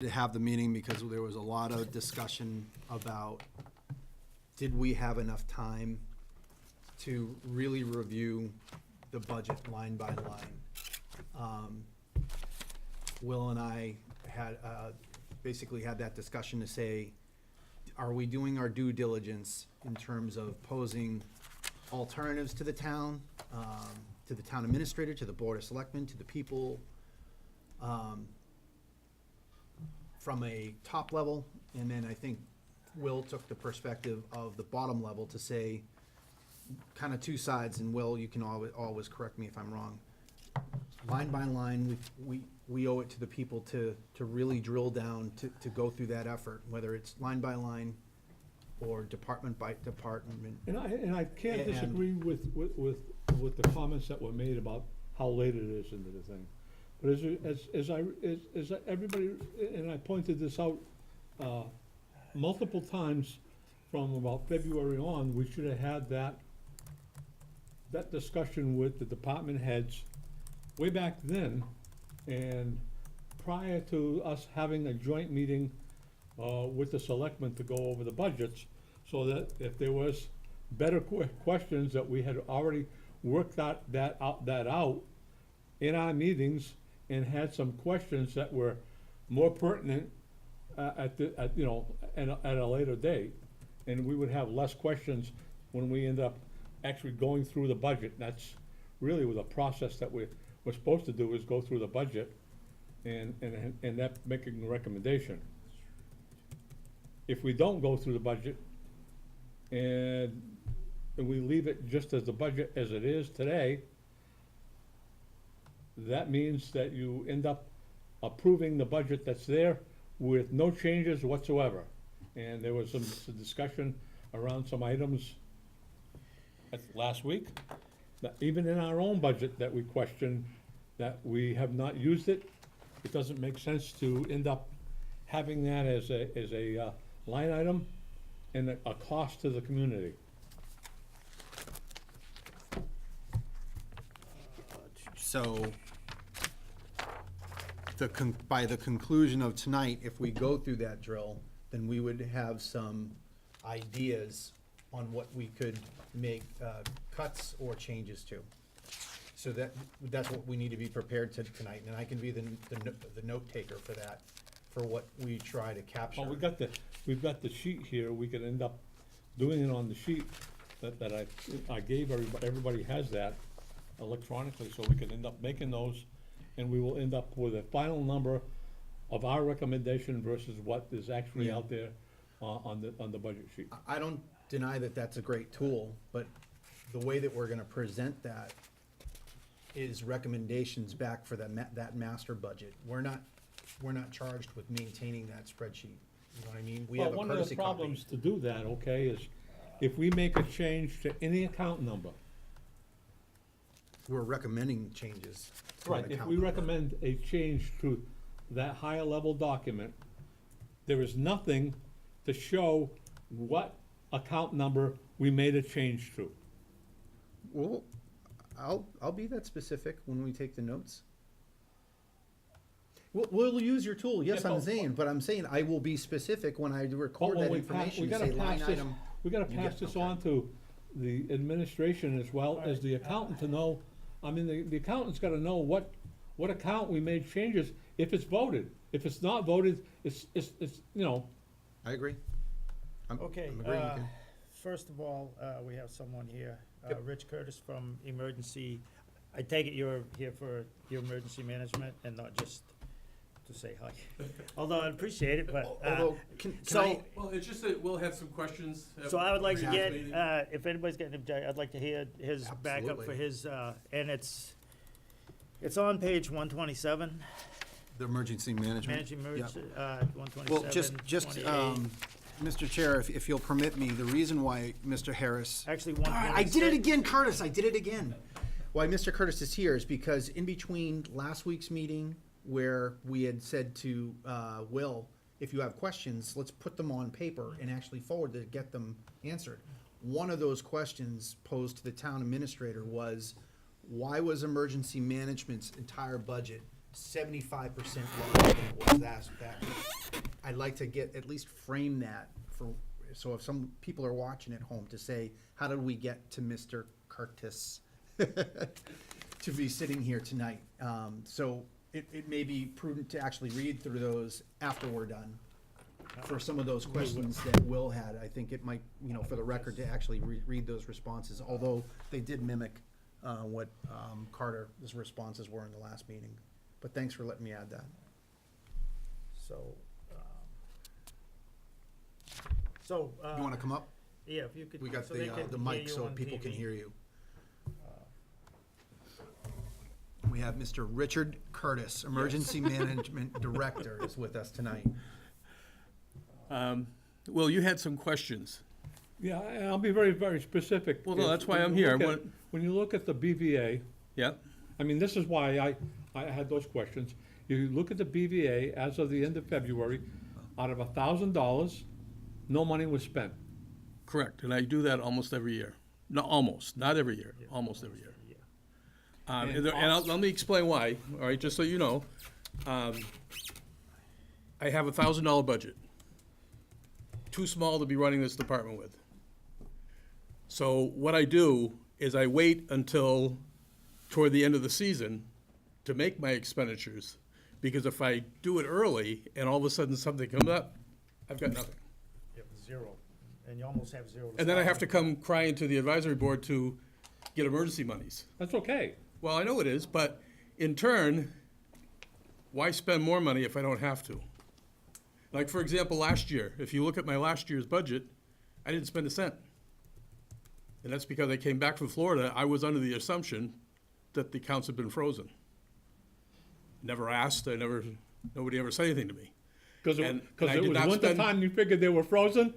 to have the meeting because there was a lot of discussion about, did we have enough time to really review the budget line by line? Will and I had, basically had that discussion to say, are we doing our due diligence in terms of posing alternatives to the town administrator, to the board of selectmen, to the people, from a top level, and then I think Will took the perspective of the bottom level to say, kind of two sides, and Will, you can always correct me if I'm wrong. Line by line, we owe it to the people to really drill down, to go through that effort, whether it's line by line or department by department. And I can't disagree with the comments that were made about how late it is into the thing. But as everybody, and I pointed this out multiple times from about February on, we should have had that discussion with the department heads way back then, and prior to us having a joint meeting with the selectmen to go over the budgets, so that if there was better questions that we had already worked that out in our meetings, and had some questions that were more pertinent at a later date, and we would have less questions when we end up actually going through the budget. That's really what the process that we're supposed to do, is go through the budget and that making a recommendation. If we don't go through the budget and we leave it just as the budget as it is today, that means that you end up approving the budget that's there with no changes whatsoever. And there was some discussion around some items last week, that even in our own budget, that we question that we have not used it. It doesn't make sense to end up having that as a line item and a cost to the community. So, by the conclusion of tonight, if we go through that drill, then we would have some ideas on what we could make cuts or changes to. So that's what we need to be prepared to tonight, and I can be the note taker for that, for what we try to capture. Well, we've got the sheet here. We could end up doing it on the sheet that I gave everybody. Everybody has that electronically, so we can end up making those, and we will end up with a final number of our recommendation versus what is actually out there on the budget sheet. I don't deny that that's a great tool, but the way that we're gonna present that is recommendations back for that master budget. We're not charged with maintaining that spreadsheet. You know what I mean? We have a One of courtesy the copy. problems to do that, okay, is if we make a change to any account number. We're recommending changes to an Right, if account we number. recommend a change to that higher level document, there is nothing to show what account number we made a change to. Well, I'll be that specific when we take the notes. We'll use your tool, yes, Yeah, I'm but- saying, but I'm saying I will be specific when I record But when that we information we to gotta say line pass this, item. we gotta you pass get- this okay. on to the administration as well as the accountant to know. I mean, the accountant's gotta know what account we made changes, if it's voted. If it's not voted, it's, I agree. Okay, I'm agreeing with you. first of all, we have someone here, Yep. Rich Curtis from Emergency. I take it you're here for your emergency management and not just to say hi. Although I appreciate it, but, Although, can so- I, Well, it's just that we'll have some questions. so I would like to get, Meeting. if anybody's got an objection, I'd like to hear his backup for Absolutely. his, and it's on page 127, the emergency management. managing emergency, Well, 127, just, 28. Mr. Chair, if you'll permit me, the reason why Mr. Harris. Actually, All right, I did it 126. again, Curtis, I did it again. Why Mr. Curtis is here is because in between last week's meeting, where we had said to Will, if you have questions, let's put them on paper and actually forward to get them answered. One of those questions posed to the town administrator was, why was emergency management's entire budget 75% lower than it was that. I'd like to at least frame that so if some people are watching at home, to say, how did we get to Mr. Curtis to be sitting here tonight? So it may be prudent to actually read through those after we're done. For some of those questions that Will had, I think it might, for the record, to actually read those responses, although they did mimic what Carter's responses were in the last meeting. But thanks for letting me add that. You wanna come up? Yeah, if you could. We got so they can the hear mic you so on people can TV. hear you. We have Mr. Richard Curtis, Emergency Management Director, is with us tonight. Well, you had some questions. Yeah, and I'll be very, very specific. Well, no, If- that's why when I'm you here. look I at- want- When you look at the BVA, Yeah, I mean, this is why I had those questions. You look at the BVA as of the end of February, out of $1,000, no money was spent. correct. And I do that almost every year. No, almost, not every year, almost every year. Yeah. Let me explain why, all right, just so you know. I have a $1,000 budget. Too small to be running this department with. So what I do is I wait until toward the end of the season to make my expenditures, because if I do it early and all of a sudden something comes up, I've got nothing. You have zero, and you almost have zero. And then I start have to with. come crying to the advisory board to get emergency monies. That's okay. Well, I know it is, but in turn, why spend more money if I don't have to? Like, for example, last year, if you look at my last year's budget, I didn't spend a cent. And that's because I came back from Florida. I was under the assumption that the accounts had been frozen. Never asked, nobody ever said anything to me. Because And it I did was not winter spend- time, you figured they were frozen?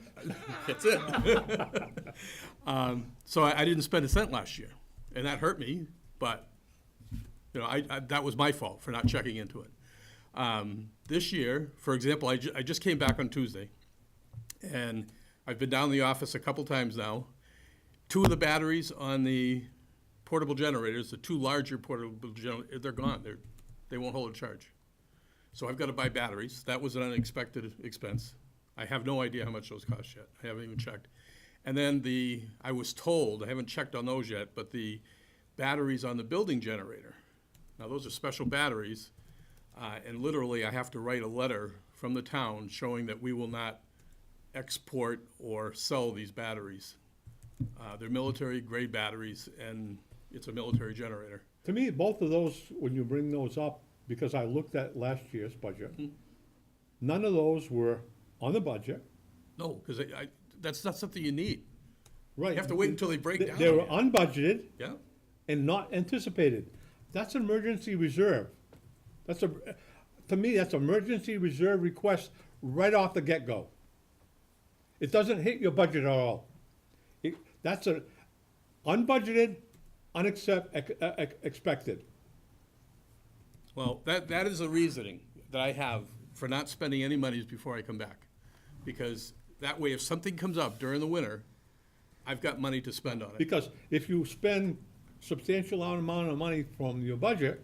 That's it. So I didn't spend a cent last year, and that hurt me, but, I that was my fault for not checking into it. This year, for example, I just came back on Tuesday, and I've been down to the office a couple times now. 2 of the batteries on the portable generators, the 2 larger portable generators, they're gone. They won't hold a charge. So I've got to buy batteries. That was an unexpected expense. I have no idea how much those cost yet. I haven't even checked. And then I was told, I haven't checked on those yet, but the batteries on the building generator. Now, those are special batteries, and literally I have to write a letter from the town showing that we will not export or sell these batteries. They're military-grade batteries, and it's a military generator. To me, both of those, when you bring those up, because I looked at last year's budget, none of those were on the budget. No, because that's not something you need. Right. You have to wait until they break down. They were again. unbudgeted Yeah, and not anticipated. That's an emergency reserve. To me, that's emergency reserve request right off the get-go. It doesn't hit your budget at all. That's a unbudgeted, expected. well, that is a reasoning that I have for not spending any monies before I come back. Because that way, if something comes up during the winter, I've got money to spend on it. Because if you spend substantial amount of money from your budget,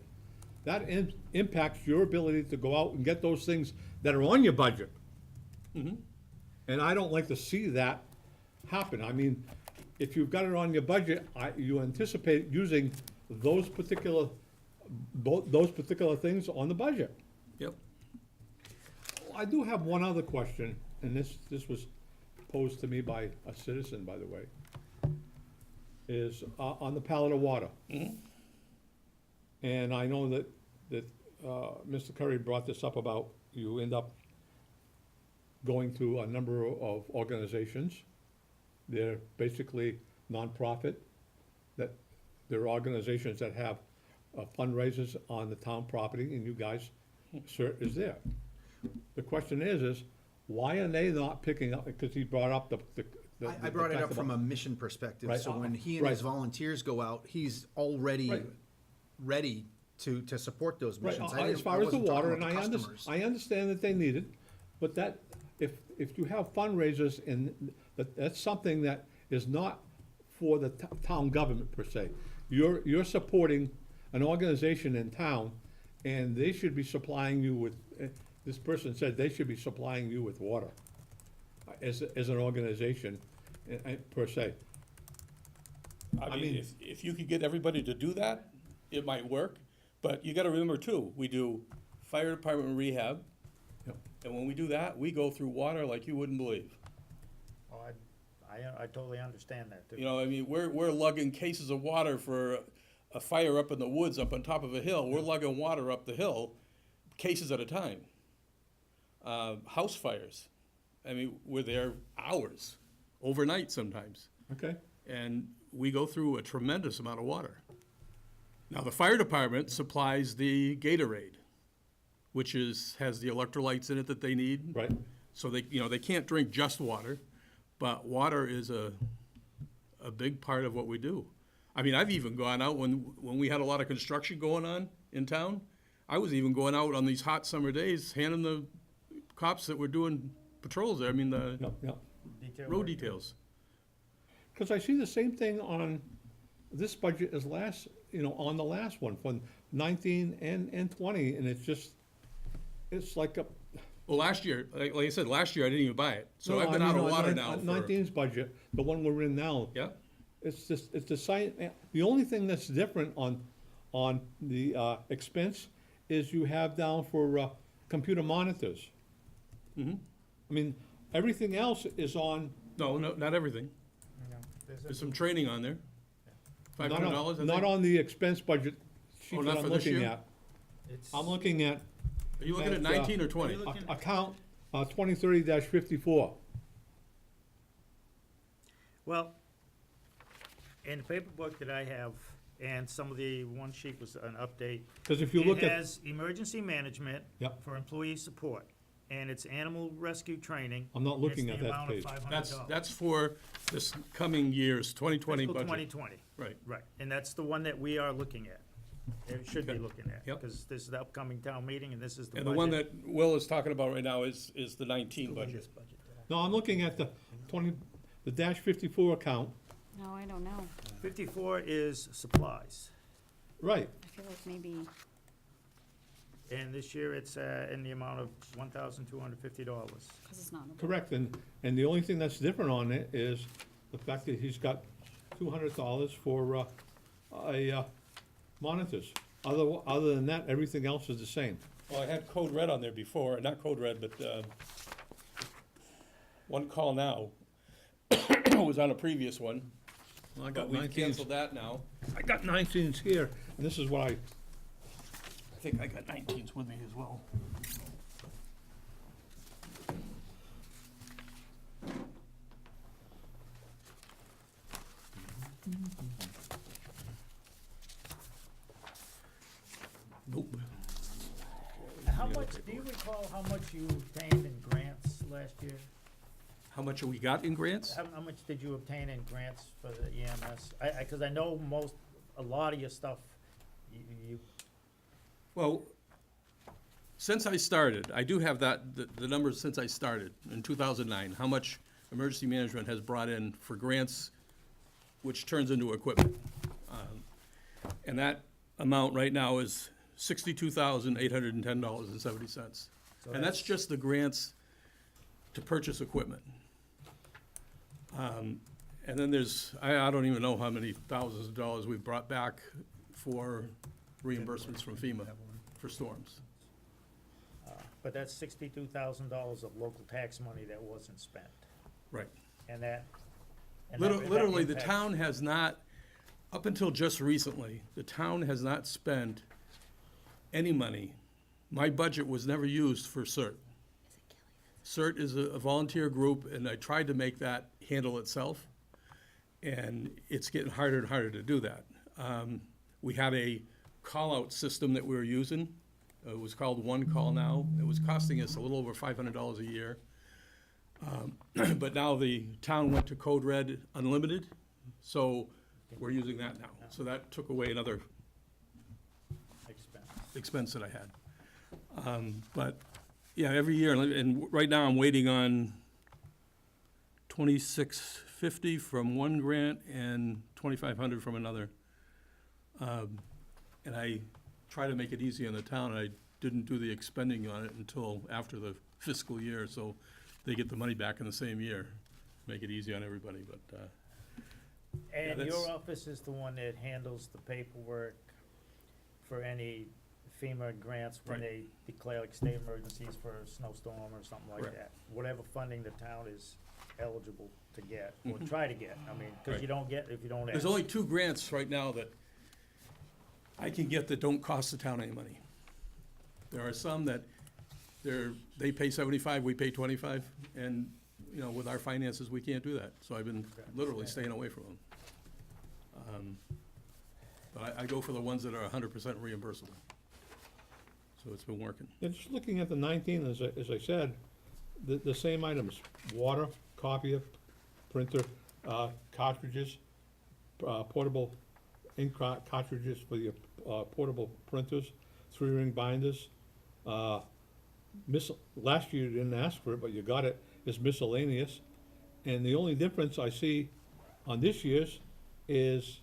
that impacts your ability to go out and get those things that are on your budget. And I don't like to see that happen. I mean, if you've got it on your budget, you anticipate using those particular things on the budget. Yep. I do have one other question, and this was posed to me by a citizen, by the way, is on the pallet of water. And I know that Mr. Curry brought this up about you end up going to a number of organizations. They're basically nonprofit, that they're organizations that have fundraisers on the town property, and you guys, CERT is there. The question is why are they not picking up, because he brought up the I brought it up from a mission perspective, Right, so when he and right. his volunteers go out, he's already Right. ready to support those Right, missions. as far as the wasn't talking water, and about the I customers. understand that they need it, but that, if you have fundraisers, and that's something that is not for the town government per se. You're supporting an organization in town, and they should be supplying you with, this person said they should be supplying you with water as an organization, per se. I I mean, mean- if you could get everybody to do that, it might work, but you gotta remember too, we do fire department rehab, Yep. and when we do that, we go through water like you wouldn't believe. Oh, I totally understand that too. You know, I mean, we're lugging cases of water for a fire up in the woods, up on top of a hill, we're lugging water up the hill, cases at a time. House fires, I mean, we're there hours, overnight sometimes. Okay, And we go through a tremendous amount of water. Now, the fire department supplies the Gatorade, which has the electrolytes in it that they need. right, So they can't drink just water, but water is a big part of what we do. I mean, I've even gone out when we had a lot of construction going on in town. I was even going out on these hot summer days, handing the cops that were doing patrols there, the yep, yep. Detail road work. details. Because I see the same thing on this budget as on the last one, from 19 and 20, and it's like a. Well, last year, like I said, last year I didn't even buy it, so No, I've been I out mean, of on water nine- now on for, 19's budget, the one we're in now, yeah, it's the same, the only thing that's different on the expense is you have down for computer monitors. Mhm. I mean, everything else is on, no, not everything. You know, there's a- There's some training on there. not $500, I on, not think. on the expense budget sheet Oh, that not I'm for this looking year? at. It's- I'm looking at Are you looking at that, 19 or 20? Are you looking- account 2030-54. Well, in the paper book that I have, and some of the one sheet was an update. Because if you look It at, has emergency management Yep. for employee support, and it's animal rescue training. I'm not looking It's at the that amount of page. $500. That's for this coming year's 2020 Fiscal budget. 2020, Right. right, and that's the one that we are looking at. It should be Okay. looking at, Yep. because this is the upcoming town meeting, and this is the And budget. the one that Will is talking about right now is the 19 budget. No, I'm looking at the -54 account. No, I don't know. 54 is supplies, Right, I feel like maybe, and this year it's in the amount of $1,250. because it's not. in the book. correct, and the only thing that's different on it is the fact that he's got $200 for, monitors. Other than that, everything else is the same. Well, I had Code Red on there before, not Code Red, but One Call Now was on a previous one. I But we've canceled that now. I got 19s here, and this is what I think I got 19s with me as well. Nope. How much, do you recall how much you obtained in grants last year? How much have we got in grants? How much did you obtain in grants for the EMS? Because I know a lot of your stuff, you, Well, since I started, I do have the numbers since I started in 2009, how much emergency management has brought in for grants, which turns into equipment. And that amount right now is $62,810.70. So And that's just the grants to purchase equipment. And then there's, I don't even know how many thousands of dollars we've brought back for reimbursements from FEMA for storms. but that's $62,000 of local tax money that wasn't spent. Right. And that. Literally, the impacts- town has not, up until just recently, the town has not spent any money. My budget was never used for CERT. CERT is a volunteer group, and I tried to make that handle itself, and it's getting harder and harder to do that. We had a call-out system that we were using. It was called One Call Now. It was costing us a little over $500 a year. But now the town went to Code Red Unlimited, so we're using that now. So that took away another Expense. expense that I had. But, yeah, every year, and right now I'm waiting on $2,650 from one grant and $2,500 from another. And try to make it easy on the town. I didn't do the expending on it until after the fiscal year, so they get the money back in the same year. Make it easy on everybody, but, And that's- your office is the one that handles the paperwork for any FEMA grants when Right. they declare like state emergencies for a snowstorm or something like Correct. that. Whatever funding the town is eligible to get, or Mhm. try to get, I mean, cause Right. you don't get if you don't ask. there's only 2 grants right now that I can get that don't cost the town any money. There are some that they pay 75, we pay 25, and, you know, with our finances, we can't do that. So I've been literally staying away from them. But I go for the ones that are 100% reimbursable. So it's been working. And just looking at the 19, as I said, the same items, water, copier, printer, cartridges, portable ink cartridges for your portable printers, 3-ring binders. Last year you didn't ask for it, but you got it, it's miscellaneous. And the only difference I see on this year's is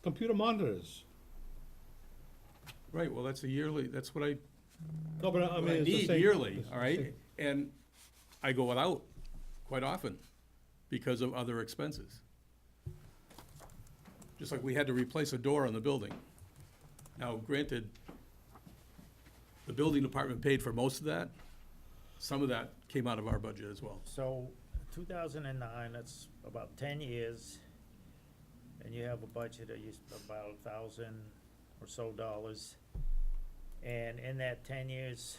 computer monitors. Right, well, that's a yearly, that's what I No, but I mean, I it's the need same. yearly, it's the all right? same. And I go without quite often because of other expenses. Just like we had to replace a door on the building. Now, granted, the building department paid for most of that. Some of that came out of our budget as well. So, 2009, that's about 10 years, and you have a budget of about $1,000 or so dollars. And in that 10 years,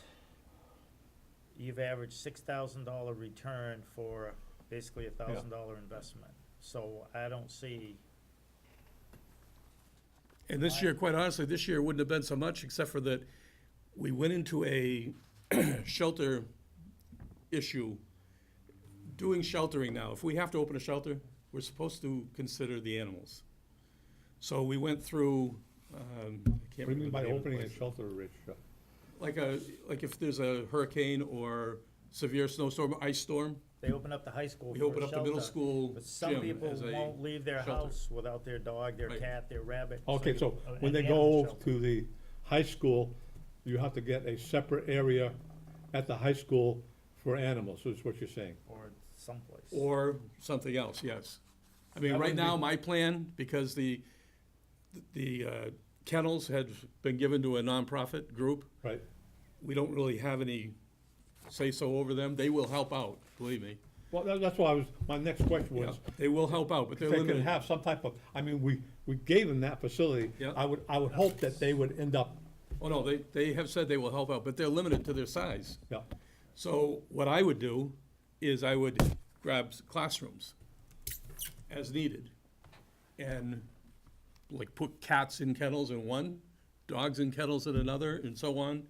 you've averaged $6,000 return for basically a $1,000 investment. So I don't see, And this year, quite honestly, this year wouldn't have been so much, except for that we went into a shelter issue. Doing sheltering now, if we have to open a shelter, we're supposed to consider the animals. So we went through, I can't What do you mean remember by the name of the opening a place. shelter, Rich? Like if there's a hurricane or severe snowstorm, ice storm, they open up the high school we for open a up the middle shelter. school But some gym people as a won't leave their shelter. house without their dog, their Right. cat, their rabbit. Okay, you- so an when they animal go shelter. to the high school, you have to get a separate area at the high school for animals, is what you're saying? Or someplace. Or something else, yes. I mean, That right would now, be- my plan, because the kennels had been given to a nonprofit group, Right? we don't really have any say-so over them. They will help out, believe me. Well, that's why my next question Yeah, was, they will help out, but they're if they could limited. have some type of, I mean, we gave them that facility. Yeah. I would hope that they would end up, Oh, no, they have said they will help out, but they're limited to their size. yeah, So what I would do is I would grab classrooms as needed and like put cats in kennels in one, dogs in kennels in another, and so on,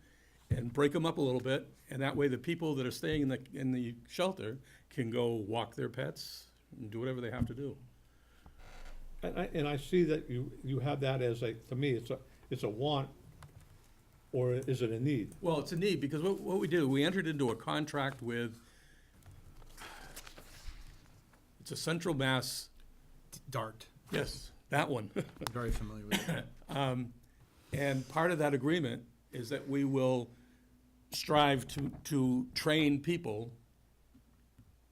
and break them up a little bit. And that way the people that are staying in the shelter can go walk their pets and do whatever they have to do. and I see that you have that as to me, it's a want, or is it a need? Well, it's a need, because what we did, we entered into a contract with, it's a Central Mass, DART, yes, that one. I'm very familiar with it. And part of that agreement is that we will strive to train people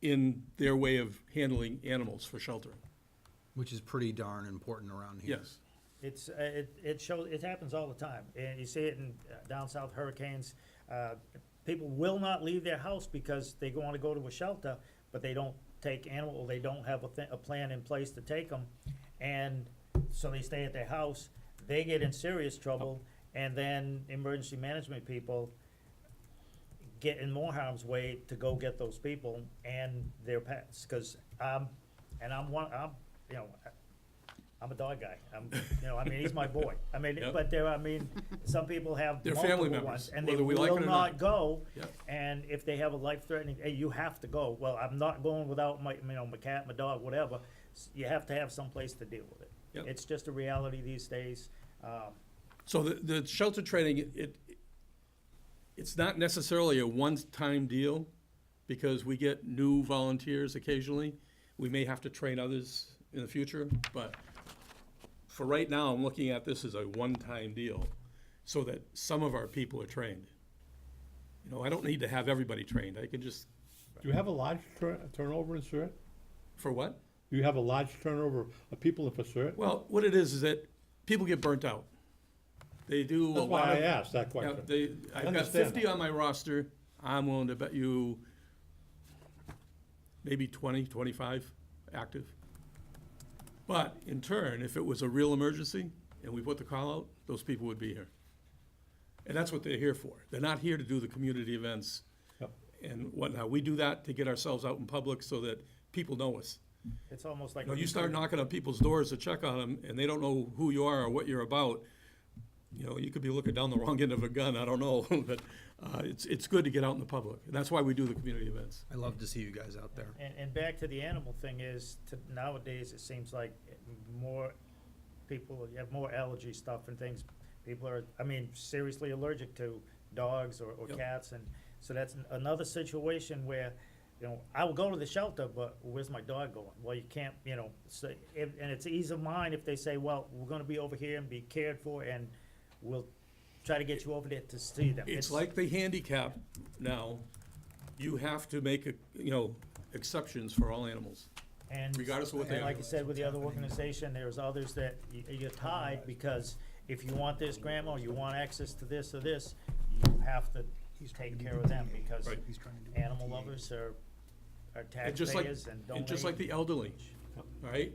in their way of handling animals for sheltering. Which is pretty darn important around here. Yes. It's, it shows, it happens all the time, and you see it in down south hurricanes. People will not leave their house because they want to go to a shelter, but they don't take animal, or they don't have a plan in place to take them. And so they stay at their house, they get in serious trouble, and then emergency management people get in more harm's way to go get those people and their pets, cause, and I'm, you know, I'm a dog guy. I mean, he's my boy. I mean, Yep. but I mean, some people have They're family multiple members, ones, and they whether we like will it or not not. go. Yep. And if they have a life-threatening, hey, you have to go. Well, I'm not going without my cat, my dog, whatever. You have to have some place to deal with it. Yep. It's just a reality these days. So the shelter training, it's not necessarily a one-time deal, because we get new volunteers occasionally. We may have to train others in the future, but for right now, I'm looking at this as a one-time deal. so that some of our people are trained. You know, I don't need to have everybody trained, I can just, Do you have a large turnover in CERT? for what? Do you have a large turnover of people for CERT? Well, what it is that people get burnt out. They do a That's why lot I of. asked that Yeah, question. I've got understand 50 that. on my roster, I'm willing to bet you maybe 20, 25 active. But in turn, if it was a real emergency and we put the call out, those people would be here. And that's what they're here for. They're not here to do the community events Yep. and whatnot. We do that to get ourselves out in public so that people know us. It's almost like. You know, you start knocking on people's doors to check on them, and they don't know who you are or what you're about, you know, you could be looking down the wrong end of a gun, I don't know, but it's good to get out in the public. And that's why we do the community events. I love to see you guys out there. And back to the animal thing is, nowadays, it seems like more people, you have more allergy stuff and things. People are, I mean, seriously allergic to dogs or Yep. cats, and so that's another situation where, you know, I will go to the shelter, but where's my dog going? Well, you can't, you know, say, and it's ease of mind if they say, well, we're gonna be over here and be cared for, and we'll try to get you over there to see them. It's like the handicap now, you have to make, you know, exceptions for all animals. And, regardless of what they and are. like I said with the other organization, there's others that you're tied, because if you want this grandma, or you want access to this or this, you have to take care of them, because Right. animal lovers are And just like, taxpayers and donate. and just like the elderly, all right?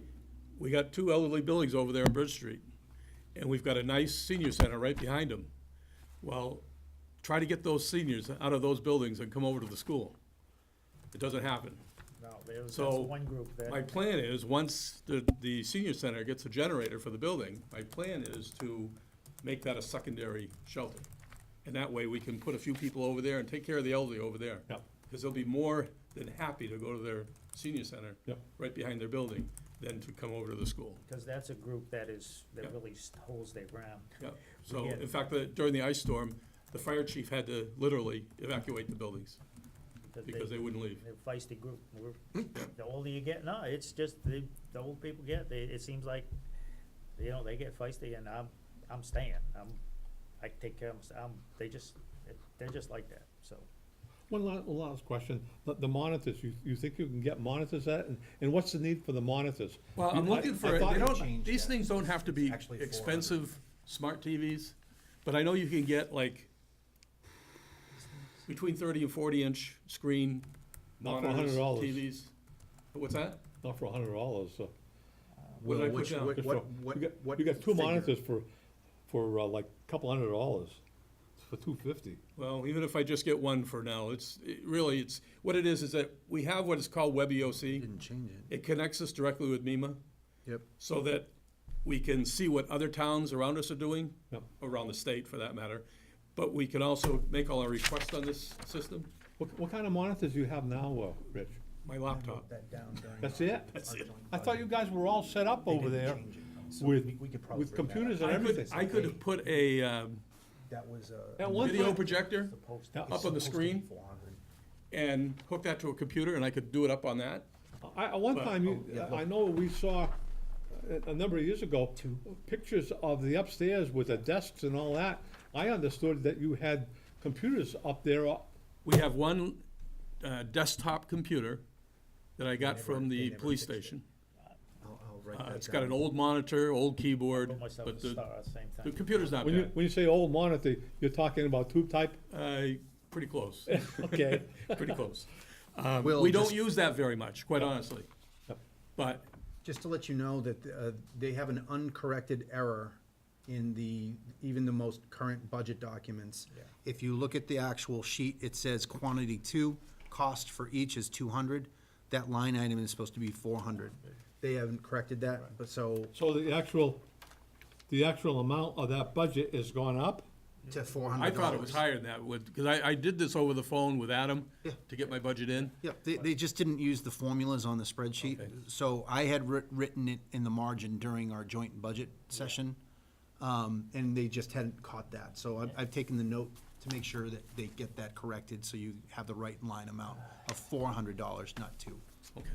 We got 2 elderly buildings over there on Bridge Street, and we've got a nice senior center right behind them. Well, try to get those seniors out of those buildings and come over to the school. It doesn't happen. No, that's So, one group that. My plan is, once the senior center gets a generator for the building, my plan is to make that a secondary shelter. And that way, we can put a few people over there and take care of the elderly over there. Yep. Because they'll be more than happy to go to their senior center, Yep. right behind their building, than to come over to the school. Because that's a group that Yeah. really holds their ground. Yeah, so, get it. in fact, during the ice storm, the fire chief had to literally evacuate the buildings, because they wouldn't leave. They're a feisty group. The older you get, no, it's just, the old people get, it seems like, you know, they get feisty, and I'm staying. I take care of them, they're just like that, so. One last question, the monitors, you think you can get monitors at, and what's the need for the monitors? Well, I'm I- looking I for, thought- they don't, changed these that. things don't have to be Actually, expensive smart TVs, but I know you can get like between 30 and 40-inch screen Not for monitors, $100. TVs. What's that? Not for $100, so. What did I put Which- down? what- Just what- for- what- you got- what You got 2 figure? monitors for like a couple $100, for $250. Well, even if I just get one for now, really, what it is that we have what is called WebEOC. Didn't change it. It connects us directly with MEMA, Yep. so that we can see what other towns around us are doing, Yep. around the state for that matter. But we can also make all our requests on this system, What kind of monitors do you have now, Rich? my laptop. That's it? That's it. I thought you guys were all set up over there with computers and everything. I could have put a That was, At one video time, projector Yeah. up on the screen 400. and hook that to a computer, and I could do it up on that. at one But- time, I know we saw, a number of years ago, pictures of the upstairs with the desks and all that. I understood that you had computers up there. We have one desktop computer that I got from the never police fixed it. station. I'll write that It's got an down. old monitor, old keyboard, Put myself but a the star at the same the time. computer's not When you, bad. when you say old monitor, you're talking about tube type? Pretty close, Okay. pretty close. Will, We don't just- use that very much, quite honestly. Yep. But Just to let you know that they have an uncorrected error in even the most current budget documents. If you look at the actual sheet, it says quantity 2, cost for each is 200. That line item is supposed to be 400. They haven't corrected that, but so So the actual amount of that budget has gone up? to $400. I thought it was higher than that, because I did this over the phone with Adam Yeah. to get my budget in. Yep, they just didn't use the formulas on the spreadsheet. Okay. So I had written it in the margin during our joint budget session, and they just hadn't caught that. So I've taken the note to make sure that they get that corrected, so you have the right line amount of $400, not 2. Okay.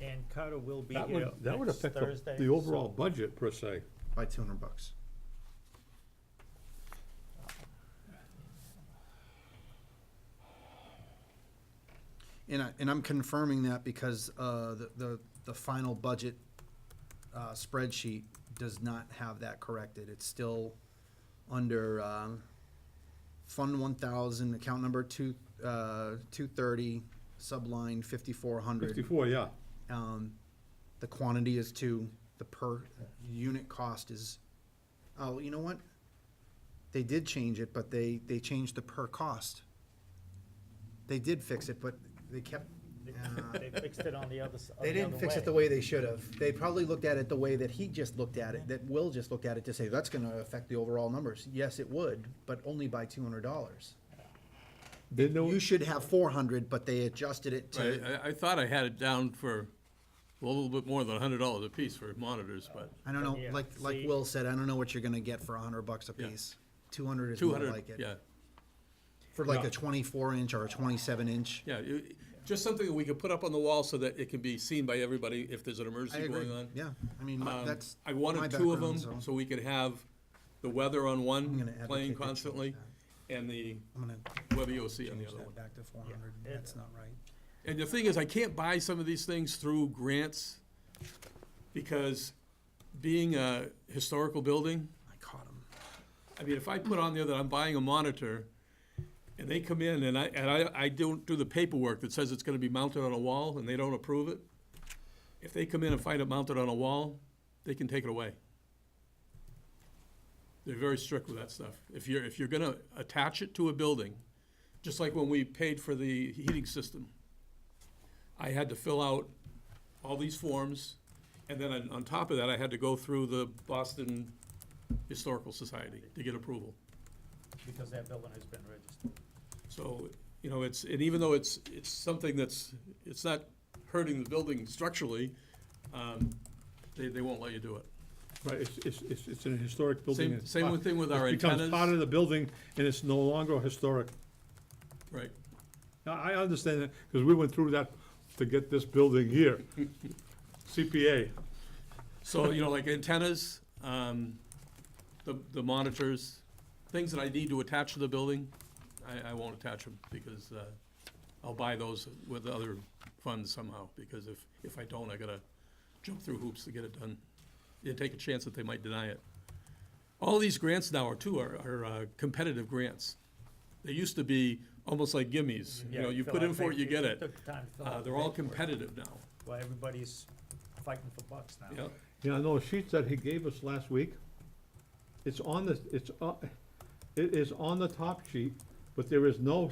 And Carter will be That here would next affect Thursday. the overall so- budget per se. By $200. And I'm confirming that because, the final budget, spreadsheet does not have that corrected. It's still under, Fund 1,000, account number 230, subline 5,400. 54, yeah. The quantity is 2, the per unit cost is, oh, you know what? They did change it, but they changed the per cost. They did fix it, but they kept, They fixed it on the other side. they didn't fix it the way they should have. They probably looked at it the way that he just looked at it, that Will just looked at it to say, that's gonna affect the overall numbers. Yes, it would, but only by $200. Didn't know, You should have 400, but they adjusted it to, Right, I thought I had it down for a little bit more than $100 a piece for monitors, but I don't know, Yeah, like see- Will said, I don't know what you're gonna get for $100 a Yeah. piece. 200 is more 200, like it. yeah. For like Yeah. a 24-inch or a 27-inch. Yeah, just something that we could put up on the wall so that it can be seen by everybody if there's an I emergency agree, going on. yeah, I mean, that's I my wanted 2 of them, background, so we could have the weather on I'm one gonna advocate playing that you constantly, do that. and the I'm gonna WebEOC on the change other that one. back to 400, Yeah, it- that's not right. And the thing is, I can't buy some of these things through grants, because being a historical building, I caught him. I mean, if I put on there that I'm buying a monitor, and they come in and I don't do the paperwork that says it's gonna be mounted on a wall, and they don't approve it, if they come in and find it mounted on a wall, they can take it away. They're very strict with that stuff. If you're gonna attach it to a building, just like when we paid for the heating system, I had to fill out all these forms, and then on top of that, I had to go through the Boston Historical Society to get approval. Because that building has been registered. So, you know, and even though it's something it's not hurting the building structurally, they won't let you do it. right, it's an historic building. Same, It's same part- thing with our It becomes part antennas. of the building, and it's no longer historic. Right. Now, I understand that, because we went through that to get this building here. CPA. So, you know, like antennas, the monitors, things that I need to attach to the building, I won't attach them, because I'll buy those with other funds somehow, because if I don't, I gotta jump through hoops to get it done. You take a chance that they might deny it. All these grants now are competitive grants. They used to be almost like gimmies, you know, you put in for it, you get it. Took the time to fill out the They're all paperwork. competitive now, Well, everybody's fighting for bucks now. yep. Yeah, no, sheets that he gave us last week, it is on the top sheet, but there is no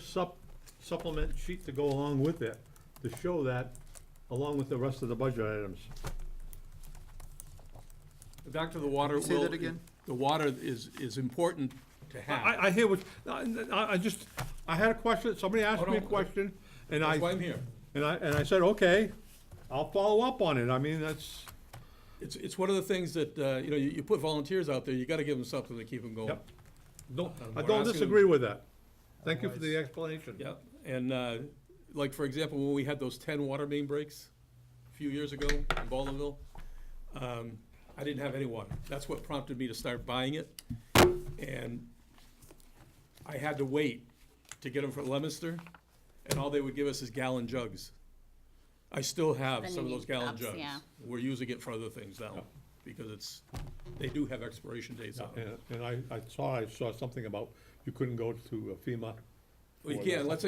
supplement sheet to go along with it, to show that, along with the rest of the budget items. Back to the water. Say Will, that again? The water is important to have. I hear what, I had a question, somebody asked Oh, me a no, question, and That's why I'm I, here. and I said, okay, I'll follow up on it, I mean, that's, It's one of the things that, you know, you put volunteers out there, you gotta give them something to keep them going. Yep. don't, I We're don't asking disagree them- with that. Thank you for the explanation. Yeah, and, like, for example, when we had those 10 water main breaks a few years ago in Baldwinville, I didn't have any water. That's what prompted me to start buying it. And I had to wait to get them from Leominster, and all they would give us is gallon jugs. I still have Then some of you those need gallon cups, jugs. yeah. We're using it for other things now, because they do have expiration dates on them. And I saw something about you couldn't go to FEMA. Well, you or can't, that. unless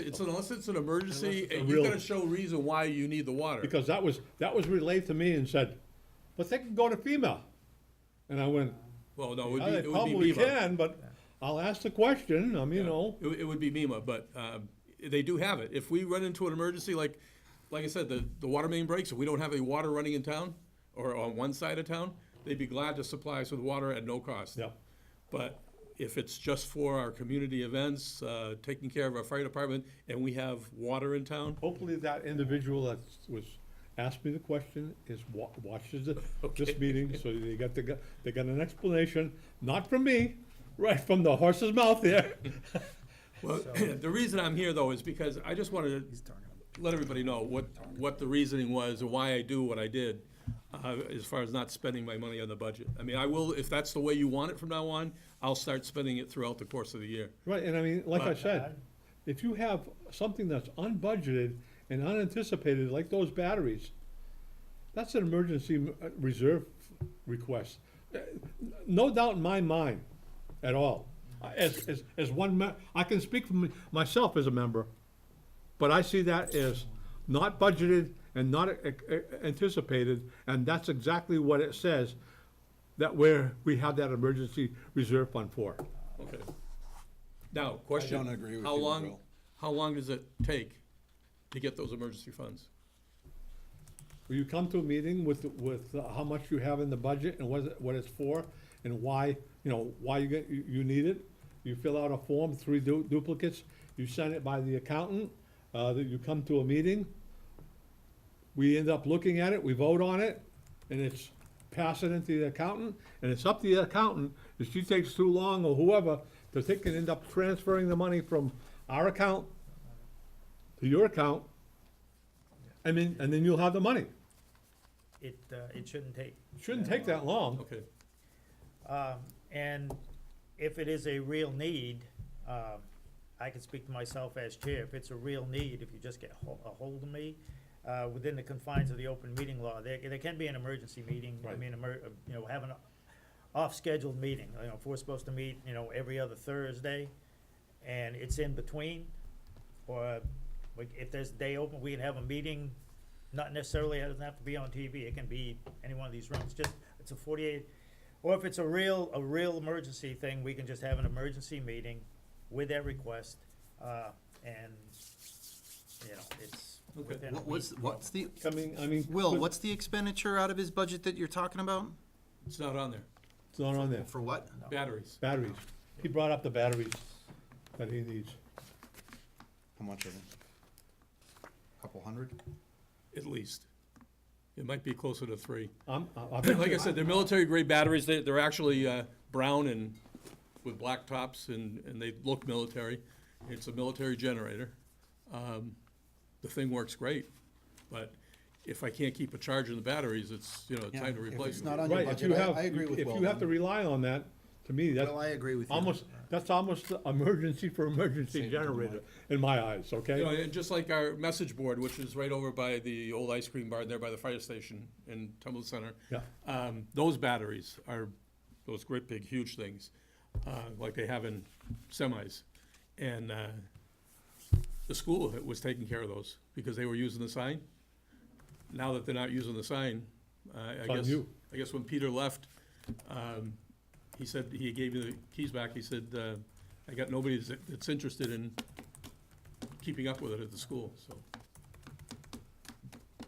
it's an emergency, Unless it's a and you real- gotta show reason why you need the water. Because that was relayed to me and said, but they can go to FEMA. And I went, Well, no, yeah, they it would probably be MEMA. can, but I'll ask the question, you know. It would be MEMA, but they do have it. If we run into an emergency, like I said, the water main breaks, if we don't have any water running in town, or on one side of town, they'd be glad to supply us with water at no cost. Yeah. But if it's just for our community events, taking care of our fire department, and we have water in town, Hopefully that individual that was, asked me the question watches this Okay. meeting, so they got an explanation, not from me, right from the horse's mouth there. well, the reason I'm here, though, is because I just wanted to let everybody know what the reasoning was and why I do what I did, as far as not spending my money on the budget. I mean, I will, if that's the way you want it from now on, I'll start spending it throughout the course of the year. Right, and I mean, like I But- said, if you have something that's unbudgeted and unanticipated, like those batteries, that's an emergency reserve request. No doubt in my mind at all. As one I can speak for myself as a member, but I see that as not budgeted and not anticipated, and that's exactly what it says, that we have that emergency reserve fund for. Okay. Now, question. don't agree with How you, long, Bill. how long does it take to get those emergency funds? Will you come to a meeting with how much you have in the budget and what it's for, and why, why you need it? You fill out a form, 3 duplicates, you send it by the accountant, that you come to a meeting. We end up looking at it, we vote on it, and it's pass it into the accountant, and it's up to the accountant, if she takes too long or whoever, that they can end up transferring the money from our account to your account, and then you'll have the money. It shouldn't take. Shouldn't take that long. Okay. And if it is a real need, I can speak to myself as chair, if it's a real need, if you just get a hold of me, within the confines of the open meeting law, there can be an emergency meeting. I Right. mean, have an off-scheduled meeting, if we're supposed to meet, every other Thursday, and it's in between, or if there's a day open, we can have a meeting, not necessarily, it doesn't have to be on TV, it can be any one of these rooms, it's a 48, or if it's a real emergency thing, we can just have an emergency meeting with that request, and, it's Okay. within a What's week. the, Will, what's the expenditure out of his budget that you're talking about? It's not on there. It's not on there. For what? Batteries. Batteries. He brought up the batteries that he needs. How much of it? Couple hundred? At least. It might be closer to 3. I bet Like you- I said, they're military-grade batteries. They're actually brown and with black tops, and they look military. It's a military generator. The thing works great, but if I can't keep a charge in the batteries, it's, time to replace If it's it. not on your Right, if budget, you have, I agree with if Will. you have to rely on that, to me, that's Well, I agree with you. that's almost emergency for emergency generator, in my eyes, okay? And just like our message board, which is right over by the old ice cream bar there by the fire station in Templeton Center. Yeah. Those batteries are those great big huge things, like they have in semis. And the school was taking care of those because they were using the sign. Now that they're not using the sign, It's on you. I guess when Peter left, he said, he gave me the keys back, he said, I got nobody that's interested in keeping up with it at the school, so.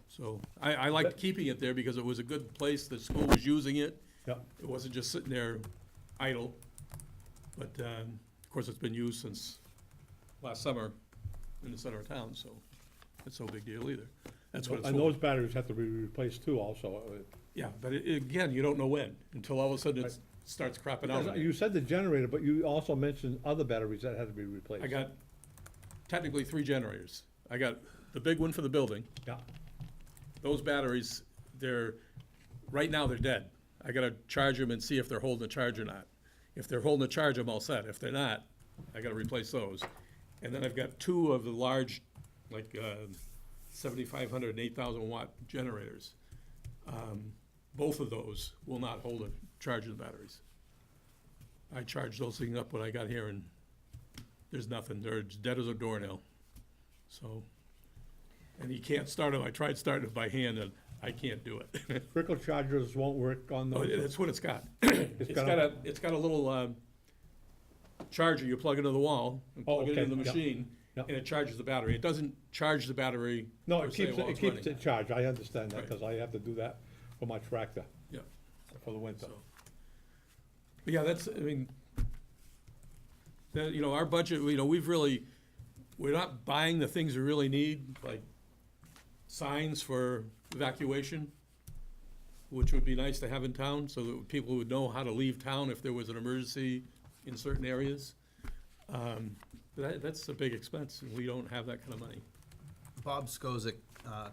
So, I liked keeping it there because it was a good place, the school was using it, Yep. it wasn't just sitting there idle. But, of course, it's been used since last summer in the center of town, so it's no big deal either. That's what it's And for. those batteries have to be replaced too, also. Yeah, but again, you don't know when, until all of a sudden it starts crapping out. You said the generator, but you also mentioned other batteries that had to be replaced. I got technically 3 generators. I got the big one for the building. Yeah, Those batteries, right now they're dead. I gotta charge them and see if they're holding a charge or not. If they're holding a charge, I'm all set. If they're not, I gotta replace those. And then I've got 2 of the large, like, 7,500 and 8,000 watt generators. Both of those will not hold a charge of the batteries. I charged those things up when I got here and there's nothing. They're as dead as a doornail. So, and you can't start them. I tried starting it by hand and I can't do it. trickle chargers won't work on Oh, those. that's what it's got. It's It's got a little charger you plug into the wall and Oh, plug it okay, into the yeah, machine, yeah. and it charges the battery. It doesn't charge the battery No, per it se keeps, while it it's keeps running. it charged, I understand that, Right. because I have to do that for my tractor, Yeah, for the winter. so. But yeah, that's, I mean, our budget, we're not buying the things we really need, like signs for evacuation, which would be nice to have in town, so that people would know how to leave town if there was an emergency in certain areas. That's a big expense, and we don't have that kind of money. Bob Skozik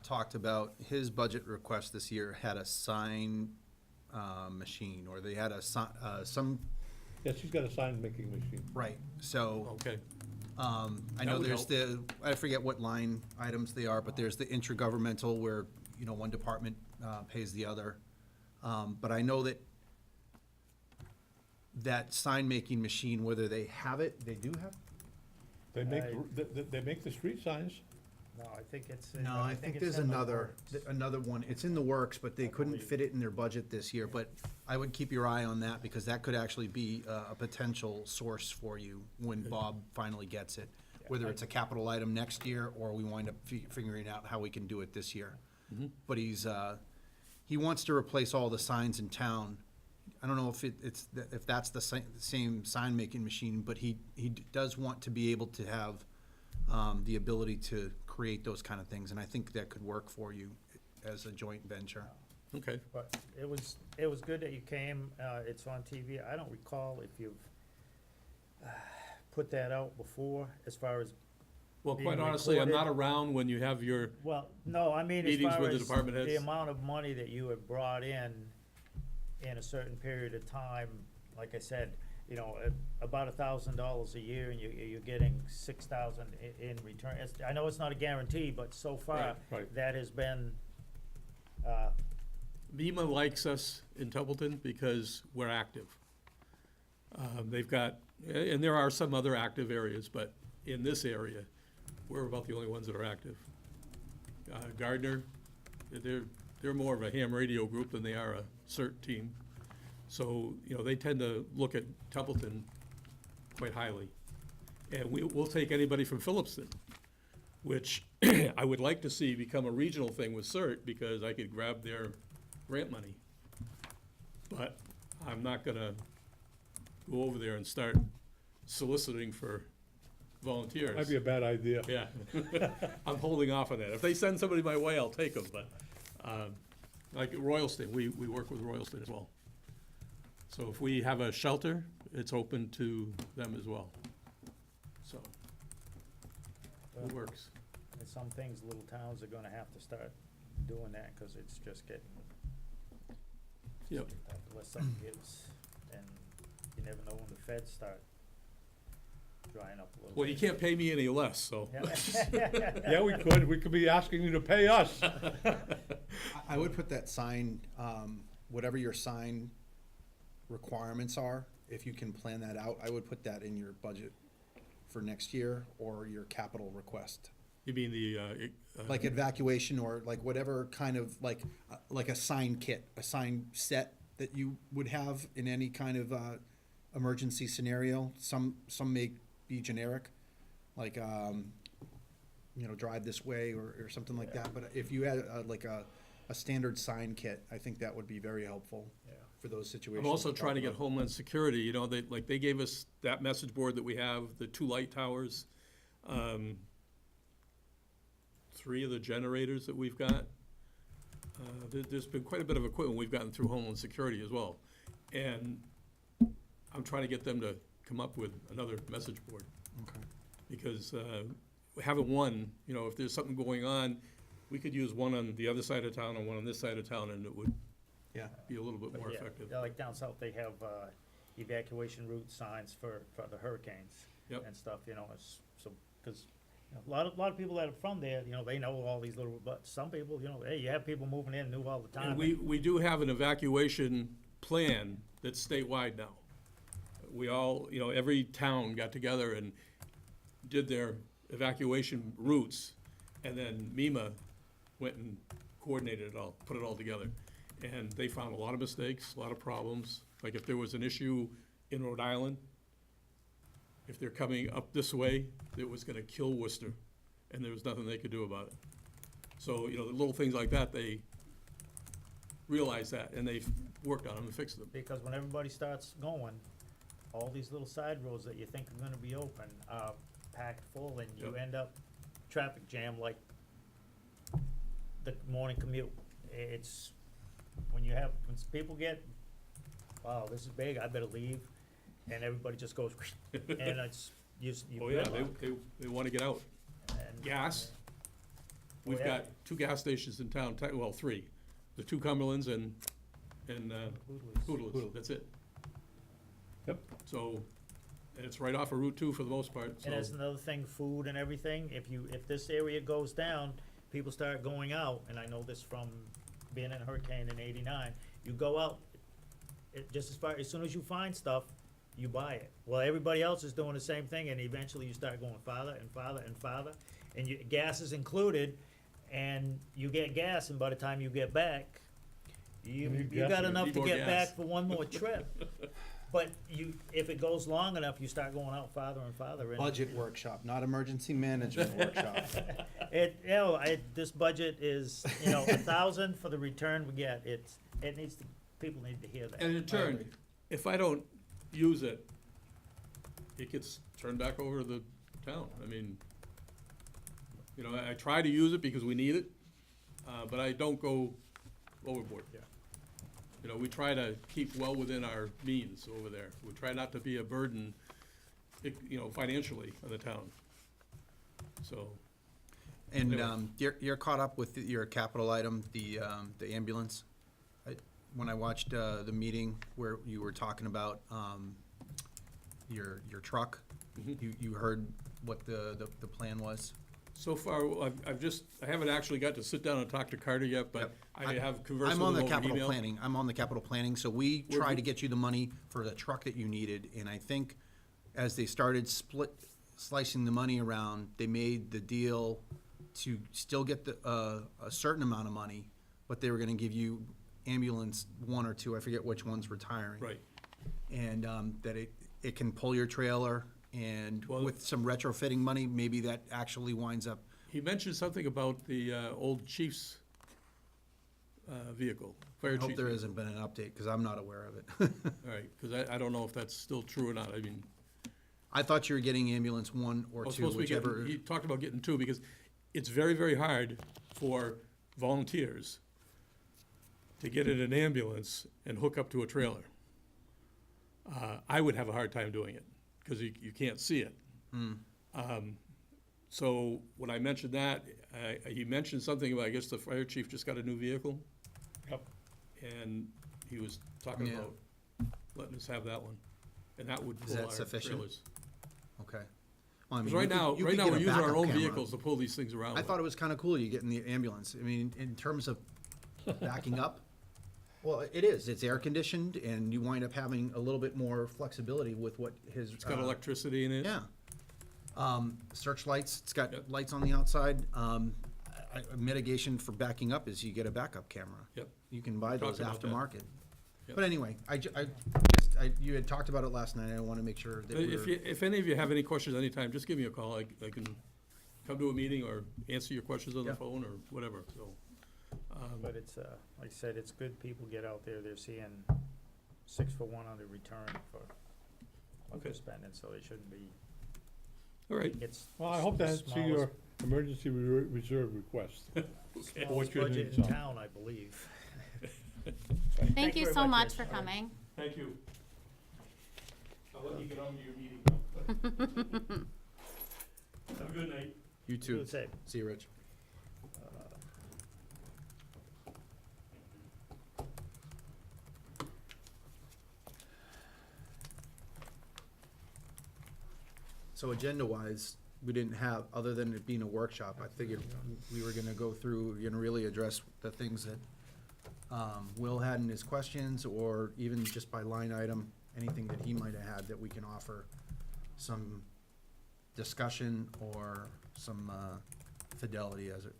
talked about his budget request this year had a sign machine, or they had some, Yeah, she's got a sign making machine. right, so Okay, I know would there's I forget what line items they are, but there's the intergovernmental where, you know, one department pays the other. But I know that sign-making machine, whether they have it, they do have? They make, I- they make the street signs. No, I think it's. No, I think it's there's in the another works. one. It's in the works, but they couldn't believe. fit it in their budget this year. But I would keep your eye on that, because that could actually be a potential source for you when Bob finally gets it. Whether it's a capital item next year, or we wind up figuring out how we can do it this year. But he wants to replace all the signs in town. I don't know if that's the same sign-making machine, but he does want to be able to have the ability to create those kind of things, and I think that could work for you as a joint venture. Okay. But it was good that you came, it's on TV. I don't recall if you've put that out before, as far as, Well, Being quite honestly, I'm not recorded. around when you have your, well, no, I mean, as Meetings far with the as department the heads. amount of money that you have brought in a certain period of time, like I said, you know, about $1,000 a year, and you're getting 6,000 in return. I know it's not a guarantee, but so far, Right, right. that has been, MEMA likes us in Templeton because we're active. They've got, and there are some other active areas, but in this area, we're about the only ones that are active. Gardner, they're more of a ham radio group than they are a CERT team. So, you know, they tend to look at Templeton quite highly. And we'll take anybody from Phillipston, which I would like to see become a regional thing with CERT, because I could grab their grant money. But I'm not gonna go over there and start soliciting for volunteers. Might be a bad idea. Yeah, I'm holding off on that. If they send somebody my way, I'll take them, but, like Royalston, we work with Royalston as well. So if we have a shelter, it's open to them as well. So, it works. and some things, little towns are gonna have to start doing that, cause it's just getting, Yep. unless something gives, and you never know when the feds start drying up a little bit. Well, you can't pay me any less, so. Yeah, we could be asking you to pay us. I would put that sign, whatever your sign requirements are, if you can plan that out, I would put that in your budget for next year, or your capital request. You mean the, Like evacuation, or like whatever kind of, like a sign kit, a sign set that you would have in any kind of, emergency scenario. Some may be generic, like, you know, drive this way, or something like that. But if you had, like a standard sign kit, I think that would be very helpful Yeah. for those situations. I'm also we trying to talked get about. Homeland Security, you know, they gave us that message board that we have, the 2 light towers, 3 of the generators that we've got. There's been quite a bit of equipment we've gotten through Homeland Security as well. And I'm trying to get them to come up with another message board. Okay. Because having one, you know, if there's something going on, we could use one on the other side of town and one on this side of town, and it would Yeah. be a little bit more Yeah, effective. yeah, like down south, they have, evacuation route signs for the hurricanes Yep. and stuff, you know, so, cause you know, a lot of people that are from there, you know, they know all these little, but some people, you know, hey, you have people moving in new all the time. And we do have an evacuation plan that's statewide now. We all, you know, every town got together and did their evacuation routes, and then MEMA went and coordinated it all, put it all together. And they found a lot of mistakes, a lot of problems. Like if there was an issue in Rhode Island, if they're coming up this way, it was gonna kill Worcester, and there was nothing they could do about it. So, you know, the little things like that, they realized that, and they've worked on them and fixed them. Because when everybody starts going, all these little side roads that you think are gonna be open are packed full, and you Yep. end up traffic jam like the morning commute. It's, when people get, wow, this is big, I better leave, and everybody just goes, and it's, you Oh, yeah, gridlock. they wanna get out. And- Gas, we've yeah. got 2 gas stations in town, well, 3. The 2 Cumberlands and Hoodley's. Hoodlets, that's it. Yep. So, And it's right off of Route 2 for the most part, so. And that's another thing, food and everything, if this area goes down, people start going out, and I know this from being in a hurricane in '89, you go out, as soon as you find stuff, you buy it. Well, everybody else is doing the same thing, and eventually you start going farther and farther and farther, and gas is included, and you get gas, and by the time you get back, you need got gas. enough Need to more get gas. back for one more trip. But if it goes long enough, you start going out farther and farther. And Budget workshop, not emergency management workshop. this budget is, 1,000 for the return we get. People need to hear that. And in turn, if I don't use it, it gets turned back over to the town. I mean, I try to use it because we need it, but I don't go overboard. Yeah. We try to keep well within our means over there. We try not to be a burden, financially on the town. So, And Anyway. you're caught up with your capital item, the ambulance? When I watched the meeting where you were talking about your truck, you heard what the plan was? so far, I haven't actually got to sit down and talk to Carter yet, but Yep. I have conversed I'm with on him the over capital email. planning, so we We're- tried to get you the money for the truck that you needed, and I think as they started slicing the money around, they made the deal to still get a certain amount of money, but they were gonna give you ambulance one or two, I forget which one's retiring. Right. And that it can pull your trailer, and Well- with some retrofitting money, maybe that actually winds up. He mentioned something about the old chief's vehicle, fire I chief's. hope there vehicle. hasn't been an update, because I'm not aware of it. All right, because I don't know if that's still true or not. I mean, I thought you were getting ambulance one or I was two, supposed to be whichever. getting, he talked about getting 2, because it's very, very hard for volunteers to get in an ambulance and hook up to a trailer. I would have a hard time doing it, because you can't see it. So when I mentioned that, he mentioned something about, I guess the fire chief just got a new vehicle, Yep. and he was talking Yeah. about letting us have that one, and that would Is pull that our sufficient? trailers. Okay. Well, I mean, Because right you could- now, you right could now, get we're a using our backup own camera. vehicles to pull these things around I with. thought it was kinda cool you getting the ambulance. I mean, in terms of backing up, well, it is. It's air conditioned, and you wind up having a little bit more flexibility with what his. It's got electricity in it. Yeah. Searchlights, it's got Yep. lights on the outside. Mitigation for backing up is you get a backup camera. Yep. You can buy those Talked about that. aftermarket. Yep. But anyway, you had talked about it last night, I wanna make sure that If any of you have any questions anytime, just give me a call. I can come to a meeting or answer your questions on the Yeah. phone or whatever, so. But it's, like I said, it's good people get out there, they're seeing 6 for 1 on the return for what they're Okay. spending, so they shouldn't be, All right, it's. Well, I hope that's smallest- your emergency reserve request. smallest What you budget need, in so. town, I believe. Thank you very so much, much for Rich. coming. thank you. I'll let you get on to your meeting now. Have a good night. you too. Good save. See you, Rich. So agenda-wise, we didn't have, other than it being a workshop, I figured we were gonna go through, we're gonna really address the things that Will had in his questions, or even just by line item, anything that he might have had that we can offer some discussion or some fidelity as it.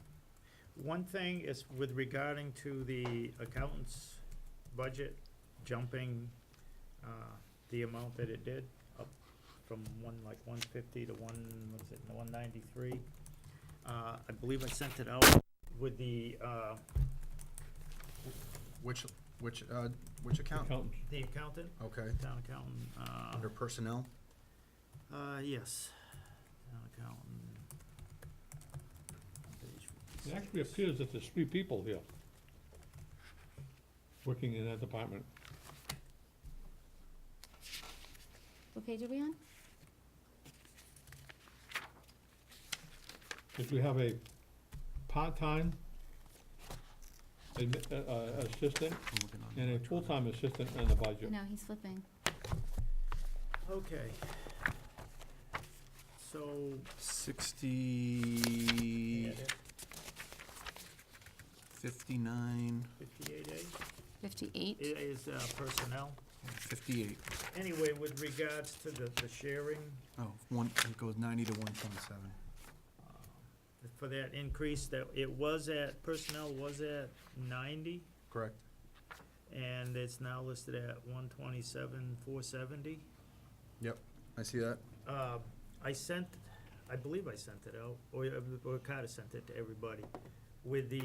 One thing is with regarding to the accountant's budget jumping, the amount that it did, up from 150 to 193. I believe I sent it out with the, Which account? Accountants. the accountant, Okay, town accountant, under personnel? yes, town accountant. Page It actually appears that there's 3 people here working in that department. What page are we on? If we have a part-time assistant I'm looking on and a full-time assistant in the budget. No, he's flipping. Okay, so, 60, 59, 58A 58. is personnel. 58. Anyway, with regards to the sharing, Oh, it goes 90 to 127. for that increase, that it was at, personnel was at 90, Correct. and it's now listed at 127,470. Yep, I see that. I believe I sent it out, or Carter sent it to everybody, with the,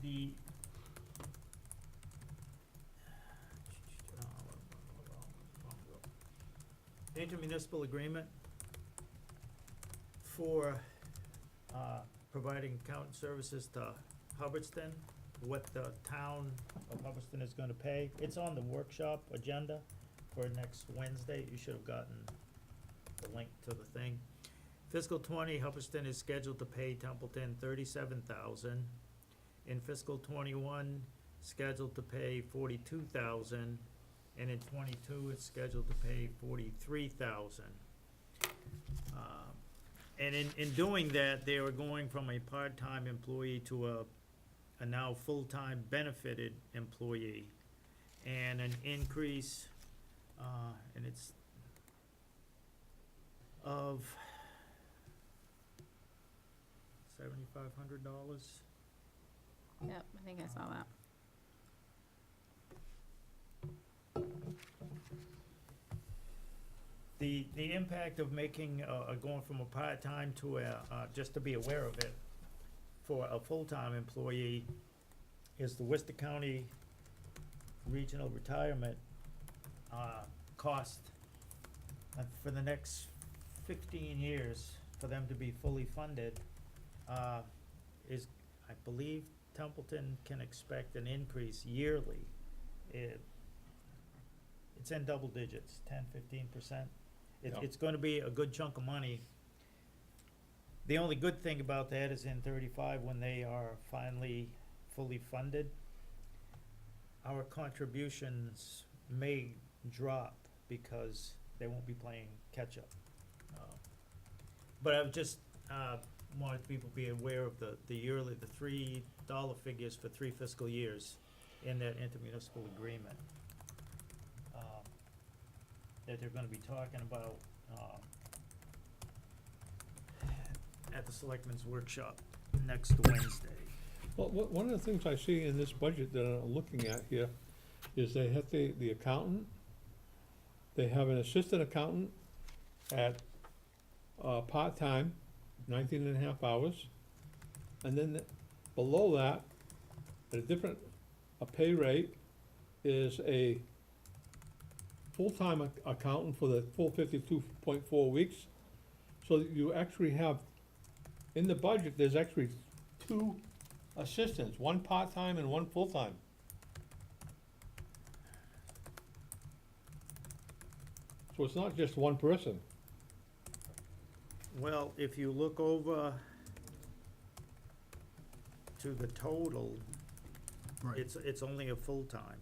the, intermunicipal agreement for, providing accountant services to Hubbardston, what the town of Hubbardston is gonna pay. It's on the workshop agenda for next Wednesday. You should have gotten the link to the thing. Fiscal 20, Hubbardston is scheduled to pay Templeton 37,000. In fiscal 21, scheduled to pay 42,000, and in 22, it's scheduled to pay 43,000. And in doing that, they were going from a part-time employee to a now full-time benefited employee, and an increase, and it's of $7,500. Yep, I think I saw that. The impact of making, going from a part-time to just to be aware of it, for a full-time employee, is the Worcester County Regional Retirement, cost, for the next 15 years, for them to be fully funded, is, I believe Templeton can expect an increase yearly. It's in double digits, 10-15%. Yeah. It's gonna be a good chunk of money. The only good thing about that is in 35, when they are finally fully funded, our contributions may drop because they won't be playing catch-up. But I've just, wanted people to be aware of the yearly, the $3 figures for 3 fiscal years in that intermunicipal agreement. That they're gonna be talking about, at the Selectmen's Workshop next Wednesday. Well, one of the things I see in this budget that I'm looking at here is they have the accountant, they have an assistant accountant at, part-time, 19 and a half hours. And then below that, at a pay rate, is a full-time accountant for the full 52.4 weeks. So that you actually have, in the budget, there's actually 2 assistants, one part-time and one full-time. So it's not just one person. Well, if you look over to the total, Right. it's only a full-time.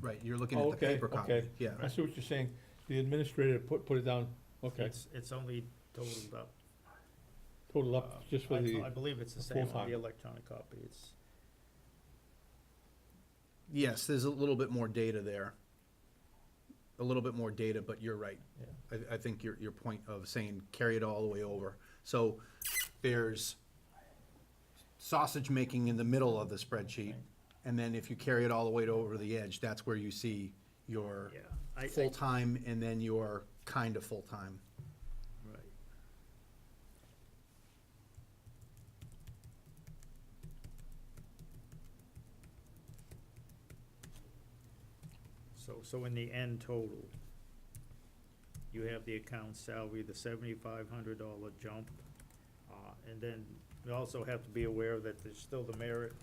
Right, you're looking at the Okay, paper copy. okay. Yeah, I see what you're saying. The administrator put it down, okay, It's only totaled up. total up just for I the, believe it's the the same on full-time. the electronic copy. It's, yes, there's a little bit more data there. A little bit more data, but you're right. yeah. I think your point of saying carry it all the way over. So there's sausage making in the middle of the spreadsheet. And then if you carry it all the way over the edge, that's where you see your Yeah. I full-time and then your kind of full-time. Right. So in the end total, you have the account salary, the $7,500 jump, and then you also have to be aware that there's still the merit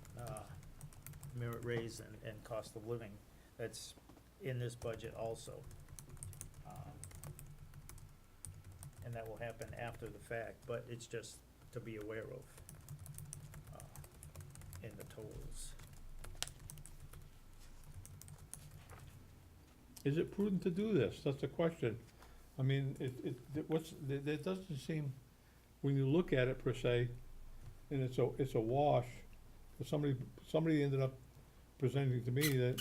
raise and cost of living that's in this budget also. and that will happen after the fact, but it's just to be aware of, in the totals. Is it prudent to do this? That's the question. I mean, there doesn't seem, when you look at it per se, and it's a wash, but somebody ended up presenting to me that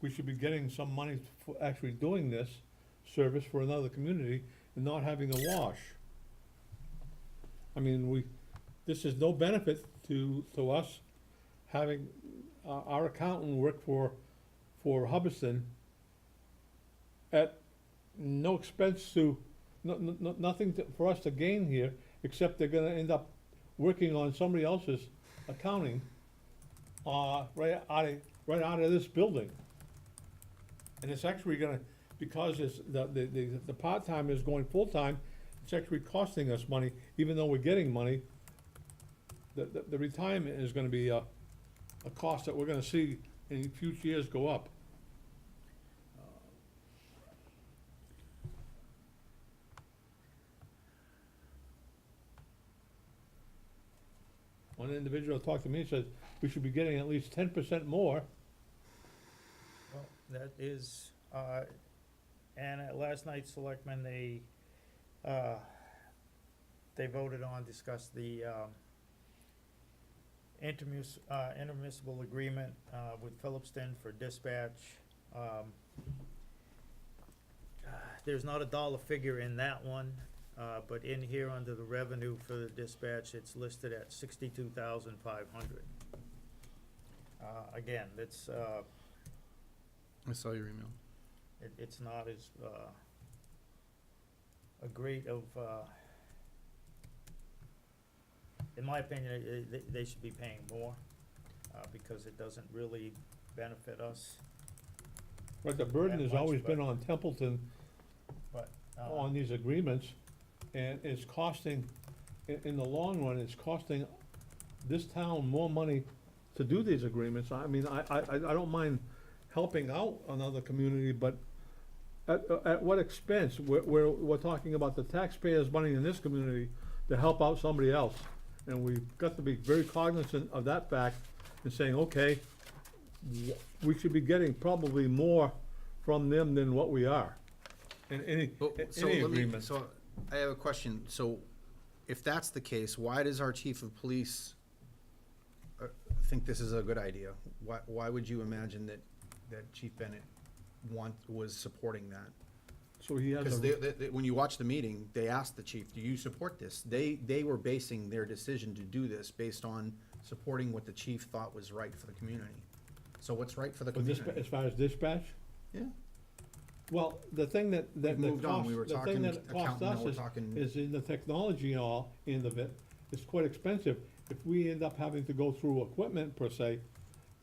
we should be getting some money for actually doing this service for another community and not having a wash. I mean, this is no benefit to us having our accountant work for Hubbardston at no expense to, nothing for us to gain here, except they're gonna end up working on somebody else's accounting, right out of this building. And it's actually gonna, because it's, the part-time is going full-time, it's actually costing us money, even though we're getting money. The retirement is gonna be a cost that we're gonna see in future years go up. One individual talked to me and said, we should be getting at least 10% more. Well, that is, and at last night's selectmen, they voted on, discussed the, intermunicipal agreement, with Phillipston for dispatch. There's not a dollar figure in that one, but in here under the revenue for the dispatch, it's listed at 62,500. Again, it's, I saw your email. it's not as, a great of, in my opinion, they should be paying more, because it doesn't really benefit us, Right, the burden That has much, always but- been on Templeton but, on these agreements, and it's costing, in the long run, it's costing this town more money to do these agreements. I mean, I don't mind helping out another community, but at what expense? We're talking about the taxpayers' money in this community to help out somebody else. And we've got to be very cognizant of that fact and saying, okay, we should be getting probably more from them than what we are. In any agreement. So I have a question. So if that's the case, why does our chief of police think this is a good idea? Why would you imagine that Chief Bennett was supporting that? So he has Because when you watch the meeting, they asked the chief, do you support this? They were basing their decision to do this based on supporting what the chief thought was right for the community. So what's right for the community? as far as dispatch? Yeah. Well, the thing that We've moved on. costs, We were the talking thing that costs accountant, now us we're talking. is in the technology and all, end of it, it's quite expensive. If we end up having to go through equipment per se,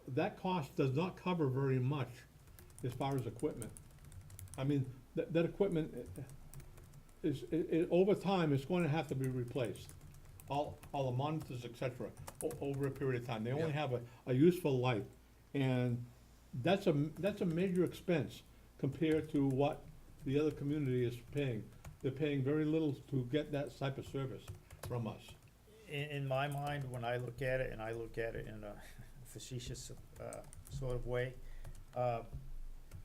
that cost does not cover very much as far as equipment. I mean, that equipment is, over time, it's going to have to be replaced. All the monitors, et cetera, over a period of time. They only Yeah. have a useful life. And that's a major expense compared to what the other community is paying. They're paying very little to get that type of service from us. in my mind, when I look at it, and I look at it in a facetious, sort of way,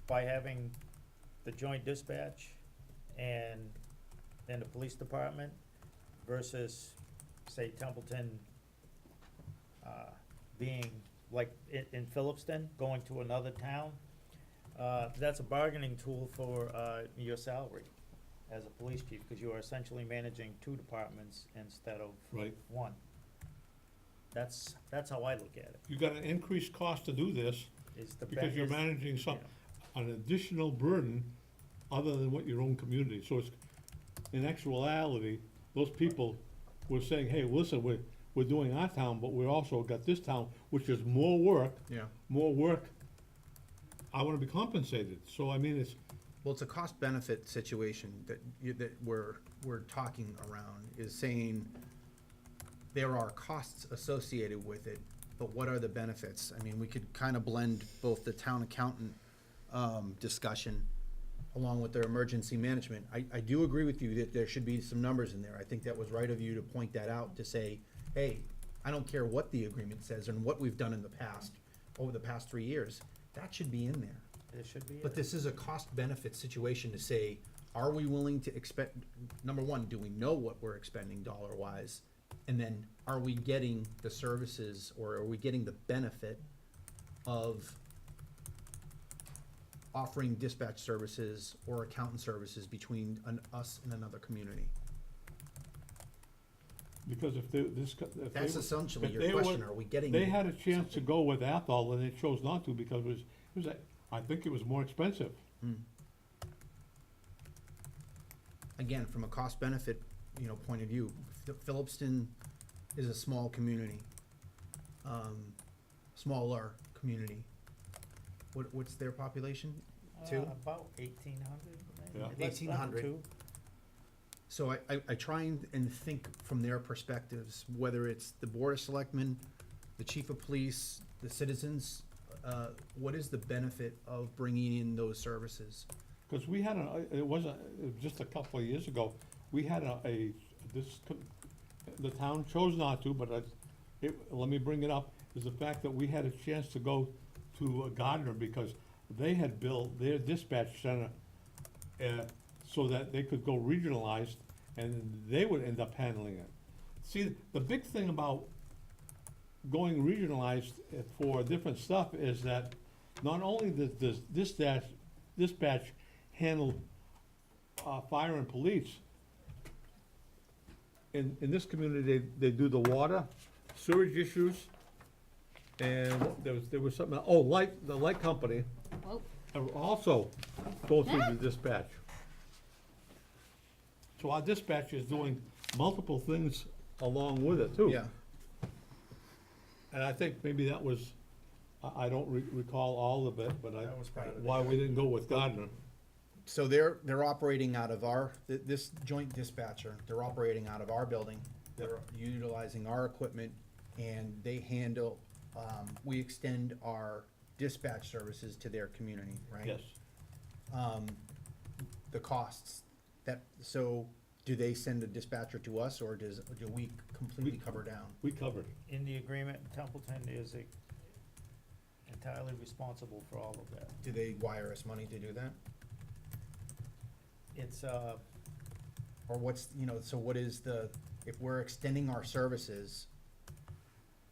by having the joint dispatch and the police department versus, say, Templeton, being like in Phillipston, going to another town, that's a bargaining tool for, your salary as a police chief, because you are essentially managing two departments instead of Right. one. That's how I look at it, You got an increased cost to do this is the. because you're is- managing some, yeah. an additional burden other than what your own community. So it's, in actuality, those people were saying, hey, listen, we're doing our town, but we also got this town, which is more work, Yeah. I wanna be compensated. So I mean, it's, Well, it's a cost-benefit situation that we're talking around, is saying there are costs associated with it, but what are the benefits? I mean, we could kind of blend both the town accountant, discussion, along with their emergency management. I do agree with you that there should be some numbers in there. I think that was right of you to point that out, to say, hey, I don't care what the agreement says and what we've done in the past, over the past 3 years, that should be in there. It should be. But this is a cost-benefit situation to say, are we willing to expect, number one, do we know what we're expending dollar-wise? And then, are we getting the services, or are we getting the benefit of offering dispatch services or accountant services between us and another community? Because if they, this, co- if they. That's were- essentially if your they question, were- are we getting? They had a chance to go with Athol, and they chose not to because it was, I think it was more expensive. Again, from a cost-benefit, point of view, Phillipston is a small community, smaller community. What's their population? Two? About 1,800, maybe. Yeah. Less than 1,800. two. So I try and think from their perspectives, whether it's the Board of Selectmen, the Chief of Police, the citizens, what is the benefit of bringing in those services? Cause we had it was just a couple of years ago, we had the town chose not to, but let me bring it up, is the fact that we had a chance to go to Gardner because they had built their dispatch center, so that they could go regionalized and they would end up handling it. See, the big thing about going regionalized for different stuff is that not only does dispatch handle fire and police, in this community, they do the water, sewage issues, and there was something, the light company Whoa. also go through the dispatch. So our dispatch is doing multiple things along with it too. Yeah, And I think maybe that was, I don't recall all of it, but That was part of it. why we didn't go with Gardner. so they're operating out of this joint dispatcher, they're operating out of our building. They're utilizing our equipment, and they handle, we extend our dispatch services to their community, right? Yes. The costs, so do they send a dispatcher to us, or do we completely cover down? We covered. In the agreement, Templeton is entirely responsible for all of that. Do they wire us money to do that? It's, Or what's, so what is if we're extending our services,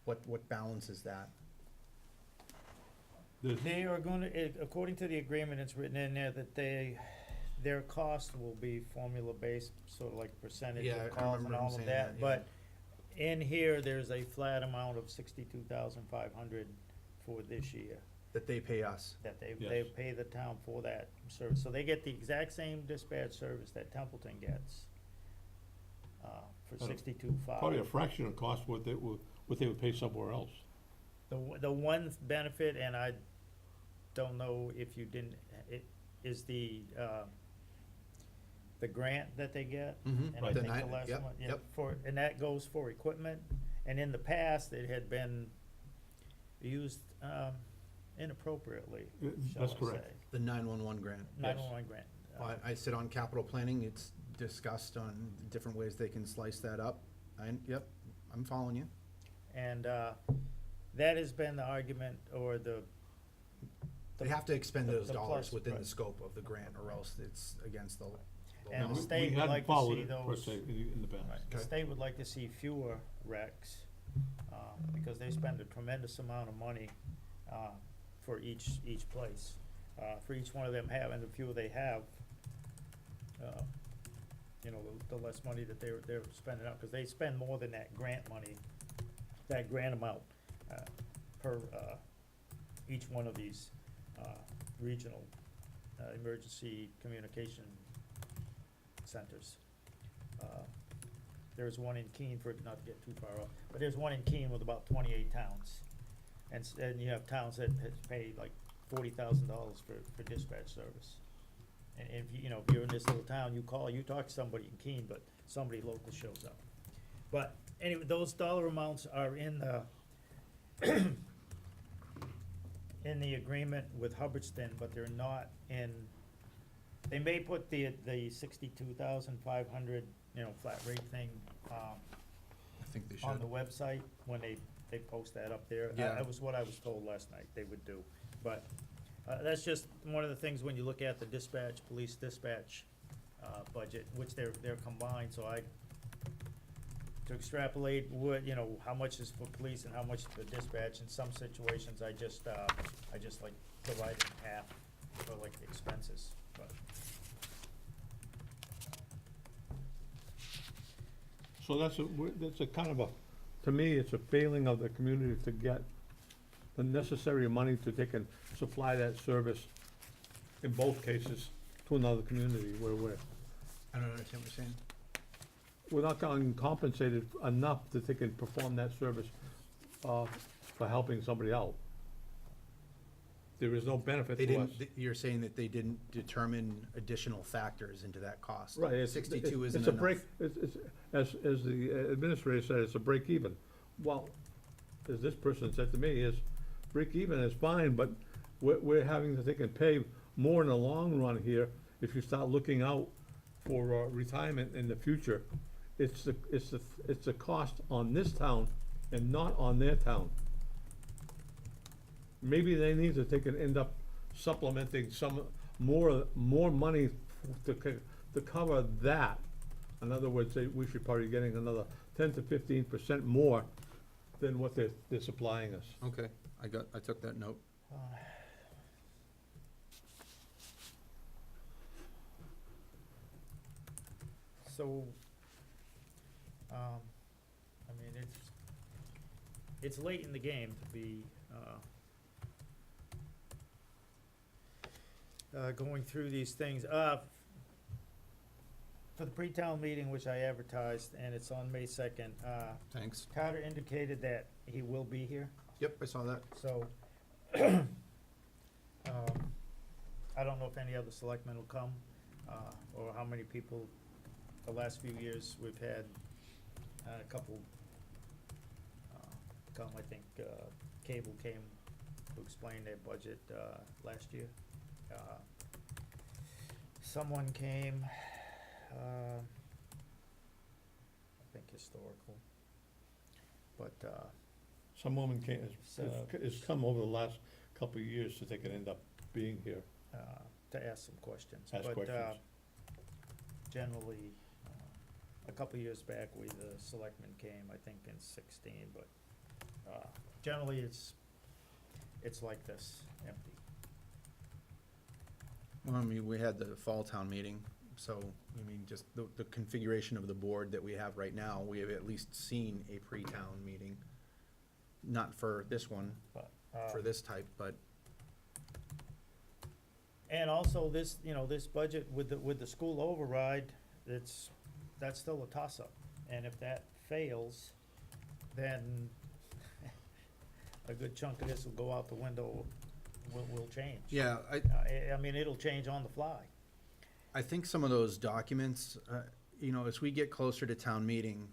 what balances that? they are gonna, according to the agreement, it's written in there that their cost will be formula-based, sort of like percentage Yeah, of I calls and remember him all saying of that. that, yeah. But in here, there's a flat amount of 62,500 for this year, That they pay us? that they Yes. pay the town for that service. So they get the exact same dispatch service that Templeton gets, for Probably 62,500. a fraction of cost what they would pay somewhere else. The one benefit, and I don't know if you didn't, it is the grant that they get. Mhm. And I Right. think The the nine- last yep, one, yeah, yep. and that goes for equipment. And in the past, it had been used inappropriately, shall That's I correct. say. The 911 grant? 911 grant. I sit on capital planning, it's discussed on different ways they can slice that up. Yep, I'm following you. And that has been the argument, or the. They have to expend the- those the dollars plus, within right. the scope of the grant, or else it's against the And law. the state would We hadn't like to followed see it, per those- se, in the past. Right, the Okay. state would like to see fewer wrecks, because they spend a tremendous amount of money, for each place. For each one of them having, the fewer they have, the less money that they're spending out, cause they spend more than that grant money, that grant amount, per, each one of these, regional, emergency communication centers. There's one in Keene, not to get too far off, but there's one in Keene with about 28 towns. And you have towns that pay like $40,000 for dispatch service. And if if you're in this little town, you talk to somebody in Keene, but somebody local shows up. But anyway, those dollar amounts are in the in the agreement with Hubbardston, but they're not in They may put the 62,500, flat rate thing, I think they on the website when they post that up there. Yeah. That was what I was told last night they would do. But, that's just one of the things when you look at the police dispatch, budget, which they're combined, so to extrapolate what, how much is for police and how much is for dispatch, in some situations, I just like divide it in half for like expenses, but. So that's a kind of to me, it's a failing of the community to get the necessary money to take and supply that service in both cases to another community where I don't understand what you're saying. we're not getting compensated enough that they can perform that service, for helping somebody out. There is no benefit They to us. didn't, you're saying that they didn't determine additional factors into that cost? Right, 62 isn't it's a enough. break, it's, as the administrator said, it's a break even. Well, as this person said to me, is break even is fine, but we're having to think and pay more in the long run here if you start looking out for, retirement in the future. It's the cost on this town and not on their town. Maybe they need to take and end up supplementing some more money to cover that. In other words, we should probably getting another 10 to 15% more than what they're supplying us. Okay, I took that note. So, it's late in the game to be, going through these things. For the pre-town meeting, which I advertised, and it's on May 2nd, Thanks. Carter indicated that he will be here, Yep, I saw that. so, I don't know if any other selectmen will come, or how many people. The last few years, we've had a couple come. I think Cable came to explain their budget last year. Someone came, I think historical, but Some woman So- has come over the last couple of years so they can end up being here. to ask some questions. Ask But, questions. generally, a couple of years back, the selectmen came, I think in 16, but, generally, it's like this, empty. Well, I mean, we had the fall town meeting, so, I mean, just the configuration of the board that we have right now, we have at least seen a pre-town meeting. Not for this one, But, for this type, but and also this, this budget with the school override, that's still a toss-up. And if that fails, then a good chunk of this will go out the window, will change. yeah, I mean, it'll change on the fly. I think some of those documents, as we get closer to town meeting,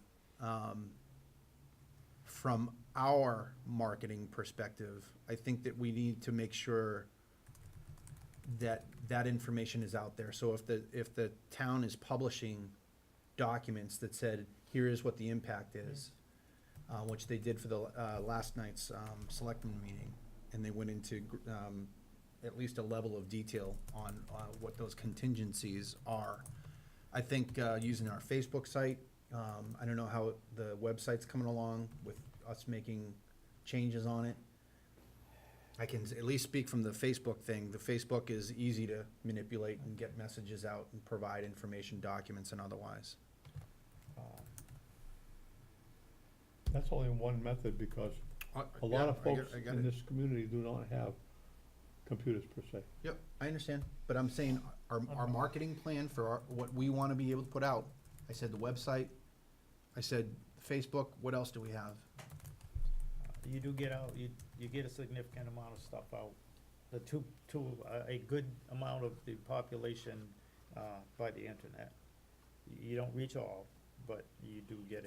from our marketing perspective, I think that we need to make sure that that information is out there. So if the town is publishing documents that said, here is what the impact is, which they did for the last night's selectmen meeting, and they went into at least a level of detail on what those contingencies are. I think using our Facebook site, I don't know how the website's coming along with us making changes on it. I can at least speak from the Facebook thing. The Facebook is easy to manipulate and get messages out and provide information, documents, and otherwise. That's only one method because a lot of folks in this community do not have computers per se. Yep, I understand, but I'm saying our marketing plan for what we want to be able to put out, I said the website, I said Facebook, what else do we have? You do get out, you get a significant amount of stuff out. A good amount of the population, by the internet. You don't reach all, but you do get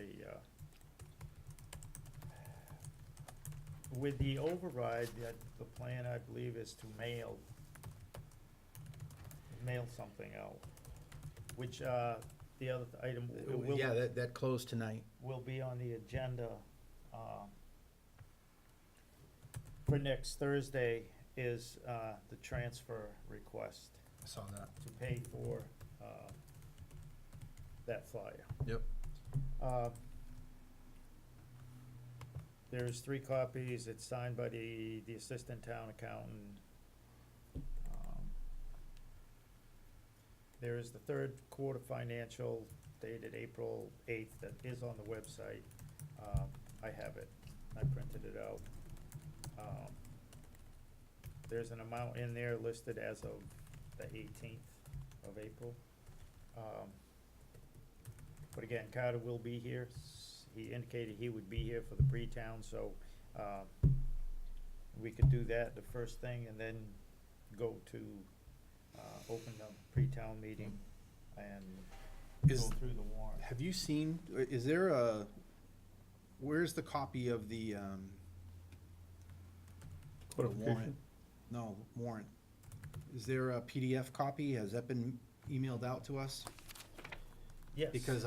with the override, the plan, I believe, is to mail mail something out, which, the other item will, Yeah, that closed tonight. will be on the agenda, for next Thursday is, the transfer request I saw that. to pay for, that flyer. Yep. There's 3 copies, it's signed by the assistant town accountant. There is the third quarter financial dated April 8th that is on the website. I have it, I printed it out. There's an amount in there listed as of the 18th of April. But again, Carter will be here. He indicated he would be here for the pre-town, so we could do that the first thing and then go to open the pre-town meeting and go Is- through the warrant. Have you seen, is there where's the copy of the Codification? No, warrant. Is there a PDF copy? Has that been emailed out to us? Yes. Because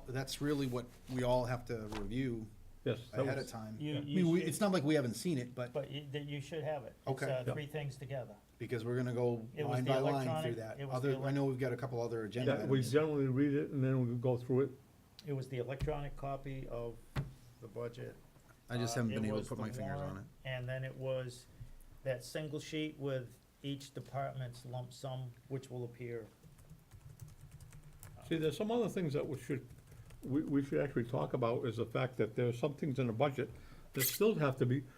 that's really what we all have to review Yes. that ahead was- of time. You- I you mean, should- it's not like we haven't seen it, but But you should have it. Okay. It's Yeah. 3 things together. because we're gonna go It was line the by line through electronic- that. it was the I know we've got a couple other agenda Yeah, we items. generally read it and then we go through it. It was the electronic copy of the budget. I just haven't It been able was to put the my fingers on warrant, it. And then it was that single sheet with each department's lump sum, which will appear. See, there's some other things that we should actually talk about, is the fact that there are some things in the budget that still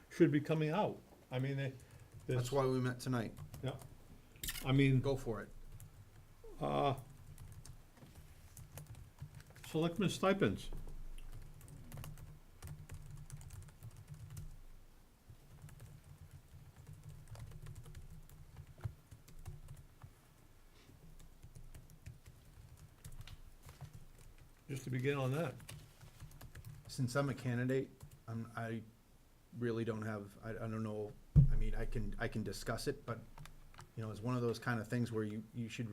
should be coming out. I mean, That's why we met tonight. yeah. I mean, Go for it. selectmen stipends. Just to begin on that. Since I'm a candidate, I really don't have, I don't know, I mean, I can discuss it, but, you know, it's one of those kind of things where you should,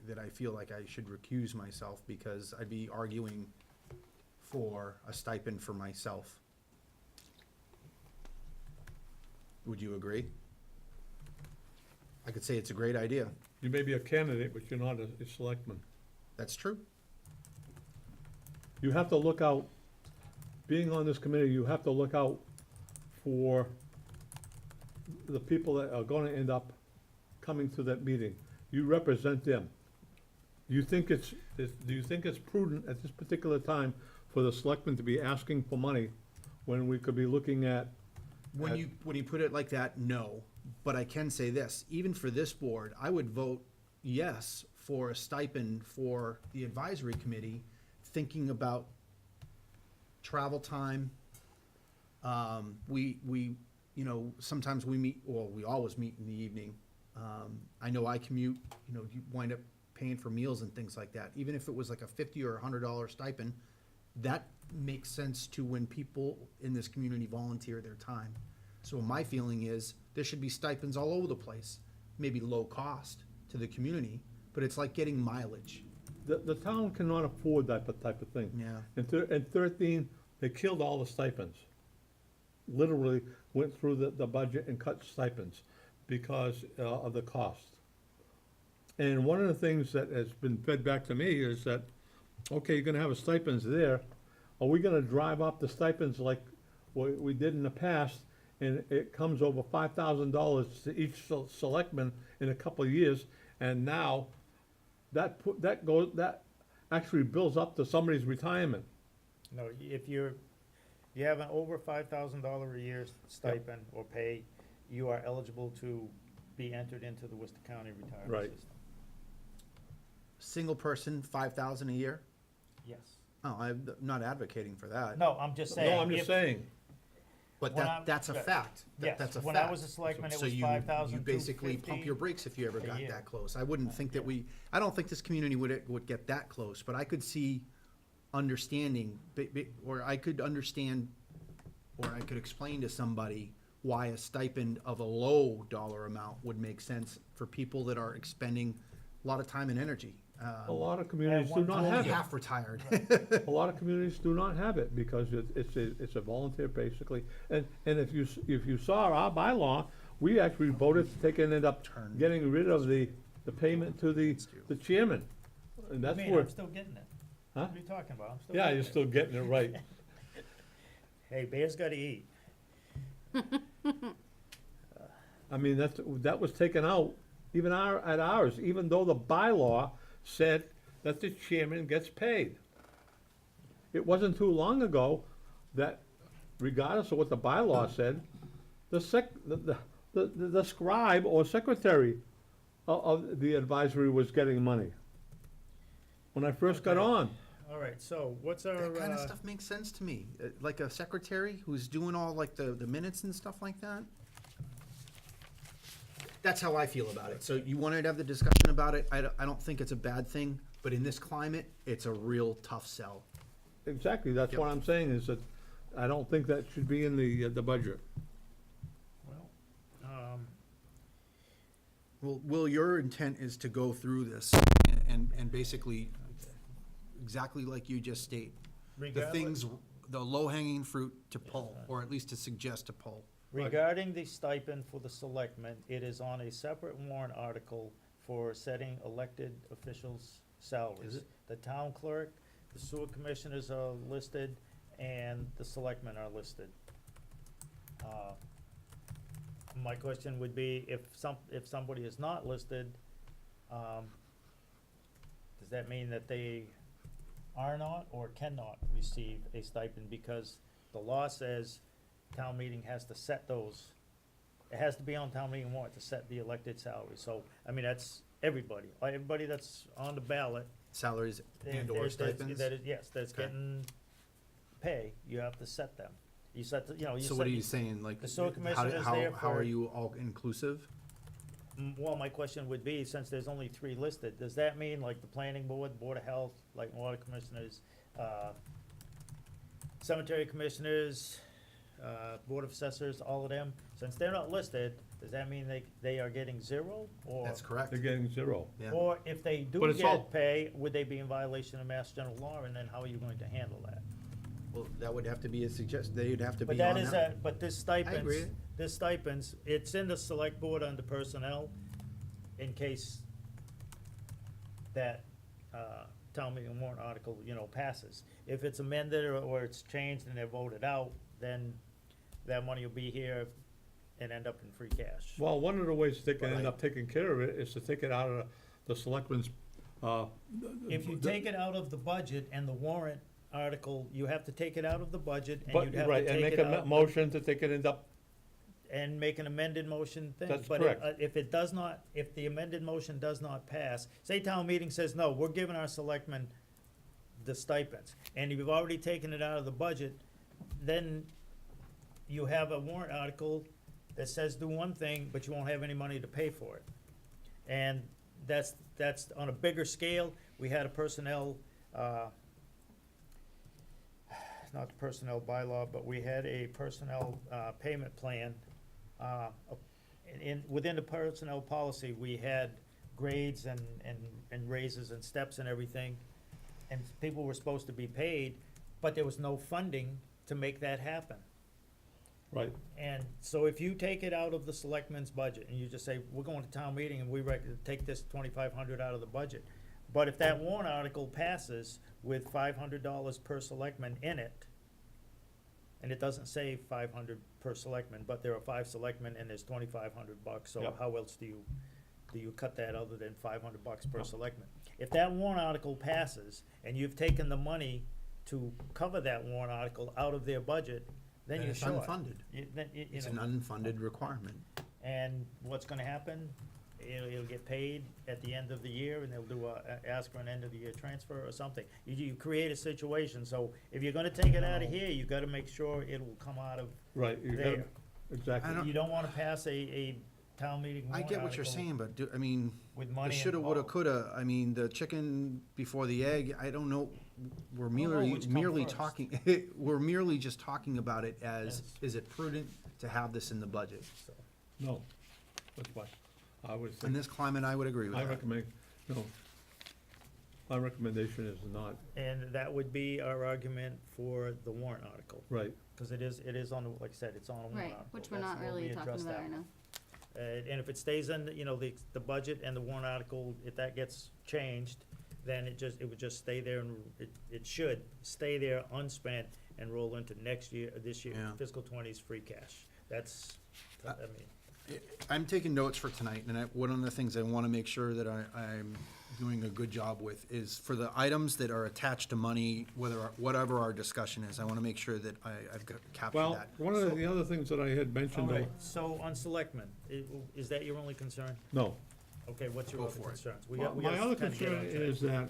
that I feel like I should recuse myself, because I'd be arguing for a stipend for myself. Would you agree? I could say it's a great idea. You may be a candidate, but you're not a selectman. That's true. You have to look out, being on this committee, you have to look out for the people that are gonna end up coming to that meeting. You represent them. Do you think it's prudent at this particular time for the selectmen to be asking for money when we could be looking at? When you put it like that, no. But I can say this, even for this board, I would vote yes for a stipend for the advisory committee, thinking about travel time. We, you know, sometimes we meet, well, we always meet in the evening. I know I commute, you know, you wind up paying for meals and things like that. Even if it was like a $50 or $100 stipend, that makes sense to when people in this community volunteer their time. So my feeling is, there should be stipends all over the place, maybe low cost to the community, but it's like getting mileage. The town cannot afford that type of thing. Yeah. In 13, they killed all the stipends. Literally went through the budget and cut stipends because of the cost. And one of the things that has been fed back to me is that, okay, you're gonna have a stipends there. Are we gonna drive up the stipends like we did in the past, and it comes over $5,000 to each selectman in a couple of years, and now that actually builds up to somebody's retirement. No, if you have an over $5,000 a year stipend or pay, you are eligible to be entered into the Worcester County retirement Right. system. Single person, 5,000 a year? Yes. Oh, I'm not advocating for that. No, I'm just saying. No, I'm just if- saying, But when I- that's a yeah. fact. Yes, That's a fact. when I was a selectman, it So was you 5,250. You basically pump your brakes if you ever a got year. that close. I wouldn't think that I don't think this community would get that close, but I could see understanding, or I could understand, or I could explain to somebody why a stipend of a low dollar amount would make sense for people that are expending a lot of time and energy. A lot of communities do one not I'm have only it. half retired. A lot of communities do not have it because it's a volunteer basically. And if you saw our bylaw, we actually voted to take and end up getting rid of the payment to the chairman. And that's Man, where, I'm still getting it. Huh? What are you talking about? I'm still yeah, getting you're it. still getting it right. Hey, bears gotta eat. I mean, that was taken out, even at ours, even though the bylaw said that the chairman gets paid. It wasn't too long ago that regardless of what the bylaw said, the scribe or secretary of the advisory was getting money. When I first got Okay. on, All right, so what's our, That kind of stuff makes sense to me, like a secretary who's doing all like the minutes and stuff like that. That's how I feel about it. So you wanted to have the discussion about it. I don't think it's a bad thing, but in this climate, it's a real tough sell. exactly, that's Yep. what I'm saying, is that I don't think that should be in the budget. well, Well, Will, your intent is to go through this and basically, exactly like you just state, the regardless, things, the low-hanging fruit to pull, or at least to suggest to pull. regarding the stipend for the selectmen, it is on a separate warrant article for setting elected officials' salaries. Is it? The town clerk, the sewer commissioners are listed, and the selectmen are listed. My question would be, if somebody is not listed, does that mean that they are not or cannot receive a stipend? Because the law says town meeting has to set those, it has to be on town meeting warrant to set the elected salary. So, I mean, that's everybody that's on the ballot. Salaries and or there's- stipends? That is, yes, that's Okay. getting pay, you have to set them. You set, you know, you set. So what are you saying, like, The sewer how, commissioner's how, there how for- are you all inclusive? Well, my question would be, since there's only 3 listed, does that mean like the planning board, board of health, like water commissioners, cemetery commissioners, board of assessors, all of them, since they're not listed, does that mean they are getting 0? Or, That's correct, They're getting 0. yeah. or if they do But it's all- get pay, would they be in violation of mass general law, and then how are you going to handle that? Well, that would have to be they'd have to But be on that is that. but this agree. stipends, it's in the select board under personnel, in case that, town meeting warrant article, passes. If it's amended or it's changed and they're voted out, then that money will be here and end up in free cash. Well, one of the ways they can Well, end I- up taking care of it is to take it out of the selectmen's, If you take it out of the budget and the warrant article, you have to take it out of the budget, and but, you'd have to right, and take make it a out. motion to take it end up, And make an amended motion thing. That's But correct. if it does not, if the amended motion does not pass, say town meeting says, no, we're giving our selectmen the stipends, and you've already taken it out of the budget, then you have a warrant article that says do one thing, but you won't have any money to pay for it. And that's on a bigger scale. We had a personnel, not the personnel bylaw, but we had a personnel, payment plan. Within the personnel policy, we had grades and raises and steps and everything. And people were supposed to be paid, but there was no funding to make that happen. right, And so if you take it out of the selectmen's budget and you just say, we're going to town meeting and we take this 2,500 out of the budget. But if that warrant article passes with $500 per selectman in it, and it doesn't say 500 per selectman, but there are 5 selectmen and there's $2,500, so Yep. how else do you cut that other than $500 per selectman? If that warrant article passes and you've taken the money to cover that warrant article out of their budget, then And you're it's short. unfunded. You It's know, an unfunded requirement. and what's gonna happen, it'll get paid at the end of the year, and they'll do ask for an end of the year transfer or something. You create a situation, so if you're gonna take it out of here, you gotta make sure it will come out of right, you gotta, there. exactly. You don't wanna pass a town meeting I warrant get what you're article saying, but with the money shoulda, woulda, involved. coulda, the chicken before the egg, I don't know. We're which come merely first. talking, we're merely just talking about it as, Yes. is it prudent to have this in the budget? No, that's why, I would In think, this climate, I would agree with I that. recommend, No. My recommendation is not, And that would be our argument for the warrant article, right. because it is on, the like I said, it's on a warrant Right, article. which we're That's not where we really talking address about that right one. now. And if it stays in, the budget and the warrant article, if that gets changed, then it would just stay there, and it should stay there unspent and roll into this year, Yeah. fiscal 20's free cash. That's, I mean, I'm taking notes for tonight, and one of the things I want to make sure that I'm doing a good job with is for the items that are attached to money, whatever our discussion is, I want to make sure that I've captured Well, that. one of the other things that I had mentioned, all right, so on selectmen, is that your only concern? no. Okay, what's your Go other for it. concerns? My other concern is that,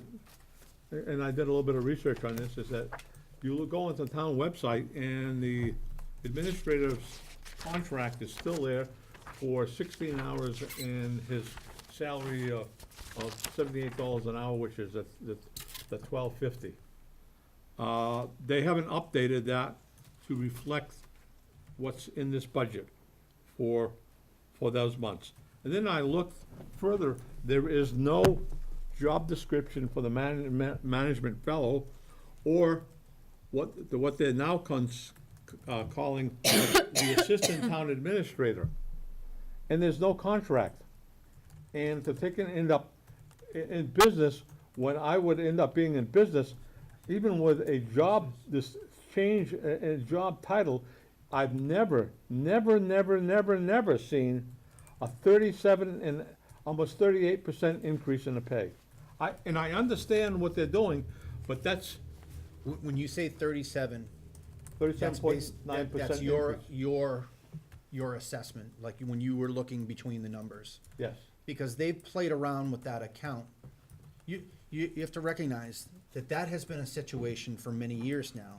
and I did a little bit of research on this, is that you go into the town website and the administrator's contract is still there for 16 hours and his salary of $78 an hour, which is the $12.50. They haven't updated that to reflect what's in this budget for those months. And then I looked further, there is no job description for the management fellow, or what they're now calling the assistant town administrator. And there's no contract. And to end up in business, when I would end up being in business, even with a job, this change in job title, I've never seen a 37 and almost 38% increase in the pay. I understand what they're doing, but that's When you say 37, that's 37.9% that's increase. your assessment, like when you were looking between the numbers. Yes, Because they've played around with that account. You have to recognize that has been a situation for many years now.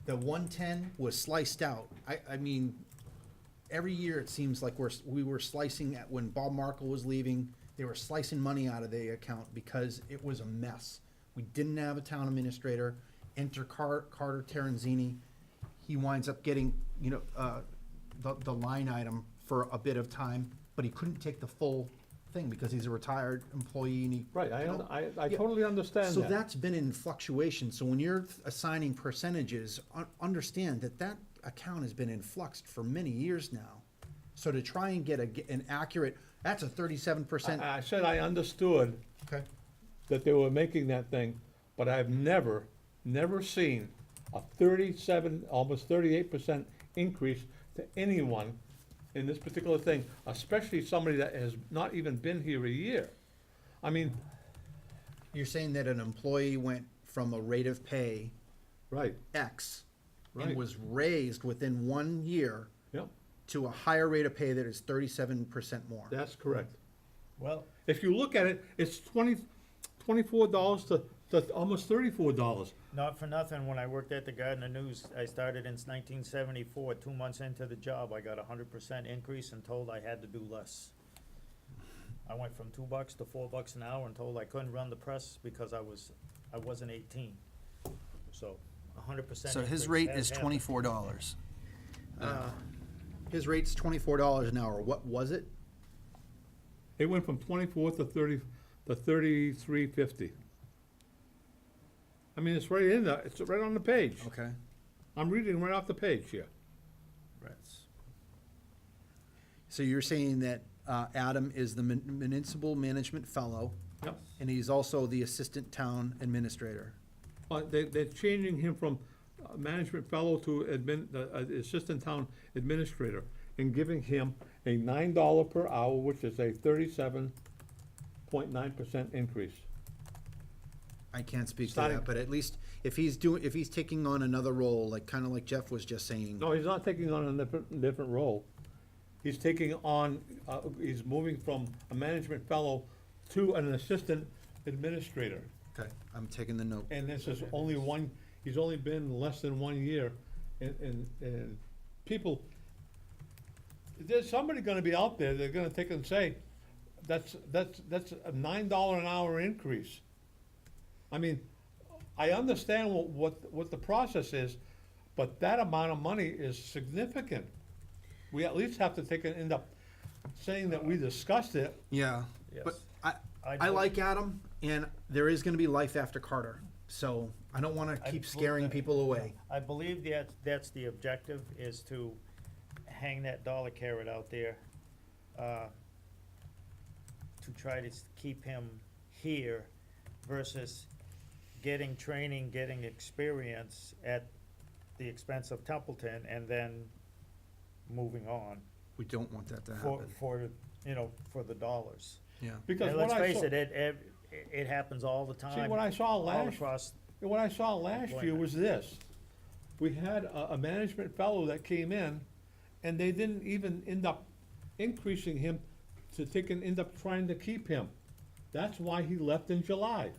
The 110 was sliced out. I mean, every year it seems like we were slicing at, when Bob Markle was leaving, they were slicing money out of the account because it was a mess. We didn't have a town administrator. Enter Carter Terenzini. He winds up getting, the line item for a bit of time, but he couldn't take the full thing because he's a retired employee and he. right, I Yeah. totally understand So that. that's been in fluctuation. So when you're assigning percentages, understand that account has been in flux for many years now. So to try and get an accurate, that's a 37%. I said I understood Okay. that they were making that thing, but I've never seen a 37, almost 38% increase to anyone in this particular thing, especially somebody that has not even been here a year. I mean, You're saying that an employee went from a rate of pay right, X and Right. was raised within 1 year yep, to a higher rate of pay that is 37% more. that's correct. Well, If you look at it, it's $24 to almost $34. not for nothing, when I worked at the Gardner News, I started in 1974, 2 months into the job, I got a 100% increase and told I had to do less. I went from $2 to $4 an hour and told I couldn't run the press because I wasn't 18. So, 100%. So his increase rate has is happened. $24. His rate's $24 an hour. What was it? It went from 24 to 33.50. I mean, it's right in there, it's right on the page. Okay. I'm reading right off the page here. So you're saying that Adam is the municipal management fellow, Yep. and he's also the assistant town administrator. They're changing him from management fellow to assistant town administrator, and giving him a $9 per hour, which is a 37.9% increase. I can't speak to Starting- that, but at least if he's taking on another role, kind of like Jeff was just saying. No, he's not taking on a different role. He's taking on, he's moving from a management fellow to an assistant administrator. Okay, I'm taking the note. And this is only he's only been less than 1 year, and people, there's somebody gonna be out there, they're gonna take and say, that's a $9 an hour increase. I mean, I understand what the process is, but that amount of money is significant. We at least have to end up saying that we discussed it. Yeah, Yes. but I like Adam, and there is gonna be life after Carter, so I don't wanna I keep bel- scaring people away. I believe that's the objective, is to hang that dollar carrot out there, to try to keep him here versus getting training, getting experience at the expense of Templeton and then moving on We don't want that to for, happen, for the dollars. yeah. Because And what let's I face saw, it, it happens all the time. see, what I saw All last, across, what I saw last year employment. was this. We had a management fellow that came in, and they didn't even end up increasing him end up trying to keep him. That's why he left in July.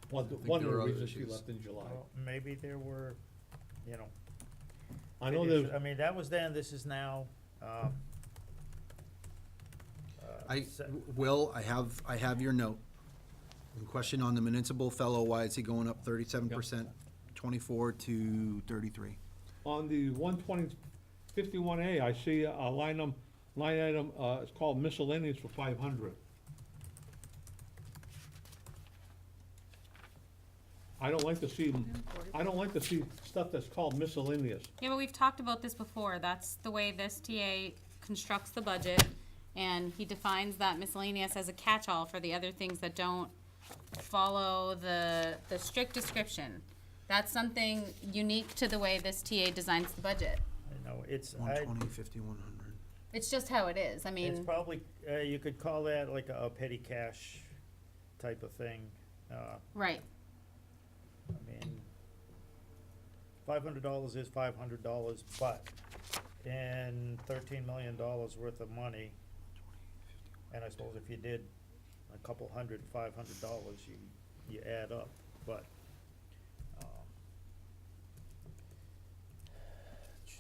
One think of there the were other reasons he issues. left in July. well, maybe there were, I know issues. there's, I mean, that was then, this is now. Will, I have your note. And question on the municipal fellow, why is he going up 37%, 24 to 33? on the 51A, I see a line item, it's called miscellaneous for 500. I don't like to see stuff that's called miscellaneous. Yeah, but we've talked about this before. That's the way this TA constructs the budget, and he defines that miscellaneous as a catch-all for the other things that don't follow the strict description. That's something unique to the way this TA designs the budget. I know, it's, 120, 50, 100. It's just how it is. I it's mean, probably, you could call that like a petty cash type of thing. right. I mean, $500 is $500, but in $13 million worth of money, and I suppose if you did a couple hundred, $500, you add up, but,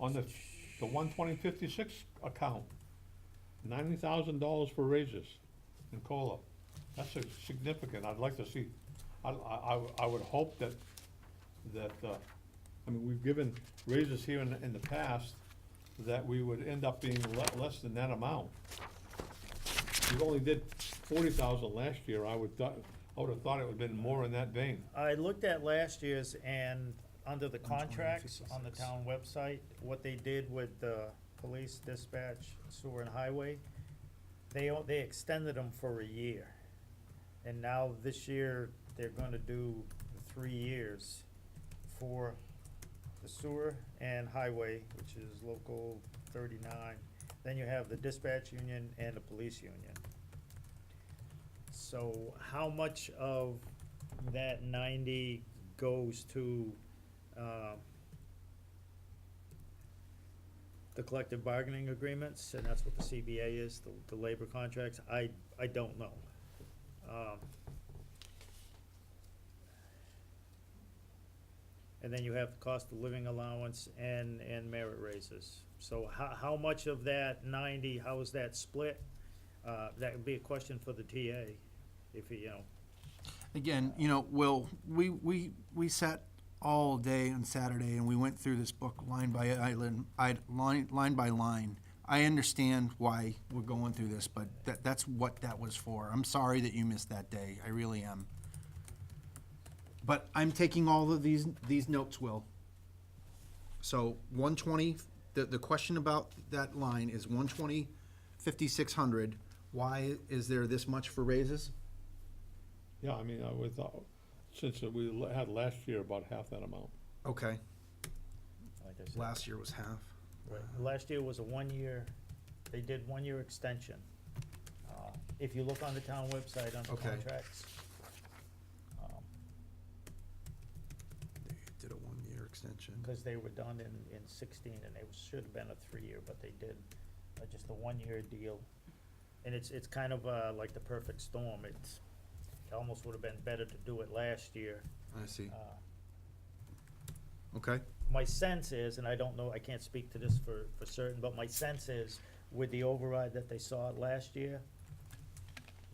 On the 12056 account, $90,000 for raises in COLA. That's significant. I'd like to see, I would hope that, I mean, we've given raises here in the past, that we would end up being less than that amount. We only did 40,000 last year. I would have thought it would have been more in that vein. I looked at last year's, and under the contracts on the town website, what they did with the police, dispatch, sewer and highway, they extended them for a year. And now this year, they're gonna do 3 years for the sewer and highway, which is local 39. Then you have the dispatch union and the police union. So how much of that 90 goes to the collective bargaining agreements, and that's what the CBA is, the labor contracts, I don't know. And then you have the cost of living allowance and merit raises. So how much of that 90, how is that split? That would be a question for the TA, if you know. Again, Will, we sat all day on Saturday and we went through this book line by line by line. I understand why we're going through this, but that's what that was for. I'm sorry that you missed that day. I really am. But I'm taking all of these notes, Will. So 120, the question about that line is 120, 5,600. Why is there this much for raises? Yeah, I mean, I would thought, since we had last year about half that amount. Okay, Like I said. last year was half. Right. Last year was a 1 year, they did 1 year extension. If you look on the town website under Okay. contracts, They did a 1 year extension. because they were done in 16, and they should have been a 3 year, but they did just a 1 year deal. And it's kind of like the perfect storm. It almost would have been better to do it last year. I see. Uh, Okay. My sense is, and I don't know, I can't speak to this for certain, but my sense is, with the override that they saw last year,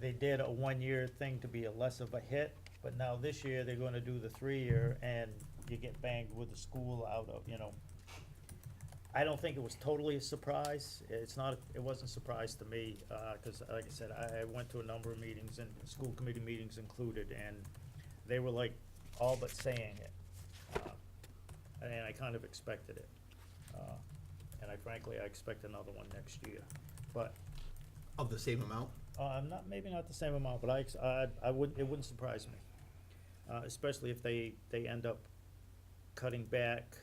they did a 1 year thing to be a less of a hit, but now this year, they're gonna do the 3 year, and you get banged with the school out of, I don't think it was totally a surprise. It's not, it wasn't a surprise to me, cause like I said, I went to a number of meetings and school committee meetings included, and they were like all but saying it. And I kind of expected it. And I expect another one next year. But, Of the same amount? maybe not the same amount, but it wouldn't surprise me. Especially if they end up cutting back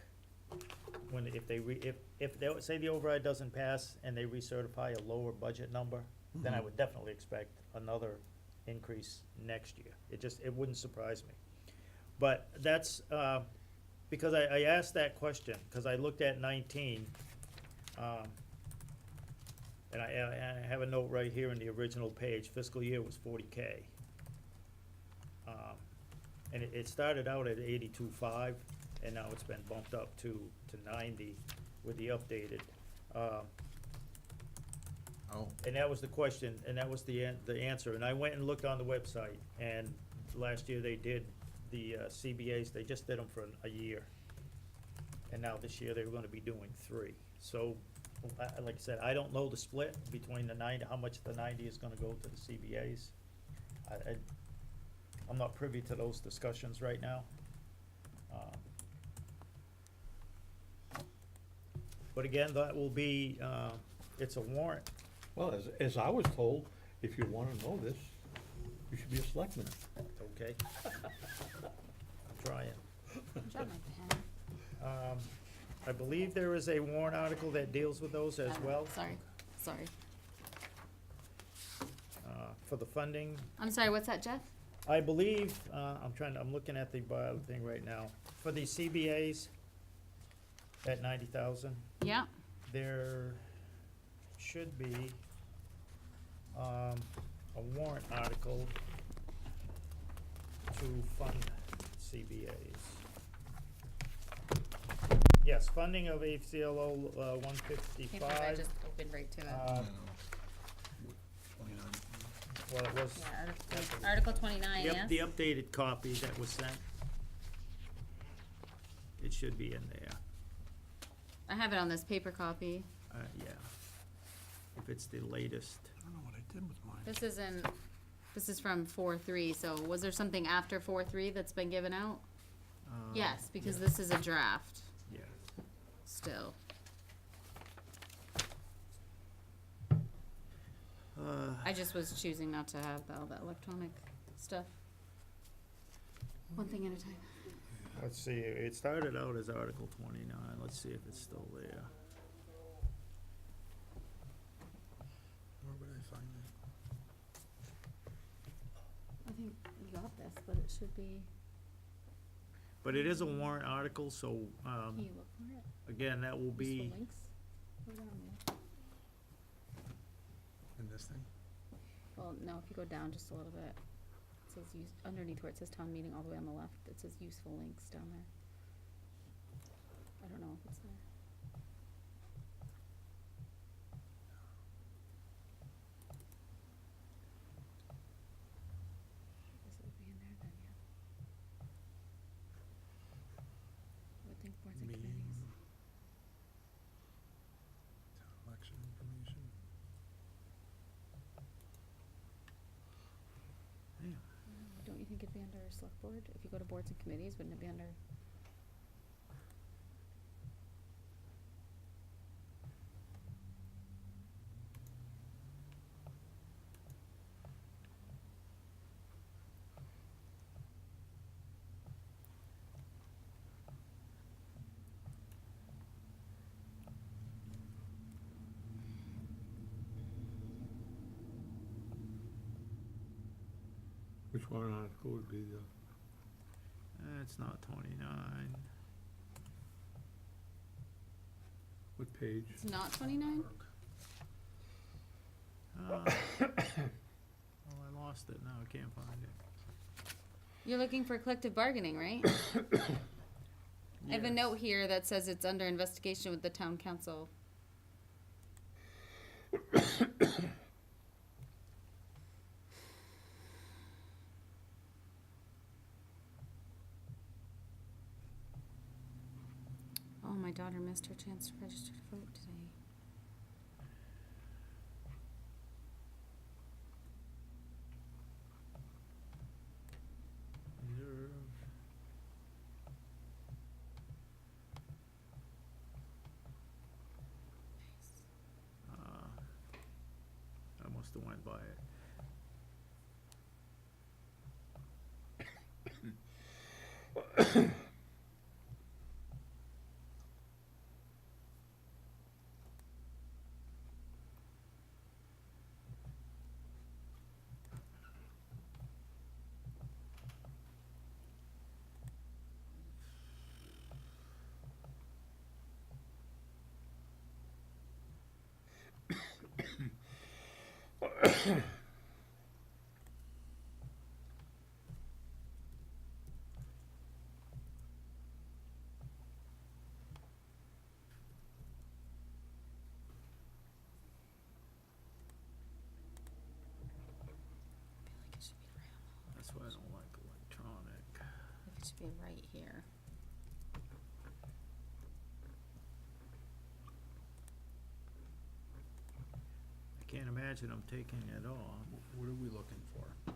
if they say the override doesn't pass and they recertify a lower budget number, then I would definitely expect another increase next year. It wouldn't surprise me. But that's, because I asked that question, because I looked at 19, and I have a note right here in the original page, fiscal year was 40K. And it started out at 82.5, and now it's been bumped up to 90 with the updated. Oh. And that was the question, and that was the answer, and I went and looked on the website, and last year they did the CBAs, they just did them for a year. And now this year they were gonna be doing 3. So, like I said, I don't know the split between the 90, how much the 90 is gonna go to the CBAs. I'm not privy to those discussions right now. But again, that will be, it's a warrant. Well, as I was told, if you wanna know this, you should be a selectman. Okay. I'm trying. Drop my pen. I believe there is a warrant article that deals with those as well, Sorry. for the funding. I'm sorry, what's that, Jeff? I believe, I'm looking at the thing right now. For the CBAs at 90,000, Yeah, there should be, a warrant article to fund CBAs. Yes, funding of ACLO, paper I 155. just opened right to it. Well, it was. Yeah, Article 29, Yep, yes? the updated copy that was sent. It should be in there, I have it on this paper copy. yeah. If it's the latest. I don't know what I did with mine. This is from 4-3, so was there something after 4-3 that's been given out? Yes, because yeah. this is a draft Yeah. still. I just was choosing not to have all the electronic stuff. One thing at a time. Let's see, it started out as Article 29, let's see if it's still there. Where would I find it? I think we got this, but it should be, But it is a warrant article, so, can you look for it? again, that will Just the be, links? Put it on there. In this thing? Well, no, if you go down just a little bit, it says underneath where it says town meeting, all the way on the left, it says useful links down there. I don't know if it's there. I guess it would be in there then, yeah. I would think boards and committees. Election information. Don't you think it'd be under select board? If you go to boards and committees, wouldn't it be under? Which warrant article would be the? it's not 29. What page? It's not 29? Oh, I lost it now, I can't find it. You're looking for collective bargaining, right? I have a Yes. note here that says it's under investigation with the town council. Oh my daughter missed her chance to register to vote today. Reserve. I must have went by it. That's why I don't like electronic. It should be right here. I can't imagine them taking it all. What are we looking for?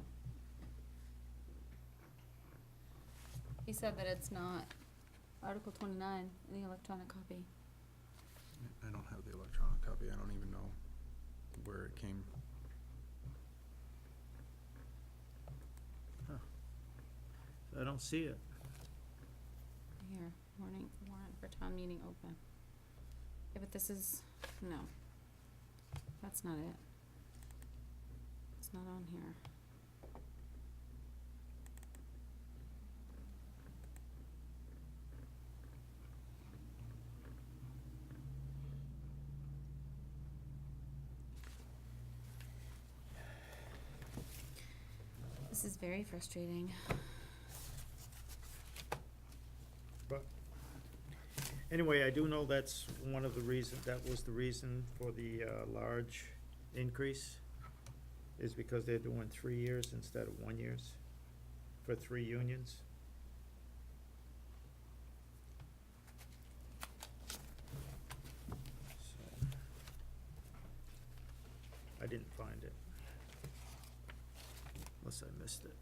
He said that it's not Article 29 in the electronic copy. I don't have the electronic copy, I don't even know where it came. I don't see it. Here, warrant for town meeting open. Yeah, but this is, no. That's not it. It's not on here. This is very frustrating. But anyway, I do know that's one of the reasons, that was the reason for the large increase, is because they're doing 3 years instead of 1 years for 3 unions. So, I didn't find it, unless I missed it.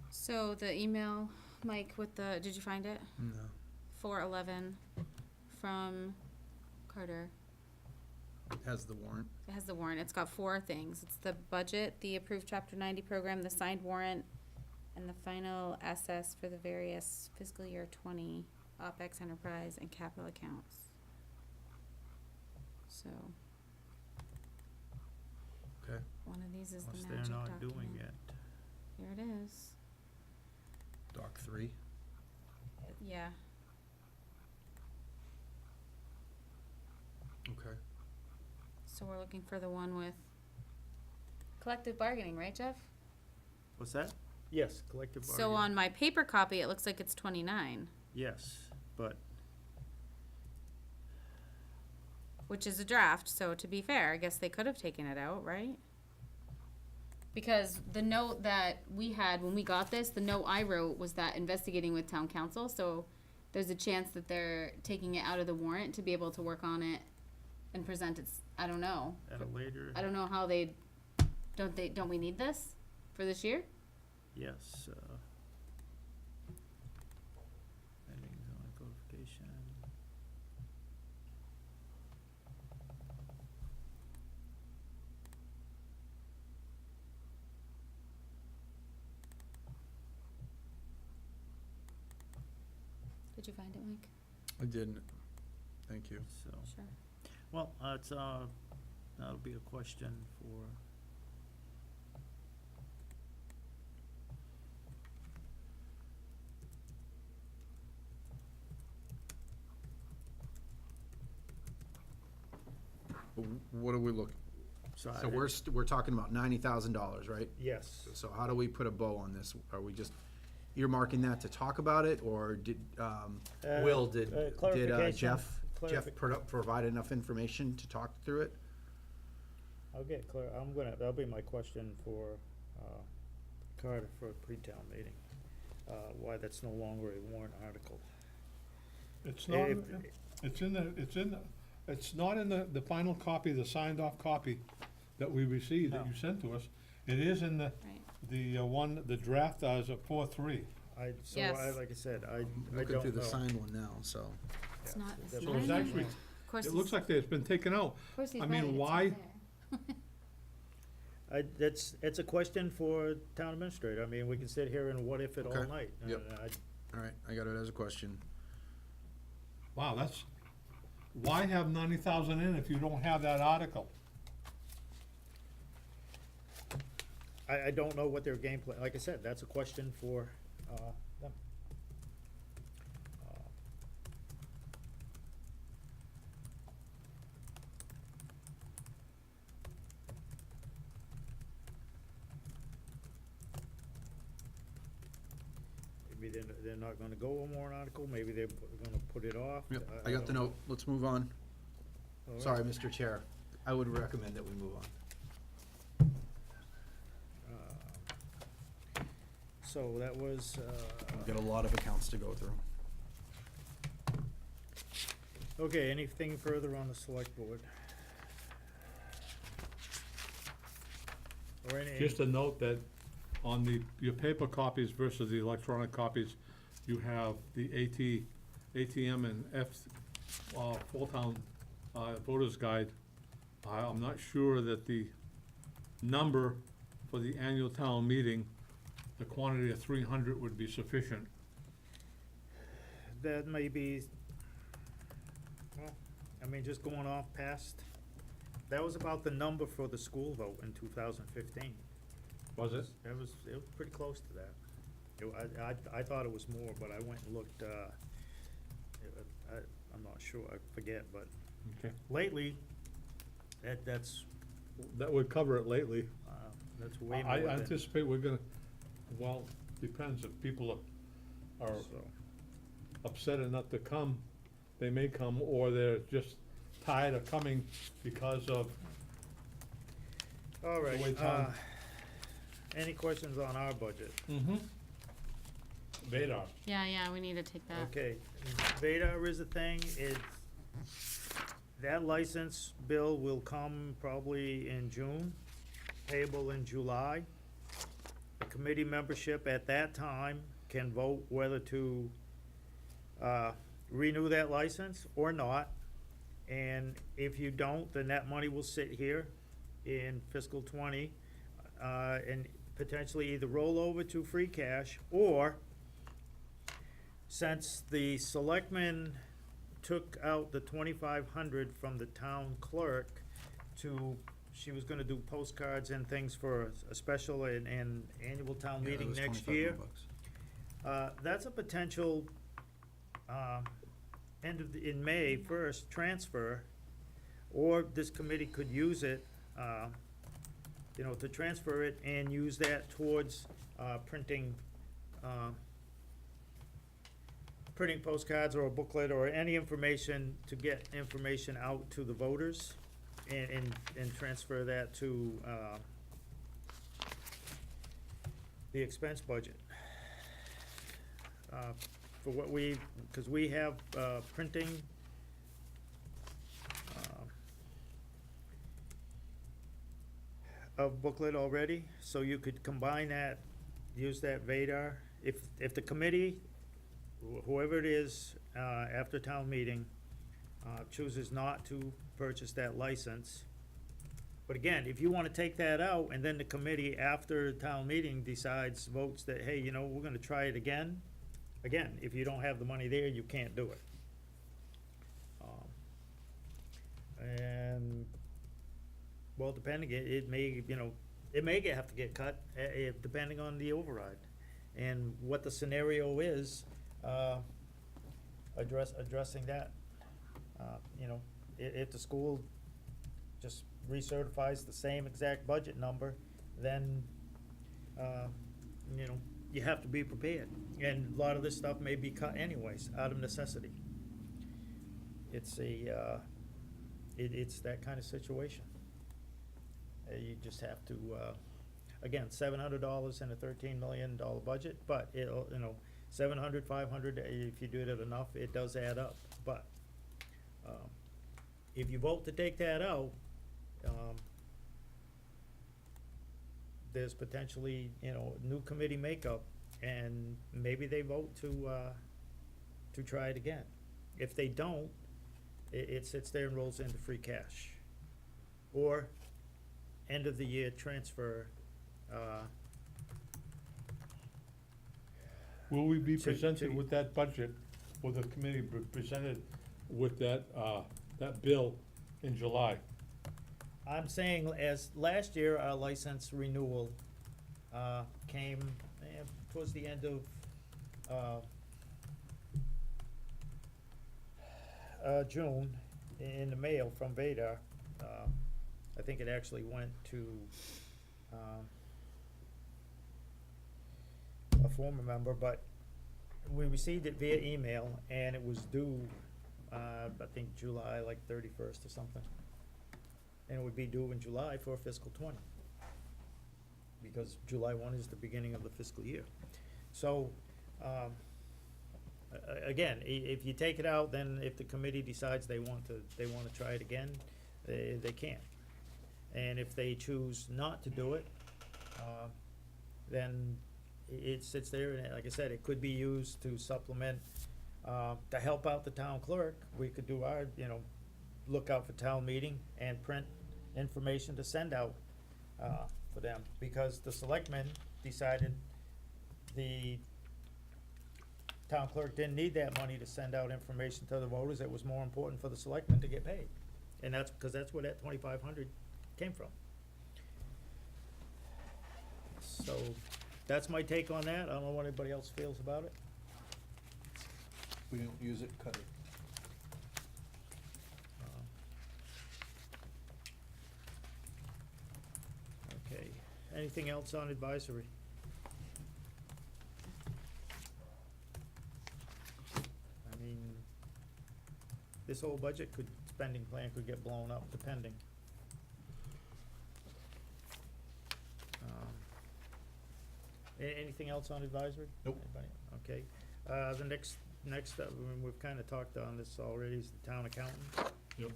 So the email, Mike, with the, did you find it? No. 411 from Carter. It has the warrant. It has the warrant. It's got 4 things. It's the budget, the approved Chapter 90 program, the signed warrant, and the final SS for the various fiscal year 20 OpEx enterprise and capital accounts. So. Okay. One of these is the Unless magic they're not document. doing it. Here it is. Doc 3. Yeah. Okay. So we're looking for the one with collective bargaining, right, Jeff? What's that? Yes, collective bargaining. So on my paper copy, it looks like it's 29, Yes, but which is a draft. So to be fair, I guess they could have taken it out, right? Because the note that we had when we got this, the note I wrote was that investigating with town council. So there's a chance that they're taking it out of the warrant to be able to work on it and present it. I don't know. at a later, I don't know how don't we need this for this year? yes, pending zoning codification. Did you find it, Mike? I didn't. Thank you. So, Sure. well, it's, that'll be a question for, What are we looking? so So we're talking about $90,000, right? yes, So how do we put a bow on this? Are we just earmarking that to talk about it, or did, Will, did clarification- Jeff clarifi- provide enough information to talk through it? I'll get that'll be my question for, Carter for a pre-town meeting. why that's no longer a warrant article. It's not, If- it's not in the final copy, the signed off copy that we received, that No. you sent to us. It is in Right. the draft as a 4-3. Yes. Like I said, I Looking don't through the know. signed one now, so. It's not, So it's So not it's in actually, there. Of course, it looks he's- like it's been taken out. of course he's I right, mean, it's not why- there. It's a question for town administrator. I mean, we can sit here and what if it all Okay. night. Yep. I- All right, I got it as a question. Wow, why have 90,000 in if you don't have that article? I don't know what their game plan, like I said, that's a question for, them. Maybe they're not gonna go a warrant article, maybe they're gonna put it off. Yep, I got the don't know. note. Let's move on. All right. Sorry, Mr. Chair. I would recommend that we move on. So that was, We've got a lot of accounts to go through. okay, anything further on the select board? Or any? Just a note that on your paper copies versus the electronic copies, you have the ATM and Full Town Voters Guide. I'm not sure that the number for the annual town meeting, the quantity of 300 would be sufficient. That may be, well, I mean, just going off past, that was about the number for the school vote in 2015. Was it? It was pretty close to that. I thought it was more, but I went and looked, I'm not sure, I forget, but Okay. lately, that's That would cover it lately. way more I than, anticipate we're gonna, well, depends if people are so. upset enough to come, they may come, or they're just tired of coming because of, All right, way Tom- any questions on our budget? Vadar. Yeah, we need to take that. Okay, Vadar is a thing, that license bill will come probably in June, payable in July. The committee membership at that time can vote whether to, renew that license or not. And if you don't, then that money will sit here in fiscal 20, and potentially either roll over to free cash, or since the selectmen took out the 2,500 from the town clerk she was gonna do postcards and things for a special and annual town Yeah, that meeting was next 25 year. bucks. That's a potential, in May 1st, transfer, or this committee could use it, to transfer it and use that towards, printing postcards or a booklet or any information to get information out to the voters and transfer that to, the expense budget. For what because we have, printing, of booklet already, so you could combine that, use that Vadar. If the committee, whoever it is, after town meeting, chooses not to purchase that license. But again, if you wanna take that out, and then the committee after town meeting votes that, hey, we're gonna try it again, if you don't have the money there, you can't do it. And, well, depending, it may, have to get cut, depending on the override. And what the scenario is, addressing that. If the school just recertifies the same exact budget number, then, you have to be prepared. And a lot of this stuff may be cut anyways, out of necessity. It's it's that kind of situation. You just have to, again, $700 in a $13 million budget, but it'll, 700, 500, if you do it enough, it does add up. But if you vote to take that out, there's potentially, new committee makeup, and maybe they vote to try it again. If they don't, it sits there and rolls into free cash. Or end of the year transfer, Will we be To- presented to- with that budget, will the committee be presented with that bill in July? I'm saying as last year, our license renewal came towards the end of June in the mail from Vadar. I think it actually went to a former member, but we received it via email, and it was due, I think July like 31st or something. And it would be due in July for fiscal 20, because July 1 is the beginning of the fiscal year. So, again, if you take it out, then if the committee decides they want to try it again, they can. And if they choose not to do it, then it sits there, and like I said, it could be used to supplement, to help out the town clerk. We could do our, look out for town meeting and print information to send out for them, because the selectmen decided the town clerk didn't need that money to send out information to the voters. It was more important for the selectmen to get paid. And that's because that's where that 2,500 came from. So that's my take on that. I don't know what anybody else feels about it. We don't use it, cut it. Okay, anything else on advisory? I mean, this whole spending plan could get blown up depending. Anything else on advisory? Nope. Anybody? Okay, the next up, we've kinda talked on this already, is the town accountant. Yep.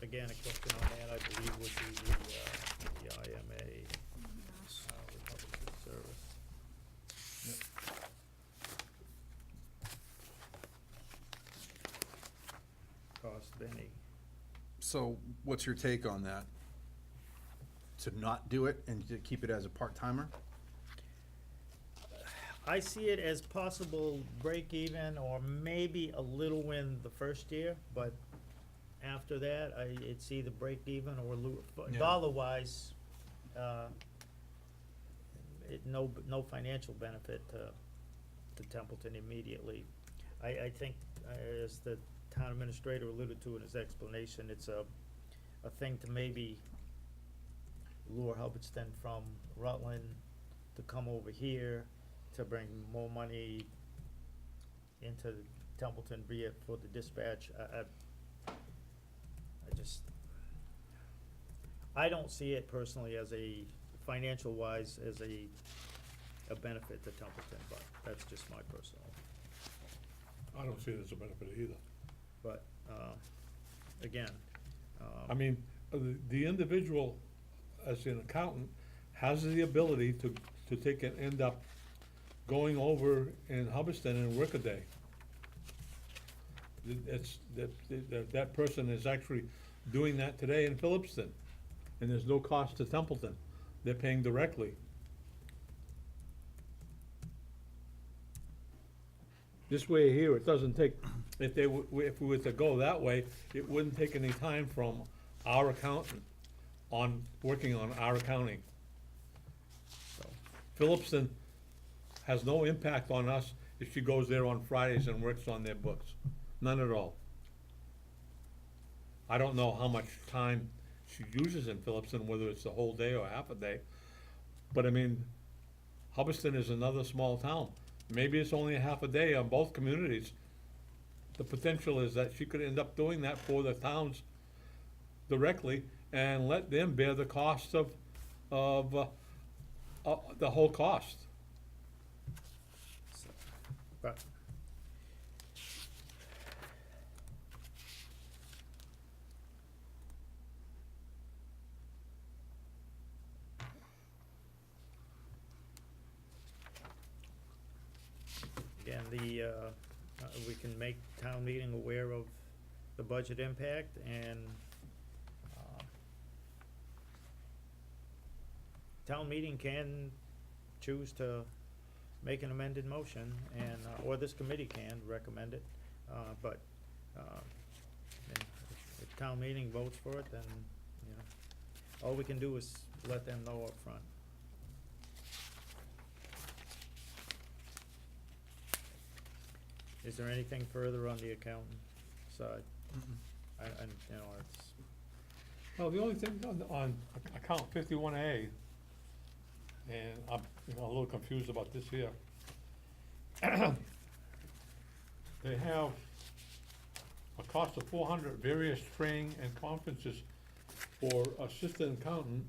Again, a question on that, I believe, would be the IMA, Republican Service. Cost of any, So what's your take on that? To not do it and to keep it as a part-timer? I see it as possible break even, or maybe a little win the first year, but after that, it's either break even or Yeah. dollar-wise, no financial benefit to Templeton immediately. I think, as the town administrator alluded to in his explanation, it's a thing to maybe lure Hubbardston from Rutland to come over here to bring more money into Templeton, be it for the dispatch. I don't see it personally as a, financial wise, as a benefit to Templeton, but that's just my personal. I don't see it as a benefit either. But, again, I mean, the individual, as an accountant, has the ability to take and end up going over in Hubbardston and work a day. That person is actually doing that today in Phillipston, and there's no cost to Templeton. They're paying directly. This way here, it doesn't take, if we were to go that way, it wouldn't take any time from our accountant on working on our accounting. So, Phillipston has no impact on us if she goes there on Fridays and works on their books. None at all. I don't know how much time she uses in Phillipston, whether it's the whole day or half a day. But I mean, Hubbardston is another small town. Maybe it's only a half a day on both communities. The potential is that she could end up doing that for the towns directly and let them bear the cost of, the whole cost. But again, we can make town meeting aware of the budget impact, and town meeting can choose to make an amended motion, and, or this committee can recommend it, but, and if town meeting votes for it, then, you know, all we can do is let them know up front. Is there anything further on the accountant side? You know, it's, Well, the only thing on account 51A, and I'm, you know, a little confused about this here. They have a cost of 400 various training and conferences for assistant accountant,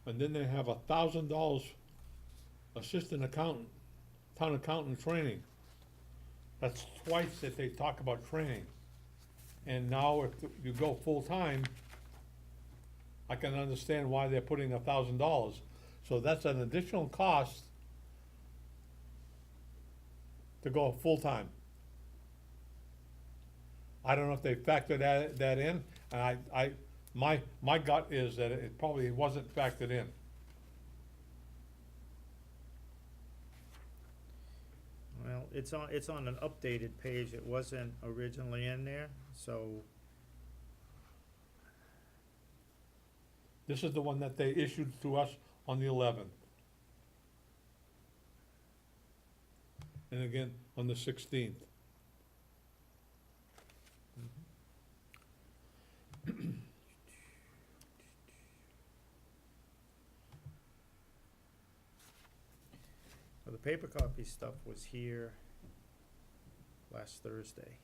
and then they have $1,000 assistant accountant, town accountant training. That's twice that they talk about training. And now if you go full-time, I can understand why they're putting $1,000. So that's an additional cost to go full-time. I don't know if they factored that in, and my gut is that it probably wasn't factored in. well, it's on an updated page, it wasn't originally in there, so, This is the one that they issued to us on the 11th. And again, on the 16th. well, the paper copy stuff was here last Thursday.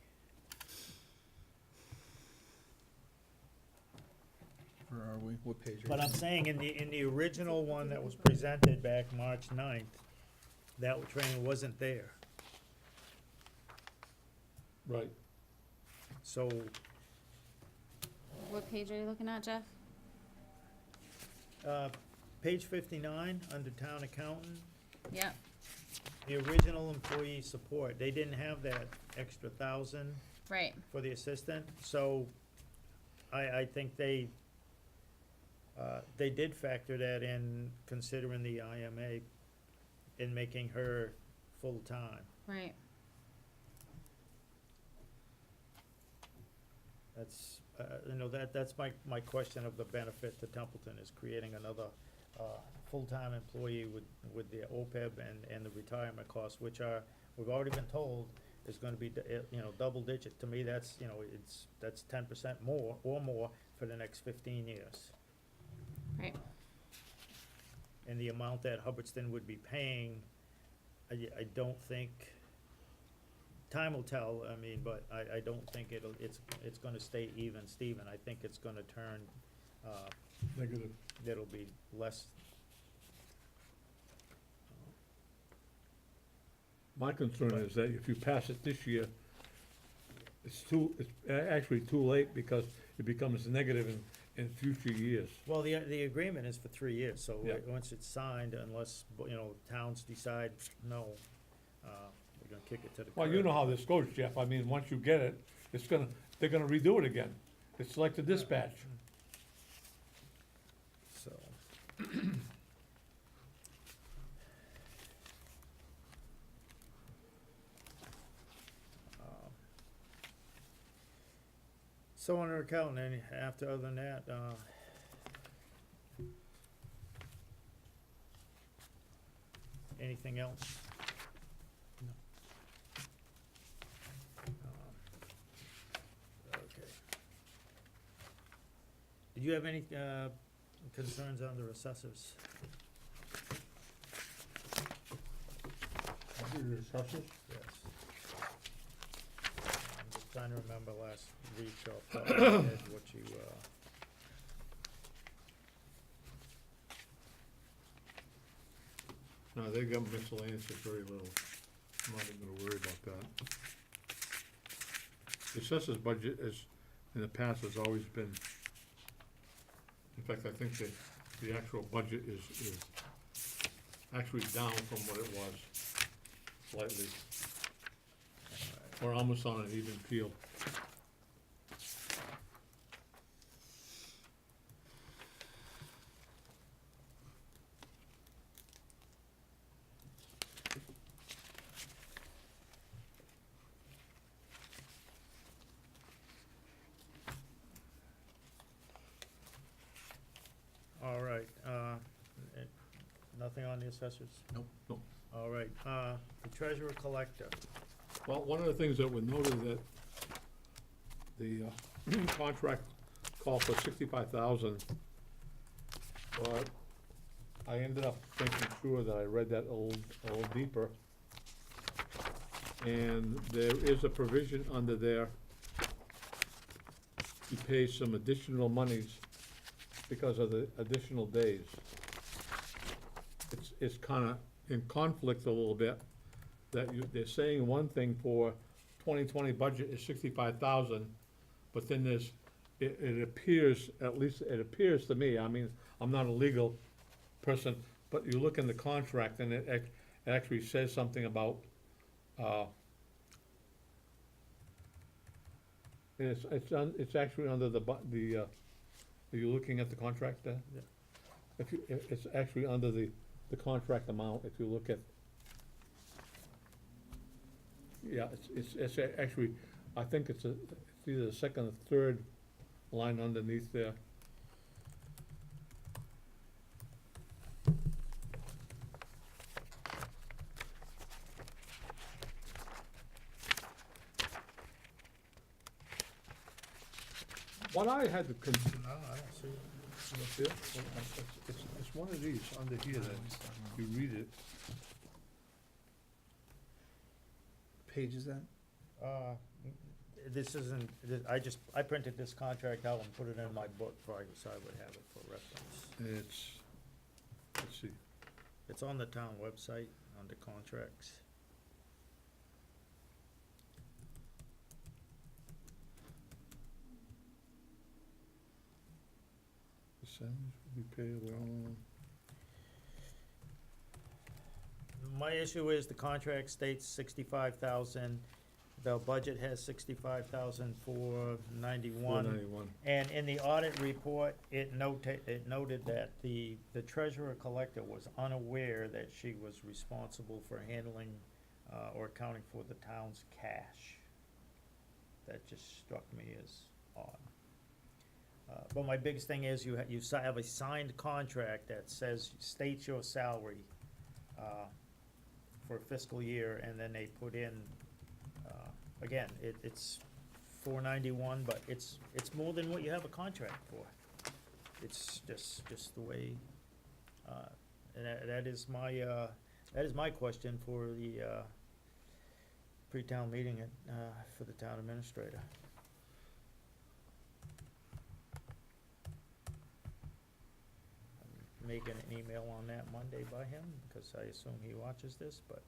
Where are we? What page are But you I'm on? saying in the original one that was presented back March 9th, that training wasn't there. Right. So, What page are you looking at, Jeff? page 59, under town accountant, Yep. the original employee support, they didn't have that extra 1,000 Right. for the assistant, so I think they did factor that in, considering the IMA, in making her full-time. Right. That's, you know, that's my question of the benefit to Templeton, is creating another, full-time employee with the OPEB and the retirement costs, which are, we've already been told, is gonna be, you know, double digit. To me, that's, you know, that's 10% more, or more, for the next 15 years. Right. And the amount that Hubbardston would be paying, I don't think, time will tell, I mean, but I don't think it's gonna stay even, Steven. I think it's gonna turn, Negative. it'll be less. My concern is that if you pass it this year, it's actually too late, because it becomes negative in future years. Well, the agreement is for 3 years, so Yeah. once it's signed, unless, you know, towns decide, no, we're gonna kick it to the curb. Well, you know how this goes, Jeff. I mean, once you get it, they're gonna redo it again. It's like the dispatch. So. So on our accountant, other than that, anything else? Okay. Did you have any, concerns on the assessors? Assessors? Yes. I'm just trying to remember last week off the top of my head what you, No, they got miscellaneous for very little. I'm not even gonna worry about that. The assessors budget is, in the past, has always been, in fact, I think the actual budget is actually down from what it was, slightly. Or almost on an even keel. all right, nothing on the assessors? Nope. Nope. All right, the treasurer collector, Well, one of the things that we noted that the contract called for 65,000, but I ended up making sure that I read that a little deeper. And there is a provision under there to pay some additional monies because of the additional days. It's kinda in conflict a little bit, that they're saying one thing for 2020 budget is 65,000, but then it appears, at least it appears to me, I mean, I'm not a legal person, but you look in the contract and it actually says something about, it's actually under are you looking at the contract there? Yeah. It's actually under the contract amount, if you look at. Yeah, it's actually, I think it's either the second or third line underneath there. What I had to consider. no, I don't see it. It's one of these under here that you read it. Page is that? This isn't, I printed this contract out and put it in my book, so I would have it for reference. Let's see, It's on the town website, under contracts. percentage will be payable. My issue is the contract states 65,000, the budget has 65,491. 491. And in the audit report, it noted that the treasurer collector was unaware that she was responsible for handling, or accounting for the town's cash. That just struck me as odd. But my biggest thing is you have a signed contract that states your salary, for a fiscal year, and then they put in, again, it's 491, but it's more than what you have a contract for. It's just the way, and that is my question for the, pre-town meeting for the town administrator. I'm making an email on that Monday by him, because I assume he watches this, but,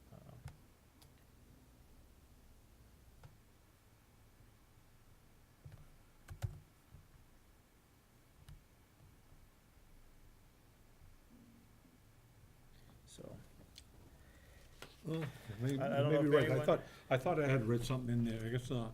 so, Oh, maybe, I don't know maybe if right, anyone- I thought I had read something in there, I guess not.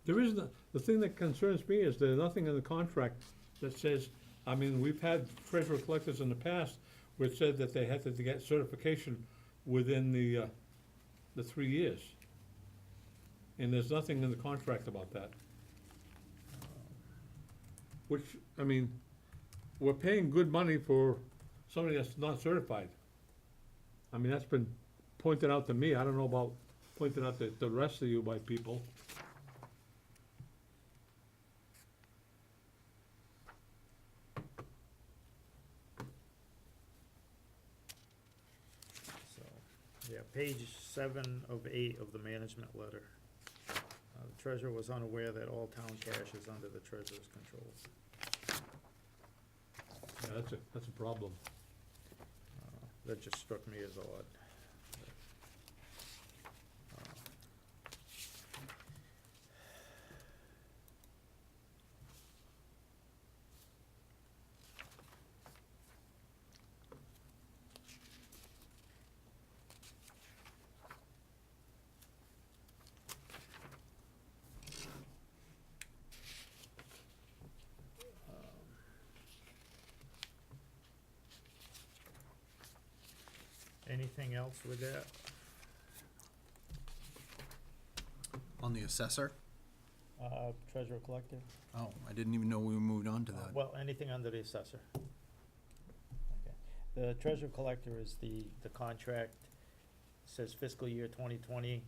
There is, the thing that concerns me is there's nothing in the contract that says, I mean, we've had treasurer collectors in the past where it said that they had to get certification within the 3 years. And there's nothing in the contract about that. Which, I mean, we're paying good money for somebody that's not certified. I mean, that's been pointed out to me, I don't know about pointed out to the rest of you by people. Yeah, page 7 of 8 of the management letter. The treasurer was unaware that all town cash is under the treasurer's control. Yeah, that's a problem. That just struck me as odd. Anything else with that? On the assessor? Treasurer collector? Oh, I didn't even know we moved on to that. Well, anything under the assessor. Okay. The treasurer collector is the contract, says fiscal year 2020,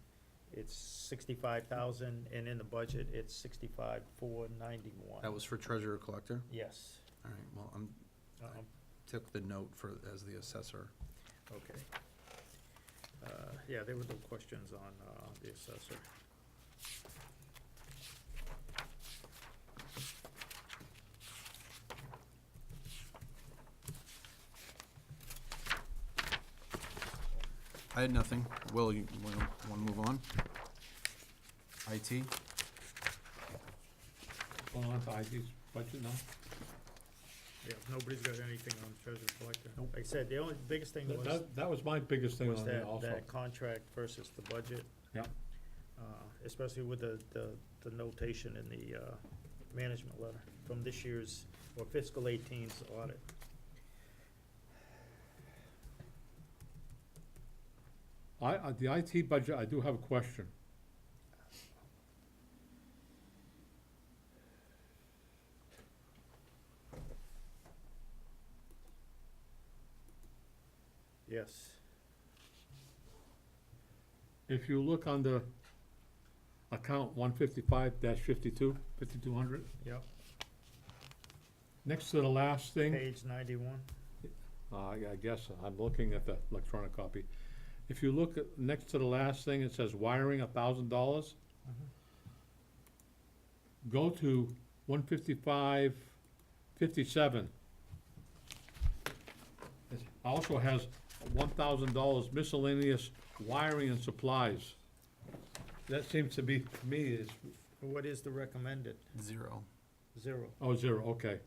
it's 65,000, and in the budget, it's 65,491. That was for treasurer collector? Yes. All right, well, I Um, took the note for, as the assessor. Okay. Yeah, there were no questions on the assessor. I had nothing. Will, you wanna move on? IT? Going on to IT's budget now? Yeah, nobody's got anything on treasurer collector. Like I said, the only biggest thing was. That was my biggest thing was on there that, also. that contract versus the budget. Yeah. Especially with the notation in the, management letter from this year's, or fiscal 18's audit. The IT budget, I do have a question. Yes. If you look under account 155-52, 5200, Yep, next to the last thing, page 91. I guess I'm looking at the electronic copy. If you look at, next to the last thing, it says wiring $1,000. Go to 155-57. It also has $1,000 miscellaneous wiring and supplies. That seems to be, to me, is, What is the recommended? 0. 0. oh, 0, okay.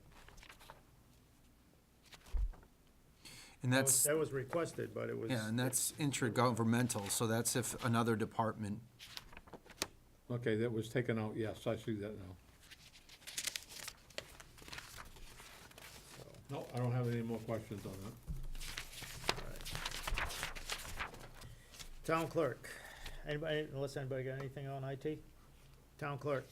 And that's, That was requested, but it was. yeah, and that's intragovernmental, so that's if another department, Okay, that was taken out, yes, I see that now. So, No, I don't have any more questions on that. all right. Town clerk. Anybody, unless anybody got anything on IT? Town clerk.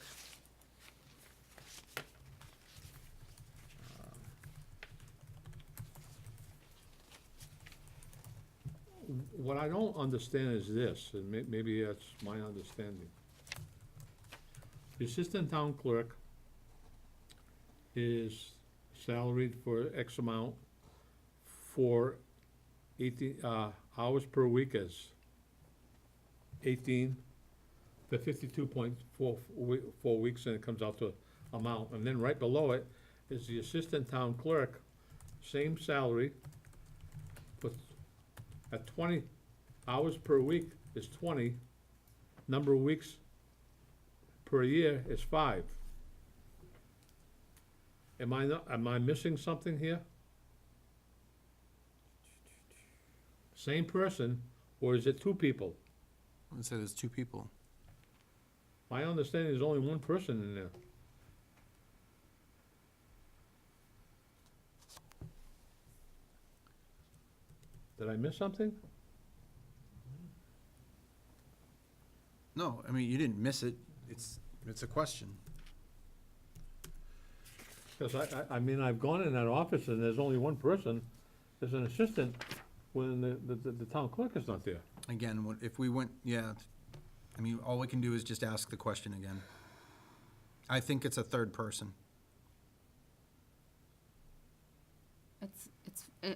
What I don't understand is this, and maybe that's my understanding. The assistant town clerk is salaried for X amount for 18, hours per week is 18 to 52.4 weeks, and it comes out to amount. And then right below it is the assistant town clerk, same salary, but at 20 hours per week is 20, number of weeks per year is 5. Am I missing something here? Same person, or is it 2 people? I would say there's 2 people. My understanding is only 1 person in there. Did I miss something? No, I mean, you didn't miss it. It's a question. Because I mean, I've gone in that office and there's only 1 person, there's an assistant, when the town clerk is not there. Again, if we went, yeah, I mean, all we can do is just ask the question again. I think it's a third person.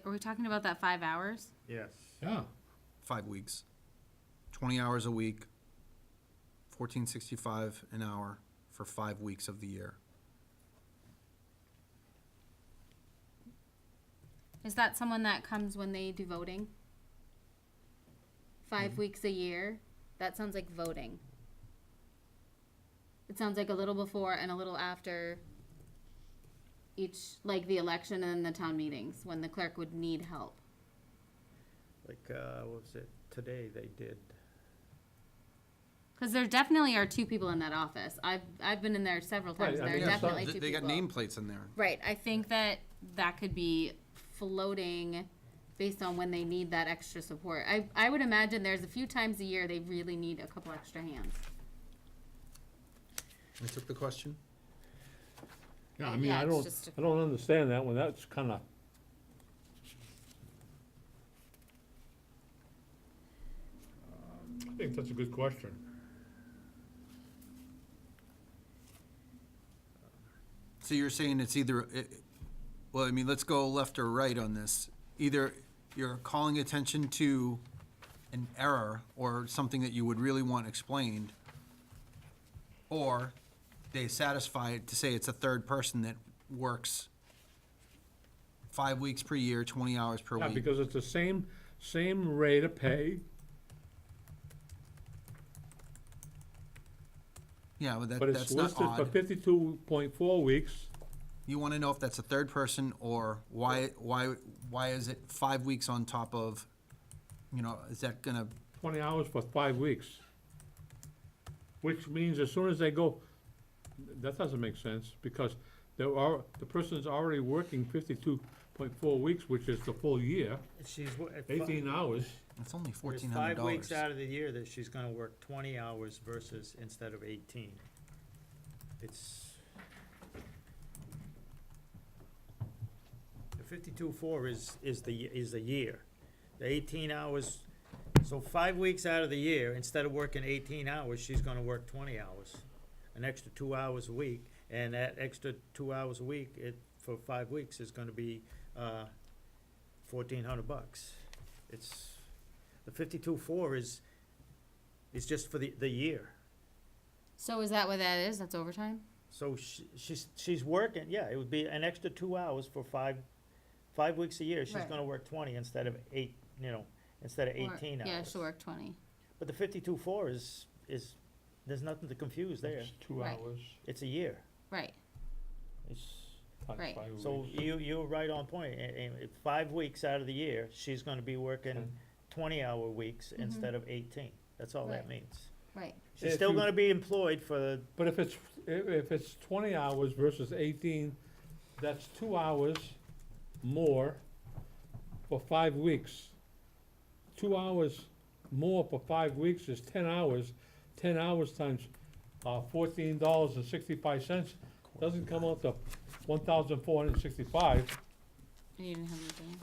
Are we talking about that 5 hours? Yes. Yeah, 5 weeks. 20 hours a week, $14.65 an hour for 5 weeks of the year. Is that someone that comes when they do voting? 5 weeks a year? That sounds like voting. It sounds like a little before and a little after each, like the election and the town meetings, when the clerk would need help. Like, what was it, today they did, Because there definitely are 2 people in that office. I've been in there several times. Right, I There are mean, definitely 2 people. They got nameplates in there. Right. I think that could be floating based on when they need that extra support. I would imagine there's a few times a year they really need a couple extra hands. I took the question. Yeah, I mean, Yeah, I it's don't, just a- I don't understand that one, that's kinda. I think that's a good question. So you're saying it's either, well, I mean, let's go left or right on this. Either you're calling attention to an error or something that you would really want explained, or they satisfied to say it's a third person that works 5 weeks per year, 20 hours per Yeah, week. because it's the same rate of pay. Yeah, but But it's that's not listed for odd. 52.4 weeks. You want to know if that's a third person, or why is it 5 weeks on top of, is that gonna, 20 hours for 5 weeks. Which means as soon as they go, that doesn't make sense, because the person's already working 52.4 weeks, which is the full year, she's, 18 hours. it's only there's $1,400. 5 weeks out of the year that she's gonna work 20 hours versus instead of 18. It's. The 52.4 is the year. The 18 hours, so 5 weeks out of the year, instead of working 18 hours, she's gonna work 20 hours. An extra 2 hours a week, and that extra 2 hours a week, for 5 weeks is gonna be, $1,400. It's, the 52.4 is just for the year. So is that what that is? That's overtime? So she's working, yeah, it would be an extra 2 hours for 5 weeks a year. She's Right. gonna work 20 instead of instead of Or- 18 hours. Yeah, she'll work 20. But the 52.4 is, there's nothing to confuse there. It's 2 Right. hours It's a year. Right. It's, times Right. 5 weeks. so you're right on point. 5 weeks out of the year, she's gonna be working Okay. 20-hour weeks instead of 18. That's all that Right. means. Right. She's If still you- gonna be employed for, But if it's 20 hours versus 18, that's 2 hours more for 5 weeks. 2 hours more for 5 weeks is 10 hours. 10 hours times $14.65 doesn't come out to 1,465. You didn't have anything.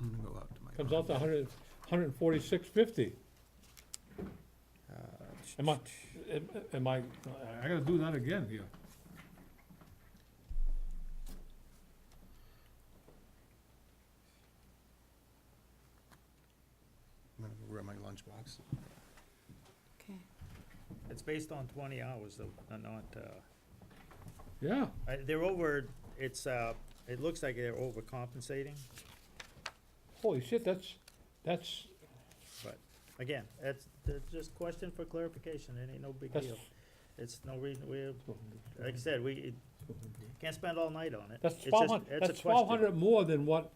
I'm gonna go out to my. Comes out to 146.50. Am I, I gotta do that again here. I'm gonna go grab my lunchbox. Okay. it's based on 20 hours though, not, Yeah, they're over, it looks like they're overcompensating, holy shit, that's, but again, that's just question for clarification, it ain't no big that's, deal. It's no reason, like I said, can't spend all night on it. that's It's just- 1,200, it's a that's question. 1,200 more than what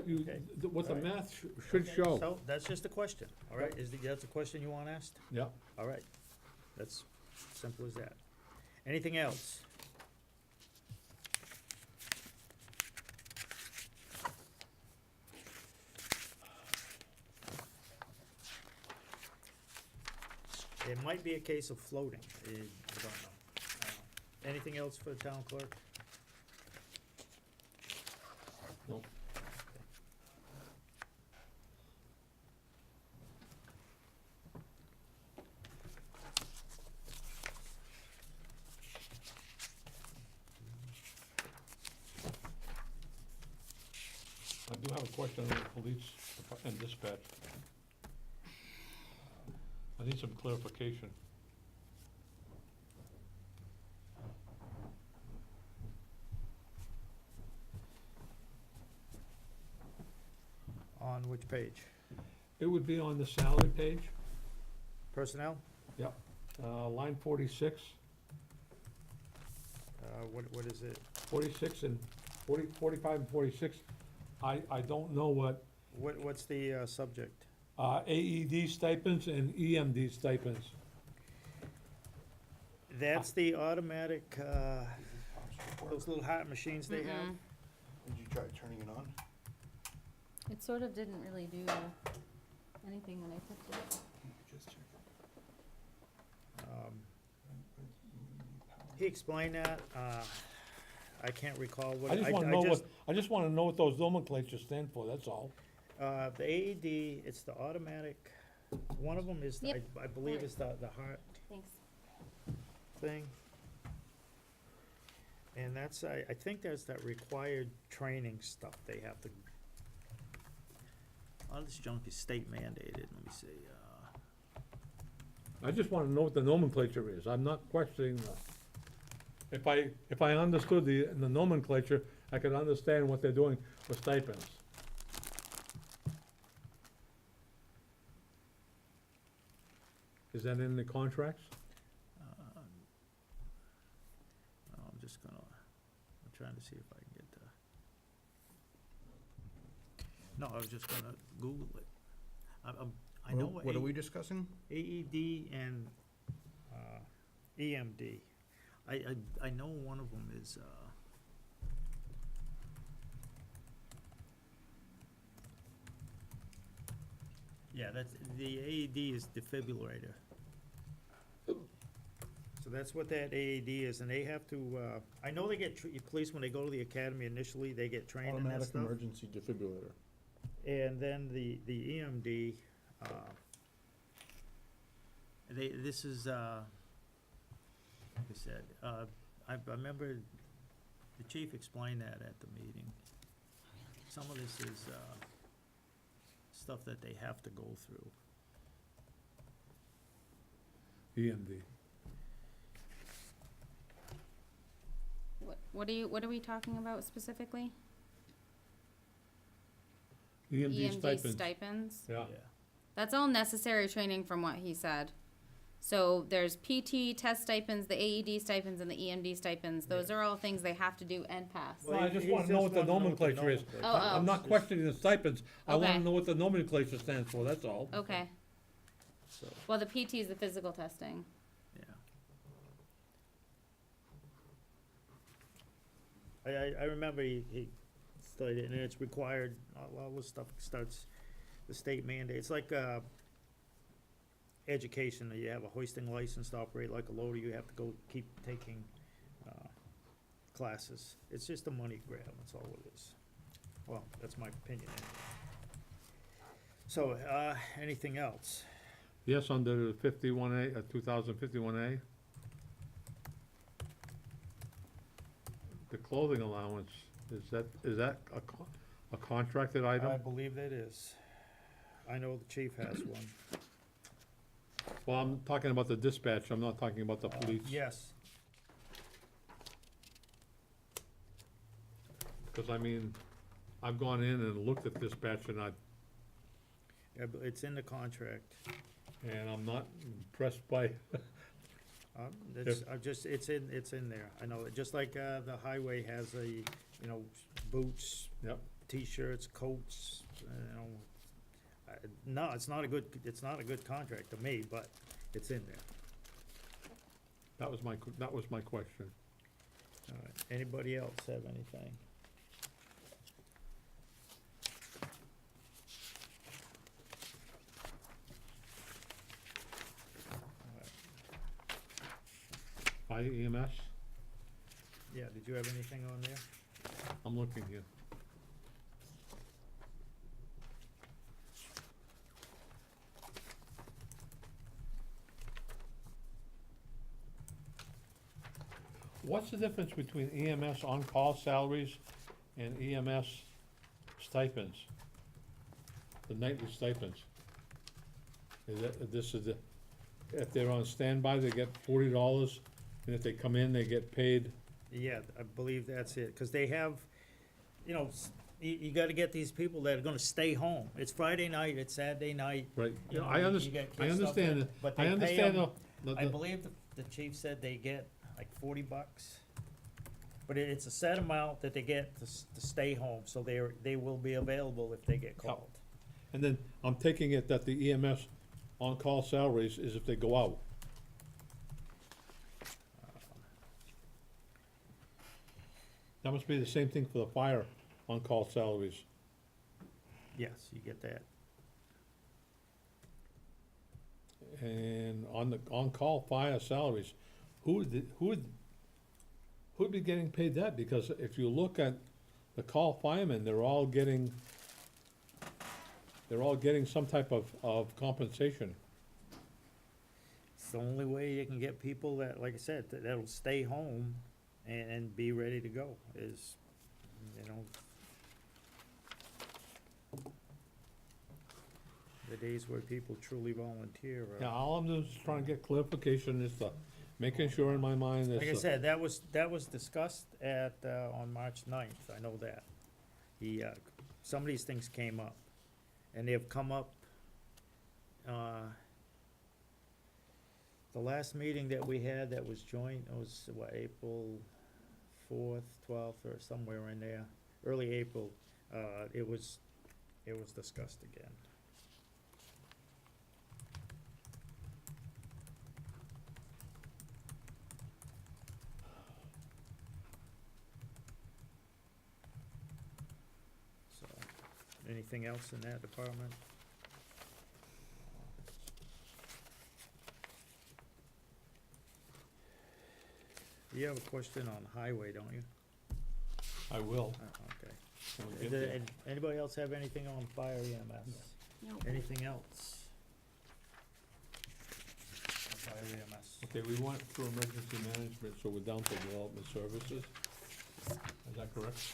you, Okay. what the All right. math should Okay, show. So, that's just a question, all right, that's a question you want asked? Yeah, All right, that's simple as that. Anything else? It might be a case of floating, I don't know. Anything else for the town clerk? Nope. I do have a question on the police and dispatch. I need some clarification. On which page? It would be on the salary page, Personnel? line 46, What is it? 46 and 45 and 46. I don't know what, What's the, subject? AED stipends and EMD stipends. That's the automatic, those little hot machines they have? Mm-mm. Did you try turning it on? It sort of didn't really do anything when I picked it. Just check. He explained that, I can't recall what. I just wanna know what those nomenclatures stand for, that's all. The AED, it's the automatic, one of them is, Yep. I believe is the heart Thanks. thing. And that's, I think there's that required training stuff they have to. A lot of this junk is state mandated, let me see, I just wanna know what the nomenclature is, I'm not questioning if I understood the nomenclature, I could understand what they're doing for stipends. Is that in the contracts? I'm just gonna, I'm trying to see if I can get the. No, I was just gonna Google it. I know What are we discussing? AED and, EMD. I know one of them is, yeah, that's, the AED is defibrillator. So that's what that AED is, and they have to, I know they get, police, when they go to the academy initially, they get trained in that Automatic stuff. emergency defibrillator. And then the EMD, this is, like I said, I remember the chief explained that at the meeting. Some of this is, stuff that they have to go through. EMD. What are we talking about specifically? EMD stipends. Stipends? Yeah, That's all necessary training from what he said. So there's PT test stipends, the AED stipends, and the EMD stipends. Those are all things they have to do and pass. well, I just He wanna know what the wanna nomenclature is. Oh, I'm not questioning the stipends, I Okay. wanna know what the nomenclature stands for, that's all. Okay. So, Well, the PT is the physical testing. yeah. I remember he stated, and it's required, all this stuff starts, the state mandate, it's like, education, you have a hoisting license to operate like a loader, you have to go keep taking, classes. It's just a money grab, that's all it is. Well, that's my opinion anyway. So, anything else? Yes, under 51A, 2051A. The clothing allowance, is that a contracted I item? believe that is. I know the chief has one. Well, I'm talking about the dispatch, I'm not talking about the police. Yes, Because I mean, I've gone in and looked at dispatch and yeah, but it's in the contract. I'm not impressed by, It's in there, I know, just like, the highway has boots, yep. T-shirts, coats, no, it's not a good contract to me, but it's in there. That was my question. All right, anybody else have anything? Fire EMS, Yeah, did you have anything on there? I'm looking here. What's the difference between EMS on-call salaries and EMS stipends? The nightly stipends? This is if they're on standby, they get $40, and if they come in, they get paid. Yeah, I believe that's it, cause they have, you know, you gotta get these people that are gonna stay home. It's Friday night, it's Saturday night. Right, You know, I you understand, get I kids stuff in, understand, but I they pay understand, 'em- the- I believe the chief said they get like $40. But it's a set amount that they get to stay home, so they will be available if they get called. and then I'm taking it that the EMS on-call salaries is if they go out. That must be the same thing for the fire on-call salaries. Yes, you get that. And on the on-call fire salaries, who'd be getting paid that? Because if you look at the call firemen, they're all getting some type of compensation. It's the only way you can get people that, like I said, that'll stay home and be ready to go is, you know, the days where people truly volunteer. Yeah, all I'm doing is trying to get clarification as to making sure in my mind Like I that, said, that was discussed at, on March 9th, I know that. Some of these things came up, and they've come up, the last meeting that we had that was joint, it was, what, April 4th, 12th, or somewhere in there, early April, it was discussed again. So, anything else in that department? You have a question on highway, don't you? I will. Okay. when we get there. Anybody else have anything on fire EMS? Nope. Anything else? On fire EMS. Okay, we went through emergency management, so we're down to development services. Is that correct?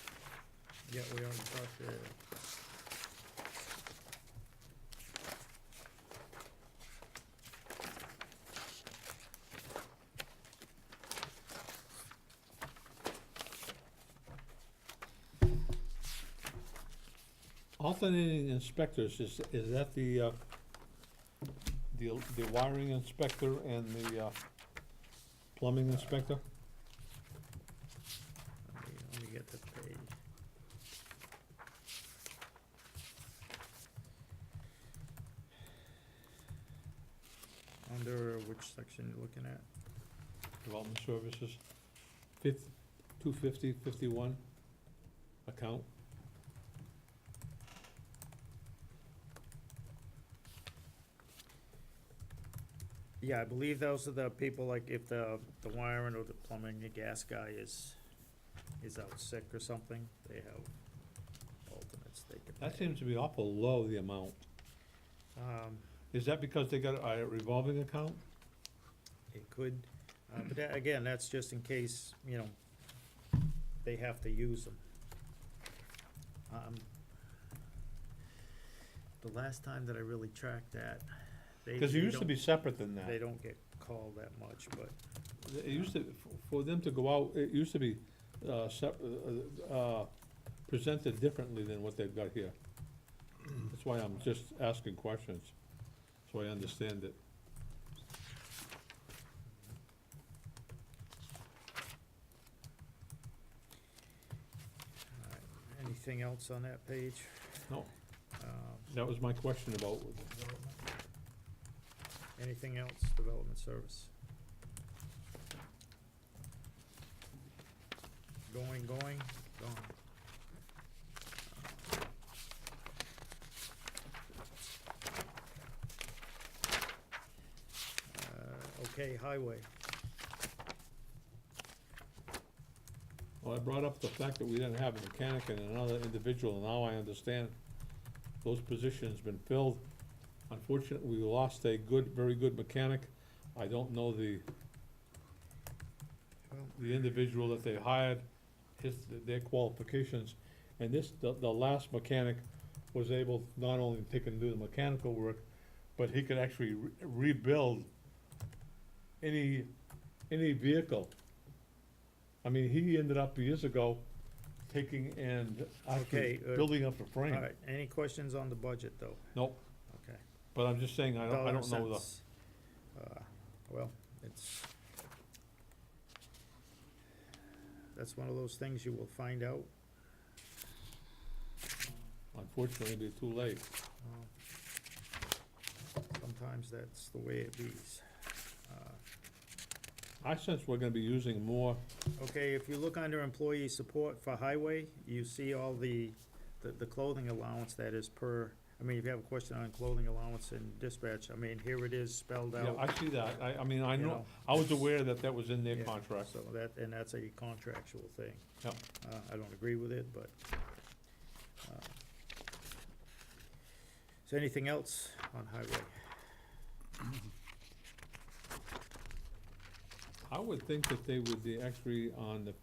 Yeah, we already talked, Alternating inspectors, is that the wiring inspector and the plumbing inspector? let me get the page. Under which section you looking at? Development services, 250-51 account. Yeah, I believe those are the people, like if the wiring or the plumbing, the gas guy is out sick or something, they have alternates they can That pay. seems to be awful low, the amount. Is that because they got a revolving account? It could, but that, again, that's just in case, you know, they have to use them. The last time that I really tracked that, Because it used to be separate than They that. don't get called that much, but, It used to, for them to go out, it used to be presented differently than what they've got here. That's why I'm just asking questions, so I understand it. alright, anything else on that page? No, Um, that was my question about, Anything else, development service? Going, gone. Okay, highway. well, I brought up the fact that we didn't have a mechanic and another individual, and now I understand those positions been filled. Unfortunately, we lost a very good mechanic. I don't know the individual that they hired, their qualifications. And the last mechanic was able not only to take and do the mechanical work, but he could actually rebuild any vehicle. I mean, he ended up years ago taking and actually Okay, building up a frame. All right, any questions on the budget, though? Nope, Okay. but I'm just saying, I Dollar don't know the, cents. Well, that's one of those things you will find out. unfortunately, it'd be too late. Sometimes that's the way it be. I sense we're gonna be using more, Okay, if you look under employee support for highway, you see all the clothing allowance that is per, I mean, if you have a question on clothing allowance and dispatch, I mean, here it is spelled yeah, out. I see that, I mean, I You know, know. I was aware that that was in their Yeah, contract. So and that's a contractual thing. Yep. I don't agree with it, but. Is there anything else on highway? I would think that they would be actually on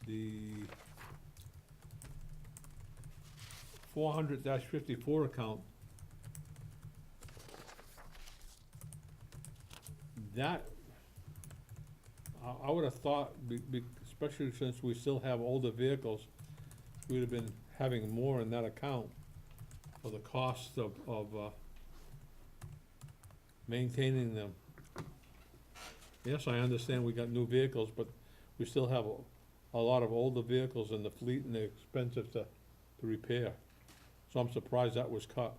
the 400-54 account. That, I would have thought, especially since we still have older vehicles, we'd have been having more in that account for the cost of maintaining them. Yes, I understand we got new vehicles, but we still have a lot of older vehicles in the fleet and they're expensive to repair. So I'm surprised that was cut.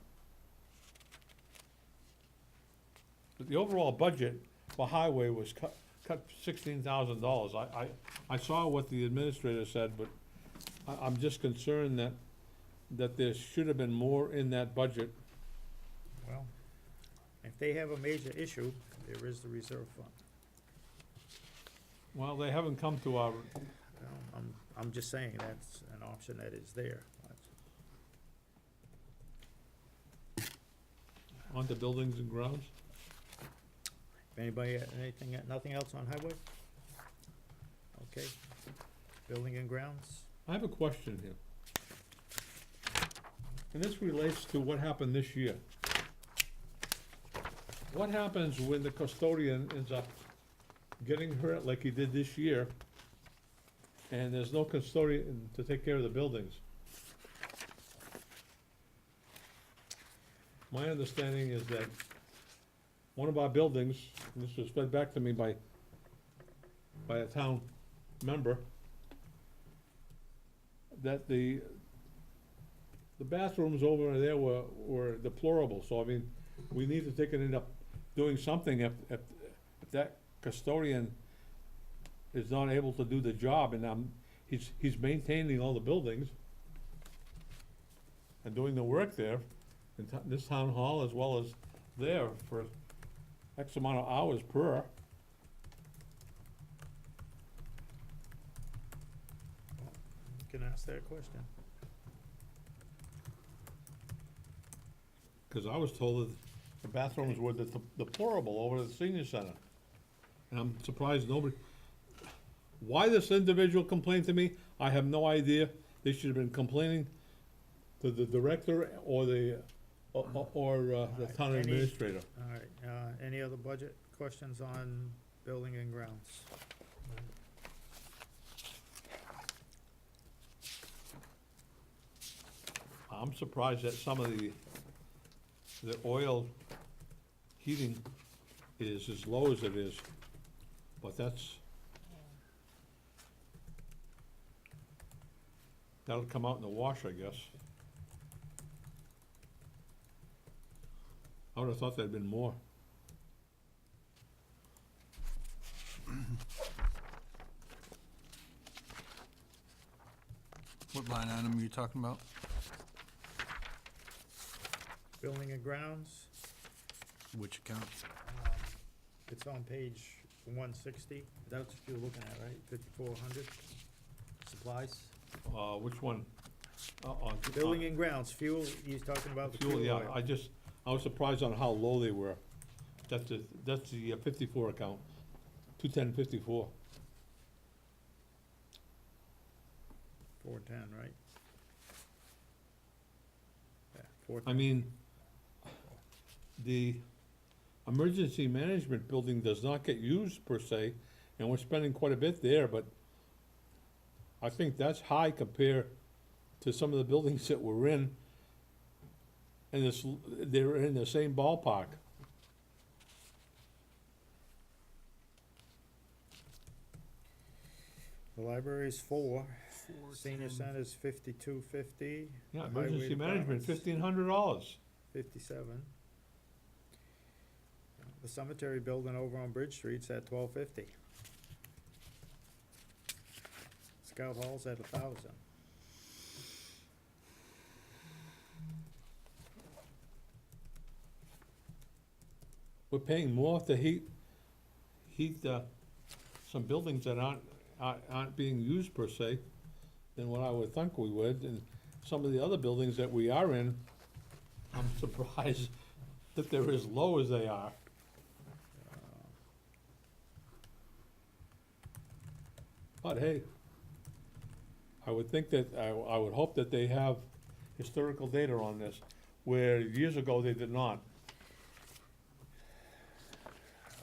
But the overall budget for highway was cut $16,000. I saw what the administrator said, but I'm just concerned that there should have been more in that budget. Well, if they have a major issue, there is the reserve fund. Well, they haven't come to our, Well, I'm just saying that's an option that is there. onto buildings and grounds. If anybody, nothing else on highway? Okay. Building and grounds? I have a question here. And this relates to what happened this year. What happens when the custodian ends up getting hurt like he did this year, and there's no custodian to take care of the buildings? My understanding is that one of our buildings, and this was fed back to me by a town member, that the bathrooms over there were deplorable, so I mean, we need to take it end up doing something if that custodian is not able to do the job, and he's maintaining all the buildings and doing the work there, in this town hall as well as there, for X amount of hours per. You can ask that question. Cause I was told that the bathrooms were deplorable over at the senior center. And I'm surprised nobody, why this individual complained to me, I have no idea. They should have been complaining to the director or the town Any- administrator. All right, any other budget questions on building and grounds? I'm surprised that some of the oil heating is as low as it is, but that'll come out in the wash, I guess. I would've thought there'd been more. What line item are you talking about? Building and grounds, Which account? it's on page 160, that's what you're looking at, right? 5400, supplies? Which one? Building and grounds, fuel, he's talking about the Fuel, fuel yeah, oil. I was surprised on how low they were. That's the 54 account, 21054. 410, right? Yeah, 410. I mean, emergency management building does not get used per se, and we're spending quite a bit there, but I think that's high compared to some of the buildings that we're in, and they're in the same ballpark. The library's 4, senior center's 5250. Yeah, the highway emergency management, department's $1,500. 57. The cemetery building over on Bridge Street's at 1250. Scout Hall's at 1,000. We're paying more to heat some buildings that aren't being used per se than what I would think we would, and some of the other buildings that we are in, I'm surprised that they're as low as they are. But hey, I would think that, I would hope that they have historical data on this, where years ago they did not.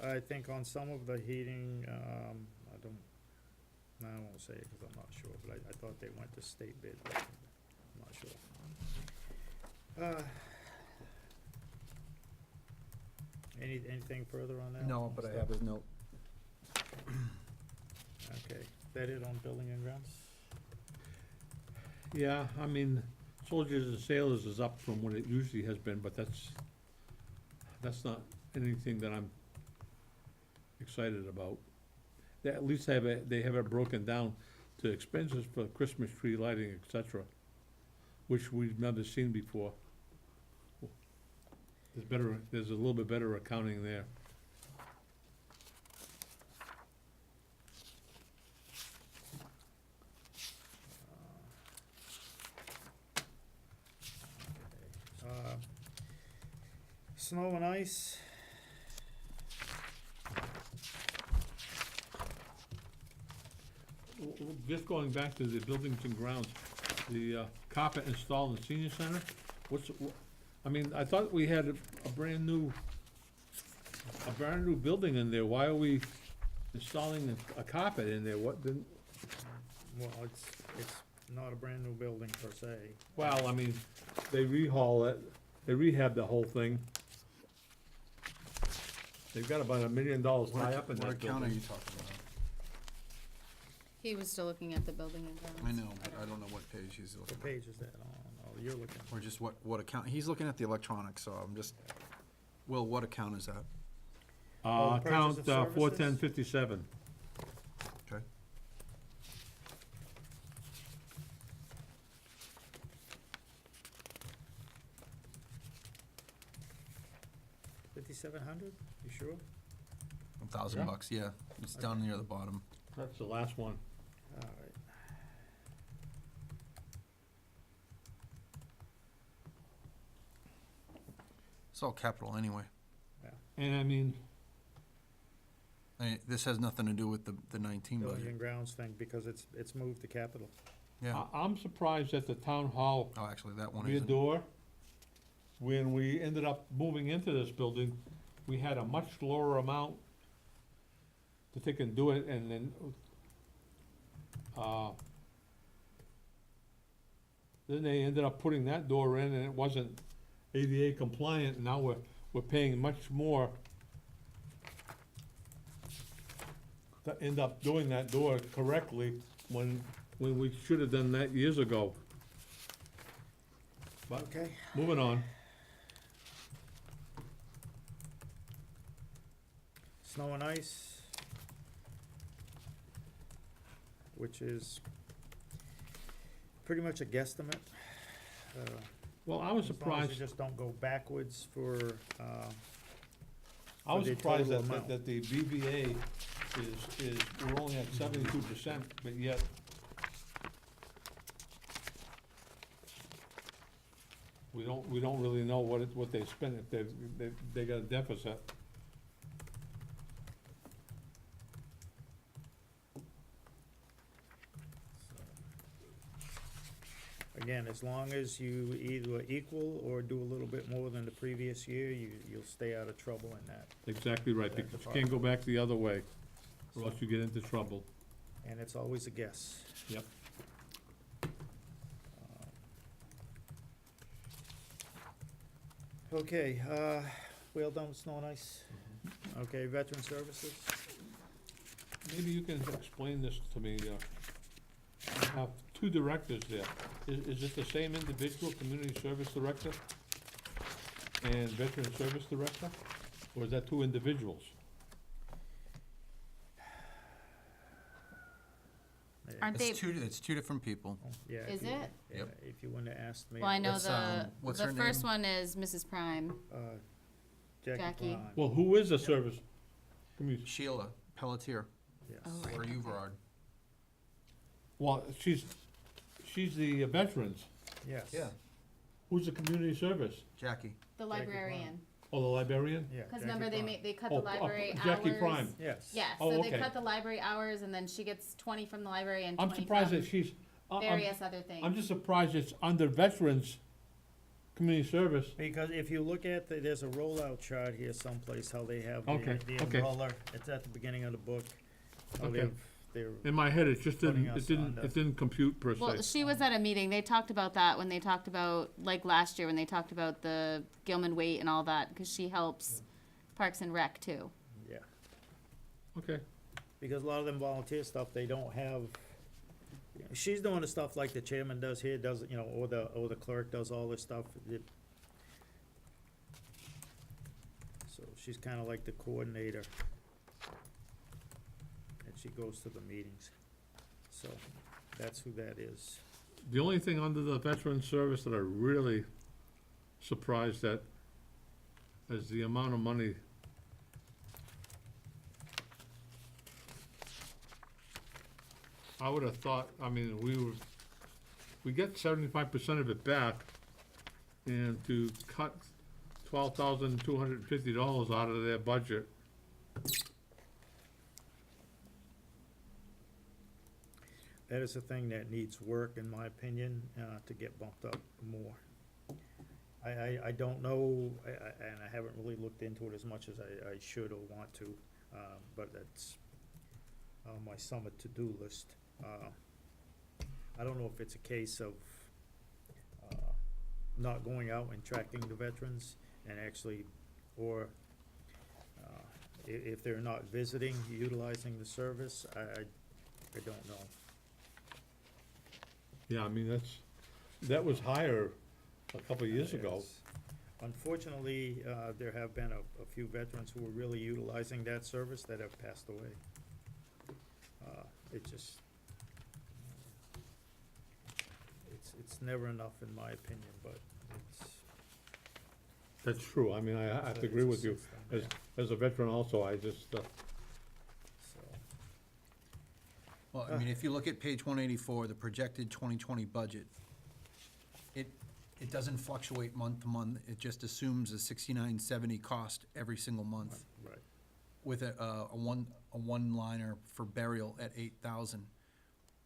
I think on some of the heating, I won't say it because I'm not sure, but I thought they went to state bid, but I'm not sure. Anything further on that? No, but I have his note. Okay, that it on building and grounds? Yeah, I mean, soldiers and sailors is up from what it usually has been, but that's not anything that I'm excited about. They at least they have it broken down to expenses for Christmas tree lighting, et cetera, which we've never seen before. There's a little bit better accounting there. Snow and ice. Just going back to the buildings and grounds, the carpet installed in the senior center, I mean, I thought we had a brand new building in there. Why are we installing a carpet in there? What didn't, Well, it's not a brand new building per se. well, I mean, they rehaul it, they rehab the whole thing. They've got about $1 million tied up in What that account are you building. talking about? He was still looking at the building and grounds. I know, but I don't know what page he's What looking at. page is that on? Oh, you're looking. Or just what account, he's looking at the electronics, so I'm just, Will, what account is that? Oh, the purchase Account of services? 41057. Okay. $5,700, you sure? $1,000 Yeah. bucks, yeah, it's down near the bottom. That's the last one. All right. It's all capital anyway. And I mean, This has nothing to do with the 19 Building budget. and grounds thing, because it's moved to capital. Yeah, I'm surprised that the town hall oh, actually, that one rear isn't. door, when we ended up moving into this building, we had a much lower amount that they can do it, and then they ended up putting that door in, and it wasn't ADA compliant, and now we're paying much more to end up doing that door correctly when we should have done that years ago. But, Okay. moving on. Snow and ice, which is pretty much a guesstimate. Well, I was As long as surprised, you just don't go backwards for, I was the surprised total that, amount. that the BVA is, we're only at 72%, but yet we don't really know what they spent if they got a deficit. Again, as long as you either equal or do a little bit more than the previous year, you'll stay out of trouble in that. Exactly right, That because you can't go back the other way, or else you get into trouble. And it's always a guess. Yep. Okay, wheel done with snow and ice. Okay, veteran services. Maybe you can explain this to me, you have two directors there. Is it the same individual, community service director and veteran service director? Or is that two individuals? Aren't they, It's two different people. Yeah. is if you- it? yeah, Yep. If you wouldn't have asked me. Well, I know What's, what's the her first name? one is Mrs. Prime. Jackie Jackie. Braun, Well, who is a service? Sheila Pelletier, yes. Oh, right. or Uverard. Well, she's the veterans. Yes. Yeah. Who's the community service? Jackie. The Jackie librarian. Oh, the librarian? Yeah. Because Jackie remember, Braun. they cut Oh, the library hours. Jackie Prime. Yes. Yeah, Oh, so they okay. cut the library hours, and then she gets 20 from the library and I'm 20 surprised from that she's, various other things. I'm just surprised it's under veterans, community service. Because if you look at, there's a rollout chart here someplace, how they have Okay, the okay. umbrella, it's at the beginning of the book. How Okay. they're, In my head, it just Putting didn't, us on it didn't compute per Well, se. she was at a meeting. They talked about that when they talked about, like last year, when they talked about the Gilman weight and all that, because she helps Parks and Rec too. yeah. Okay, Because a lot of them volunteer stuff, they don't have, she's doing the stuff like the chairman does here, does, you know, or the clerk does all this stuff. So she's kinda like the coordinator. And she goes to the meetings. So, that's who that is. the only thing under the veteran service that I really surprised at is the amount of money. I would have thought, I mean, we get 75% of it back, and to cut $12,250 out of their budget. That is a thing that needs work, in my opinion, to get bumped up more. I don't know, and I haven't really looked into it as much as I should or want to, but that's on my summer to-do list. I don't know if it's a case of not going out and tracking the veterans and actually, or if they're not visiting, utilizing the service, I don't know. Yeah, I mean, that was higher a couple of years ago. Yes. Unfortunately, there have been a few veterans who were really utilizing that service that have passed away. It just, it's never enough in my opinion, but it's. That's true, I mean, I have to agree with you. As a veteran also, I just, So, Well, I mean, if you look at page 184, the projected 2020 budget, it doesn't fluctuate month to month. It just assumes a 6970 cost every single month, right, with a one-liner for burial at 8,000.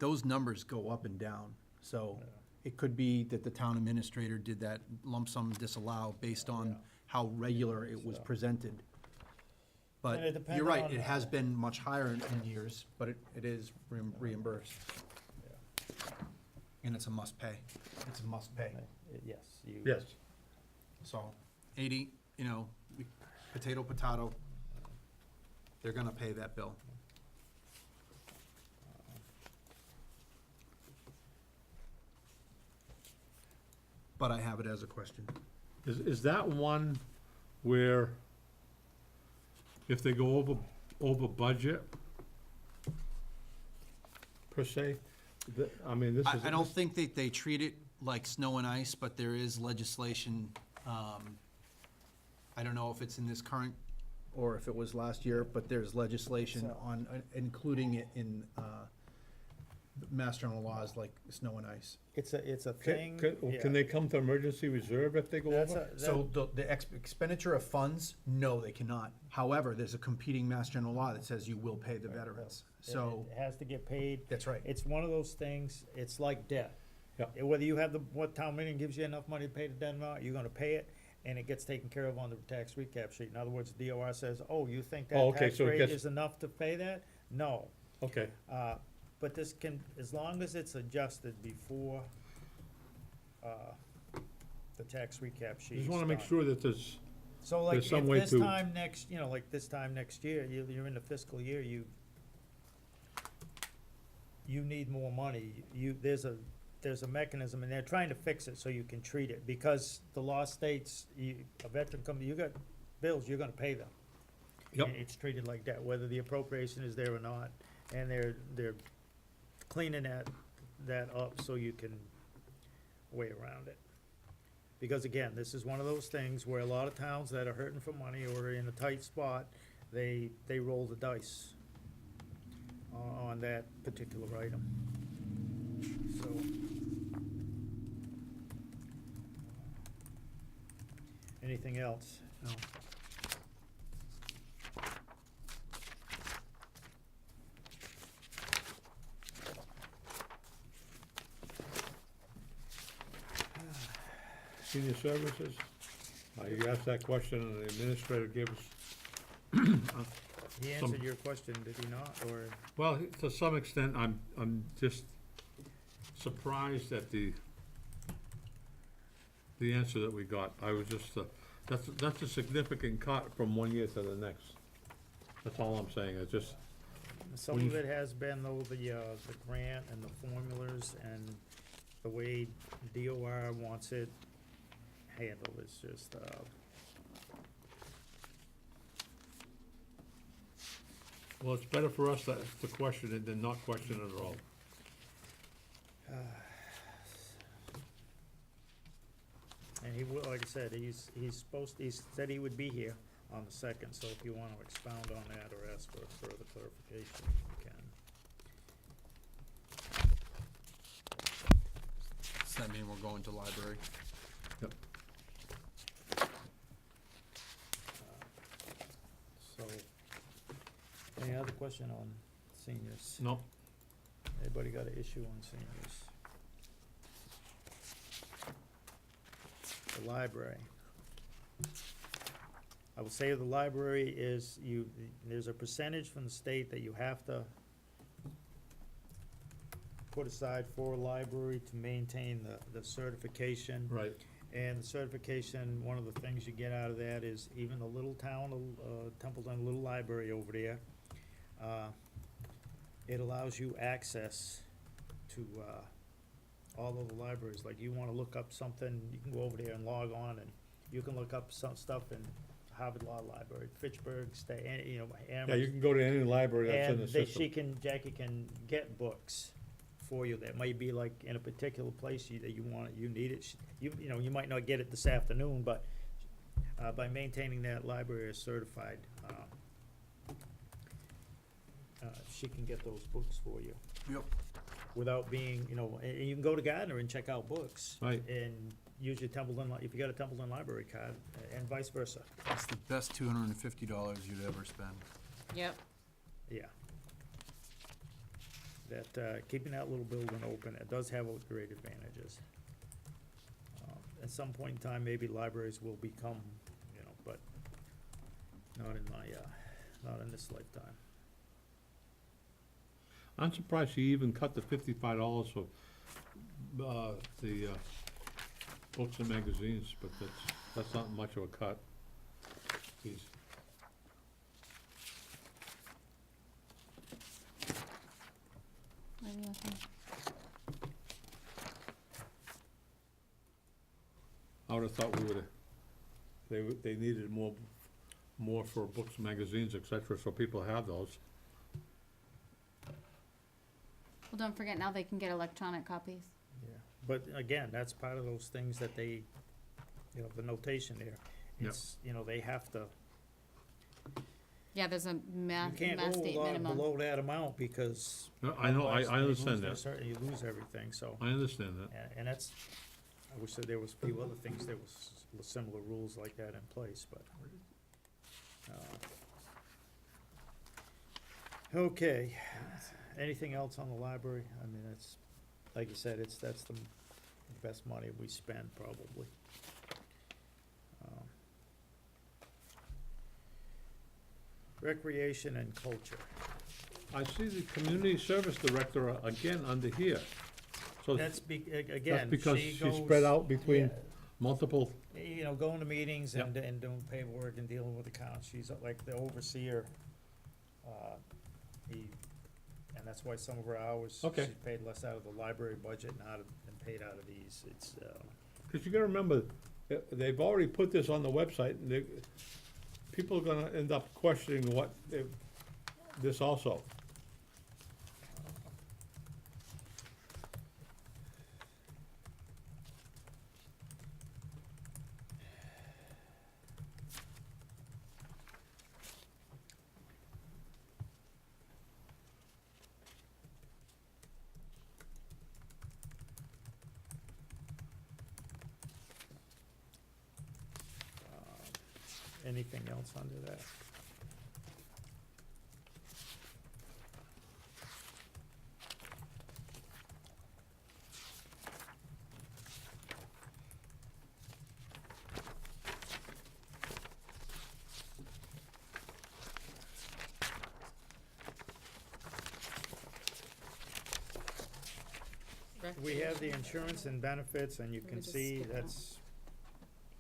Those numbers go up and down, so yeah. it could be that the town administrator did that lump sum disallow based on Yeah. how regular it was So- presented. And it But depends you're right, on- it has been much higher in years, but it is reimbursed. And it's a must-pay. It's a must pay. Yes, you. yes. So, 80, potato, they're gonna pay that bill. But I have it as a question. Is that one where if they go over budget, per se? I mean, this is. I don't think that they treat it like snow and ice, but there is legislation, I don't know if it's in this current, Or if it was last year, but there's legislation on, including it in, Mass General laws like snow and ice. It's a thing. Can they come to emergency reserve if they go That's over? So the expenditure of funds, no, they cannot. However, there's a competing Mass General law that says you will pay the veterans. So, It has to get paid. that's right. It's one of those things, it's like debt. Yeah. Whether you have what town meeting gives you enough money to pay the debt or not, you're gonna pay it, and it gets taken care of on the tax recap sheet. In other words, the DOR says, oh, you think Oh, that okay, tax so it rate gets- is enough to pay that? No. Okay, But this can, as long as it's adjusted before, the tax recap sheet is just wanna make done. sure that there's, So like, there's if some way this to- time next, like this time next year, you're in the fiscal year, you need more money, there's a mechanism, and they're trying to fix it so you can treat it, because the law states, a veteran you got bills, you're gonna pay them. Yep. And it's treated like that, whether the appropriation is there or not, and they're cleaning that up so you can way around it. Because again, this is one of those things where a lot of towns that are hurting for money or are in a tight spot, they roll the dice on that particular item. So. Anything else? No. senior services, you asked that question, and the administrator gave us, He answered your question, did he not, or? well, to some extent, I'm just surprised at the answer that we got. I was just, that's a significant cut from one year to the next. That's all I'm saying, it's just, Some When of you- it has been though, the grant and the formulas and the way DOR wants it handled, it's just, well, it's better for us to question it than not question it at all. and he will, like I said, he said he would be here on the second, so if you wanna expound on that or ask for further clarification, you can. Does that mean we're going to library? Yep. So, any other question on seniors? No, Anybody got an issue on seniors? The library. I will say the library is, there's a percentage from the state that you have to put aside for a library to maintain the certification. right, And the certification, one of the things you get out of that is even the little town, Templeton, little library over there, it allows you access to, all of the libraries. Like you wanna look up something, you can go over there and log on, and you can look up some stuff in Harvard Law Library, Fitchburg State, yeah, Amherst. you can go to any library that's in the And system. Jackie can get books for you that might be like in a particular place that you want, you need it. You might not get it this afternoon, but, by maintaining that library as certified, she can get those books for you Yep. without being, and you can go to Gardner and check out books. Right. And use your Templeton, if you got a Templeton library card, and vice versa. It's the best $250 you'd ever spend. Yep. Yeah. That, keeping that little building open, it does have great advantages. At some point in time, maybe libraries will become, but not in not in this lifetime. I'm surprised she even cut the $55 for, the, books and magazines, but that's not much of a cut. Geez. What are you looking? I would've thought they needed more for books, magazines, et cetera, so people have those. Well, don't forget, now they can get electronic copies. Yeah. But again, that's part of those things that they, the notation there. Yep. It's, they have to, Yeah, there's a you mass can't go state a lot minimum. below that amount because. No, I know, I otherwise they understand lose their that, You lose everything, so. I understand that. And that's, I wish that there was a few other things, there was similar rules like that in place, but. Okay, anything else on the library? I mean, it's, like you said, that's the the best money we spend, probably. Recreation and culture. I see the community service director again under here. So That's again, because she she's goes. spread out between Yeah. multiple, You know, going to meetings Yep. and doing paperwork and dealing with accounts, she's like the overseer. And that's why some of her hours, Okay. she's paid less out of the library budget and paid out of these, it's, because you gotta remember, they've already put this on the website, and people are gonna end up questioning this also. anything else under that? We have the insurance and benefits, and you Let me can just see skip that's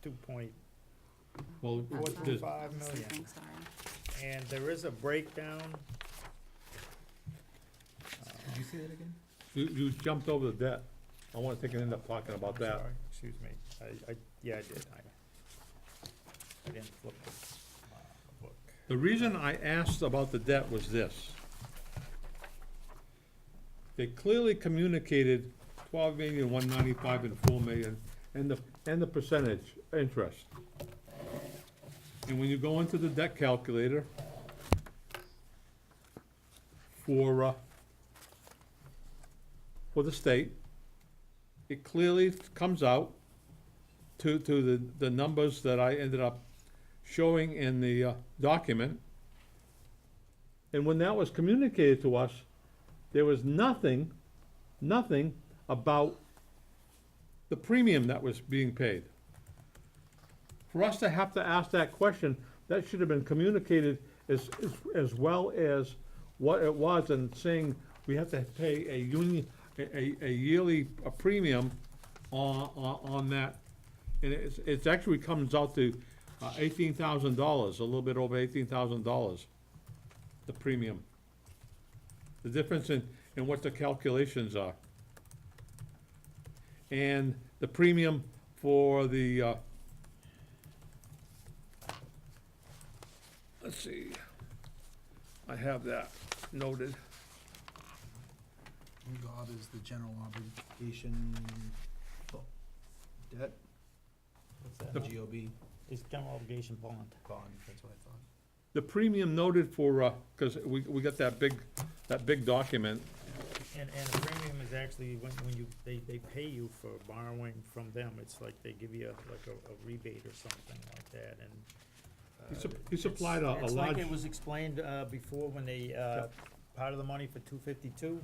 2.45 Well, That's not- there's, million. I'm sorry. And there is a breakdown. Did you say that again? you jumped over the debt. I wanna take and end up talking about I'm that. sorry, excuse me, yeah, I did, I didn't flip the book. The reason I asked about the debt was this. They clearly communicated 12,195,000 and 4 million, and the percentage interest. And when you go into the debt calculator for the state, it clearly comes out to the numbers that I ended up showing in the document. And when that was communicated to us, there was nothing about the premium that was being paid. For us to have to ask that question, that should have been communicated as well as what it was, and saying we have to pay a yearly premium on that. And it's actually comes out to $18,000, a little bit over $18,000, the premium. The difference in what the calculations are. And the premium for the, let's see, I have that noted. God is the general Obligation, debt, What's that? The- GOB It's general obligation bond. bond, that's what I thought. The premium noted for, cause we got that big document. And the premium is actually when they pay you for borrowing from them, it's like they give you like a rebate or something like that, and. He supplied a It's like large, it was explained, before when they, part of the money for 252,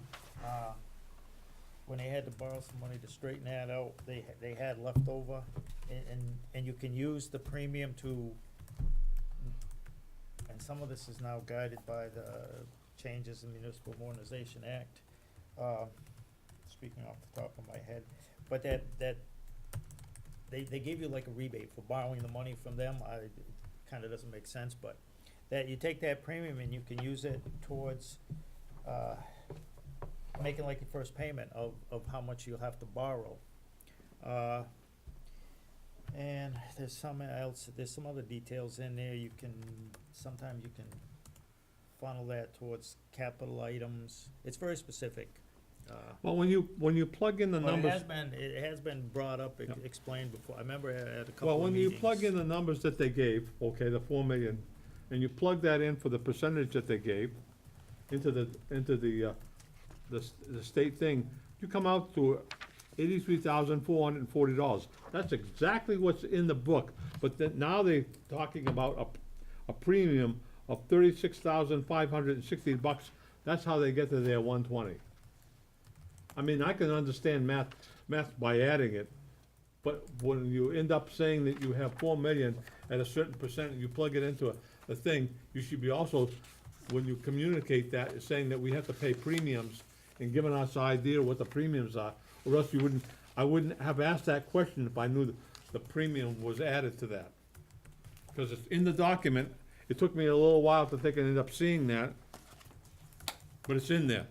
when they had to borrow some money to straighten that out, they had left over, and you can use the premium to, and some of this is now guided by the changes in Municipal Modernization Act, speaking off the top of my head, but they gave you like a rebate for borrowing the money from them. It kinda doesn't make sense, but that you take that premium and you can use it towards, making like your first payment of how much you'll have to borrow. And there's some other details in there, sometimes you can funnel that towards capital items, it's very specific. well, when you plug in the But numbers. it has been brought up, Yeah. explained before, I remember at a couple Well, of when meetings. you plug in the numbers that they gave, okay, the 4 million, and you plug that in for the percentage that they gave into the state thing, you come out to $83,440. That's exactly what's in the book, but then now they're talking about a premium of $36,560. That's how they get to their 120. I mean, I can understand math by adding it, but when you end up saying that you have 4 million at a certain percent, and you plug it into a thing, you should be also, when you communicate that, is saying that we have to pay premiums and giving us an idea what the premiums are, or else I wouldn't have asked that question if I knew the premium was added to that. Because it's in the document, it took me a little while to think I ended up seeing that, but it's in there.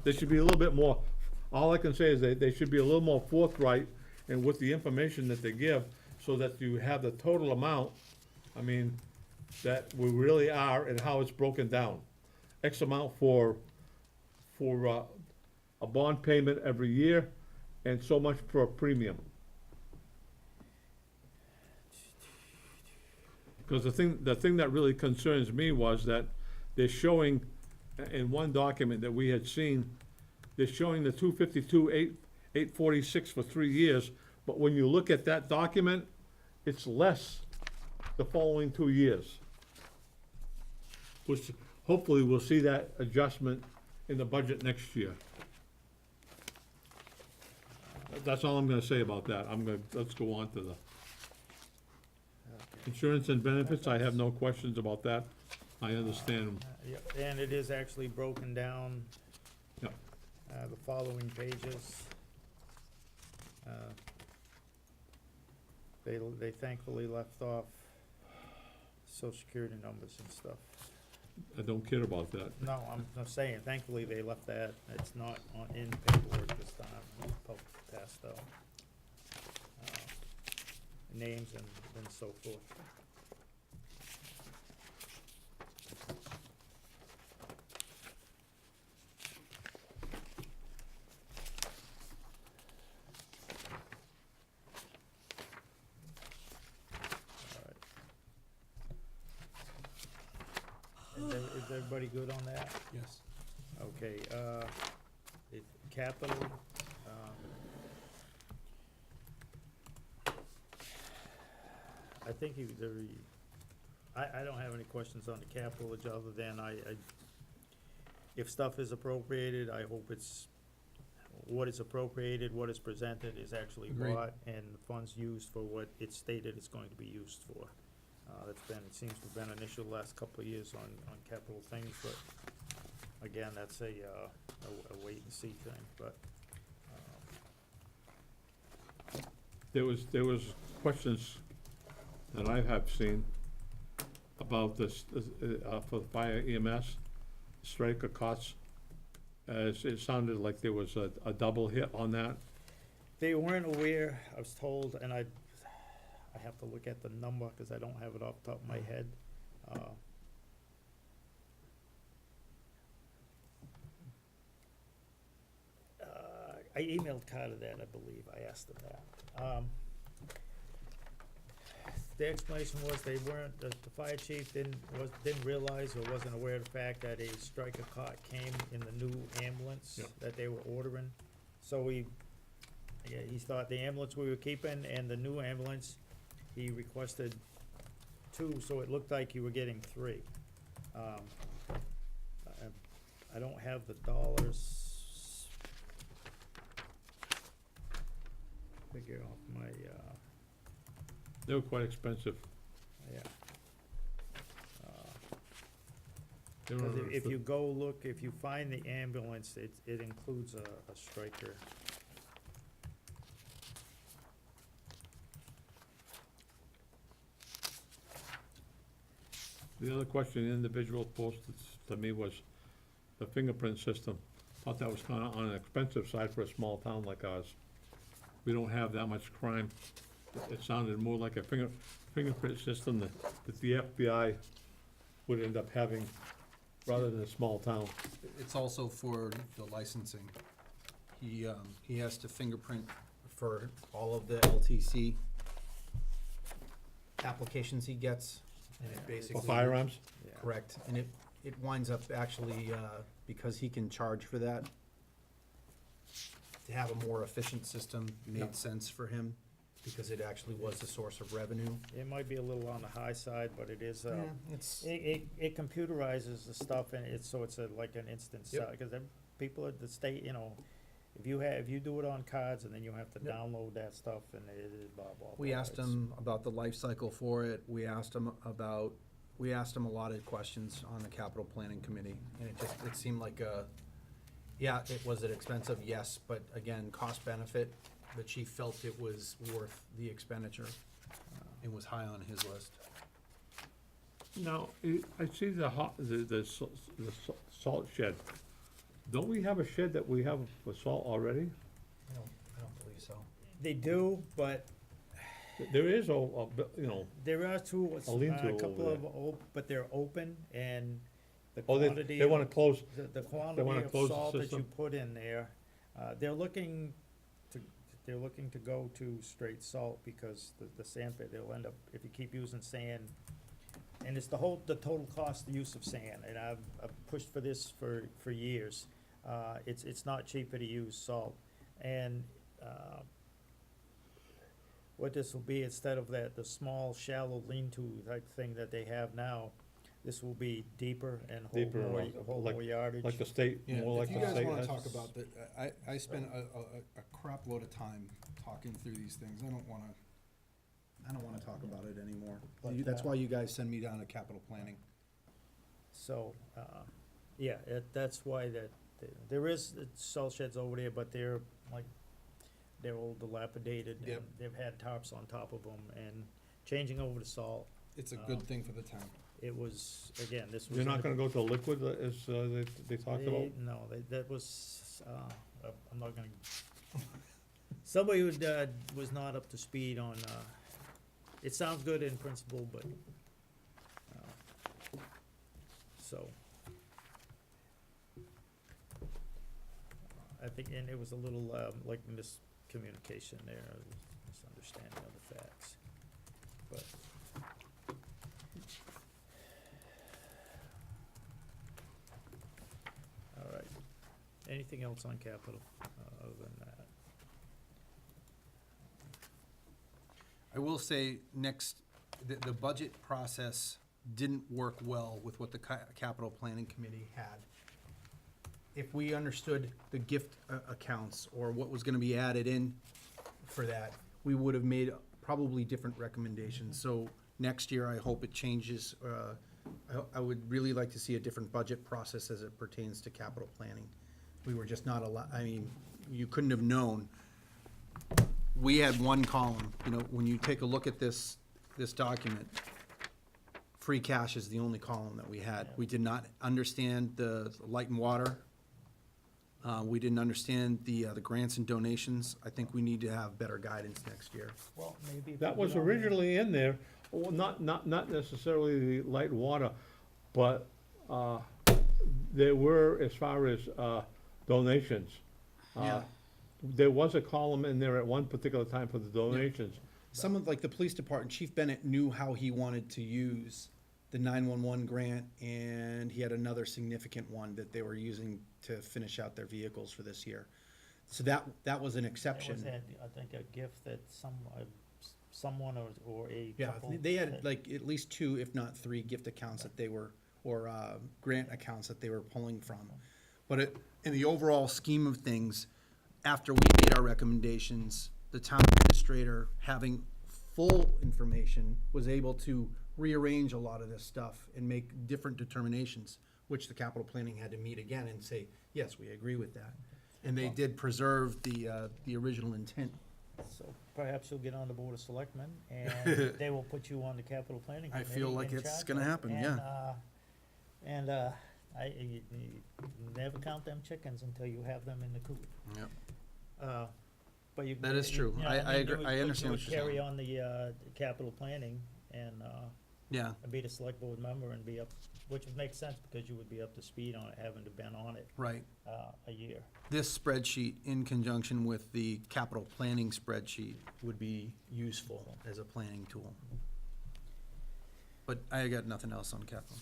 They should be a little bit more, all I can say is they should be a little more forthright and with the information that they give, so that you have the total amount, I mean, that we really are and how it's broken down. X amount for a bond payment every year, and so much for a premium. Because the thing that really concerns me was that they're showing, in one document that we had seen, they're showing the 252,846 for 3 years, but when you look at that document, it's less the following 2 years. Which, hopefully, we'll see that adjustment in the budget next year. That's all I'm gonna say about that. Let's go on to the insurance and benefits. I have no questions about that. I understand them. Yep, and it is actually broken down, Yep. The following pages. They thankfully left off social security numbers and stuff. I don't care about that. No, I'm saying, thankfully they left that, it's not in paperwork this time, passed out. Names and so forth. Is everybody good on that? Yes. Okay, capital, I think I don't have any questions on the capital, other than if stuff is appropriated, I hope it's, what is appropriated, what is presented is actually Agreed. brought, and the funds used for what it's stated it's going to be used for. It seems to have been an issue the last couple of years on capital things, but again, that's a wait and see thing, but, There was questions that I have seen about this, for the fire EMS, striker costs. As it sounded like there was a double hit on that. they weren't aware, I was told, and I have to look at the number, cause I don't have it off the top of my head. I emailed Carter that, I believe, I asked him that. The explanation was they weren't, the fire chief didn't realize or wasn't aware of the fact that a striker cot came in the new ambulance Yep. that they were ordering. So he thought the ambulance we were keeping and the new ambulance, he requested 2, so it looked like you were getting 3. I don't have the dollars. Figure off my, They were quite expensive. yeah. They 'Cause were- if you go look, if you find the ambulance, it includes a striker. The other question the individual posted to me was the fingerprint system. Thought that was kinda on the expensive side for a small town like ours. We don't have that much crime. It sounded more like a fingerprint system that the FBI would end up having rather than a small town. It's also for the licensing. He has to fingerprint. For all of the LTC applications he gets, and it For basically. firearms? Yeah. Correct, and it winds up actually, because he can charge for that, to have a more efficient system made sense for him, because it actually was a source of revenue. It might be a little on the high side, but it is, It's, it computerizes the stuff, and it's, so it's like an instant, Yep. because people at the state, you know, if you do it on cards and then you have to download that stuff and it is blah, blah, blah. We asked It's- them about the life cycle for it, we asked them a lot of questions on the capital planning committee, and it seemed like was it expensive? Yes, but again, cost benefit, the chief felt it was worth the expenditure. It was high on his list. Now, I see the salt shed. Don't we have a shed that we have for salt already? I don't believe so. They do, but There is there are two, A lean-to a couple over of, but they're open and the oh, quantity. they wanna close, The quantity wanna of close the salt that you system? put in there, they're looking to go to straight salt because the sand pit, they'll end up, if you keep using sand, and it's the total cost, the use of sand, and I've pushed for this for years. It's not cheaper to use salt, and, what this will be, instead of the small shallow lean-to type thing that they have now, this will be deeper and Deeper, hold more yardage. like the state, more like If you the guys state wanna has. talk about the, I spent a crap load of time talking through these things, I don't wanna talk about it anymore. But, That's why you guys send me down to capital planning. So, yeah, that's why there is salt sheds over there, but they're old, dilapidated, and Yep. they've had tarps on top of them, and changing over to salt, It's a good thing for the town. it was, again, this was. You're not gonna go to liquid as they talked about? No, that was, I'm not gonna, somebody who, was not up to speed on, it sounds good in principle, but, so. I think, and it was a little, like miscommunication there, misunderstanding of the facts, but. All right, anything else on capital, other than that? I will say, the budget process didn't work well with what the capital planning committee had. If we understood the gift accounts or what was gonna be added in for that, we would have made probably different recommendations. So next year, I hope it changes. I would really like to see a different budget process as it pertains to capital planning. We were just not you couldn't have known. We had one column, when you take a look at this document, free cash is the only column that we had. We did not understand the light and water. We didn't understand the grants and donations. I think we need to have better guidance next year. Well, maybe. if That we was get on originally in there, well, not necessarily the light water, but, there were, as far as, donations. Yeah. There was a column in there at one particular time for the donations. Some of, like, the police department, Chief Bennett knew how he wanted to use the 911 grant, and he had another significant one that they were using to finish out their vehicles for this year. So that was an That exception. was, I think, a gift that someone or a Yeah, couple. they had had- like at least 2, if not 3 gift accounts that they were, or grant accounts that they were pulling from. But in the overall scheme of things, after we made our recommendations, the town administrator, having full information, was able to rearrange a lot of this stuff and make different determinations, which the capital planning had to meet again and say, yes, we agree with that. And they did preserve the original intent. So perhaps you'll get on the Board of Selectmen, and they will put you on the capital planning I committee. feel like in it's charge gonna of it. happen, yeah. And, you never count them chickens until you have them in the coop. Yep. But you. That is true. you know, I mean, you agree. would- I you understand would what you're saying. Carry on the capital planning and Yeah, be the select board member and be up, which would make sense because you would be up to speed on it, having to been on it right. a year. This spreadsheet, in conjunction with the capital planning spreadsheet, would be useful as a planning tool. But I got nothing else on capital.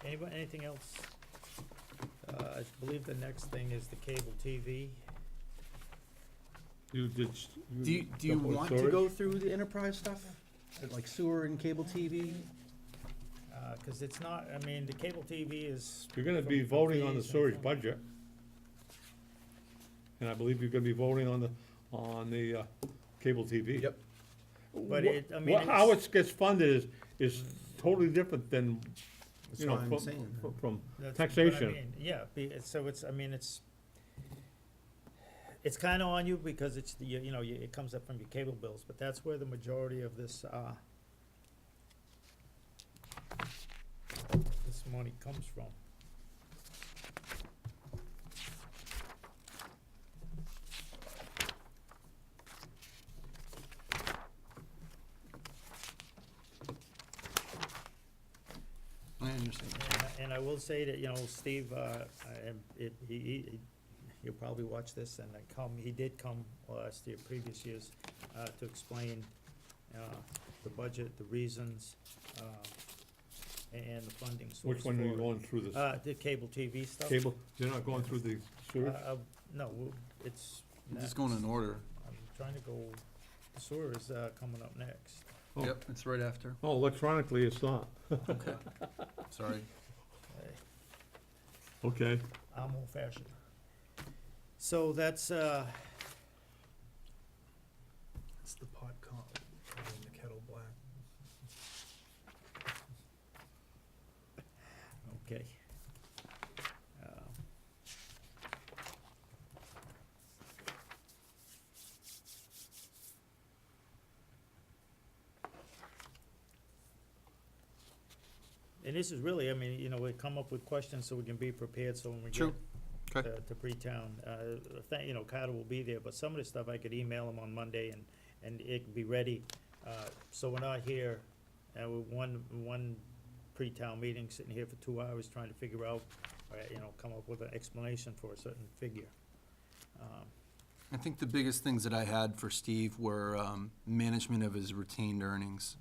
Anybody, anything else? I believe the next thing is the cable TV. You did. Do you want to go through the enterprise stuff? Like sewer and cable TV? Cause it's not, I mean, the cable TV is. You're gonna be from voting on the fees and storage from- budget. and I believe you're gonna be voting on the cable TV. Yep. But it, I mean, How it's- it gets funded is totally different than, That's you know, what I'm from, saying. from That's what I taxation. mean, yeah, so it's, I mean, it's kinda on you because it's, you know, it comes up from your cable bills, but that's where the majority of this money comes from. I understand. And I will say that, you know, Steve, he'll probably watch this, and he did come last year, previous years, to explain, the budget, the reasons, and the funding source. Which one are you for it. going through this? The cable TV stuff. Cable, you're not going through the sewer? No, it's. I'm just going in order. I'm trying to go, sewer is, coming up next. Oh. Yep, it's right after. Oh, electronically, it's not. Okay. Sorry. Okay. I'm old fashioned. So that's, It's the pot calling the kettle black. okay. And this is really, I mean, you know, we come up with questions so we can be prepared, so when we get True. Okay. to Pre-Town, you know, Carter will be there, but some of the stuff I could email him on Monday and it can be ready. So we're not here, with one Pre-Town meeting, sitting here for 2 hours trying to figure out, you know, come up with an explanation for a certain figure. I think the biggest things that I had for Steve were management of his retained earnings.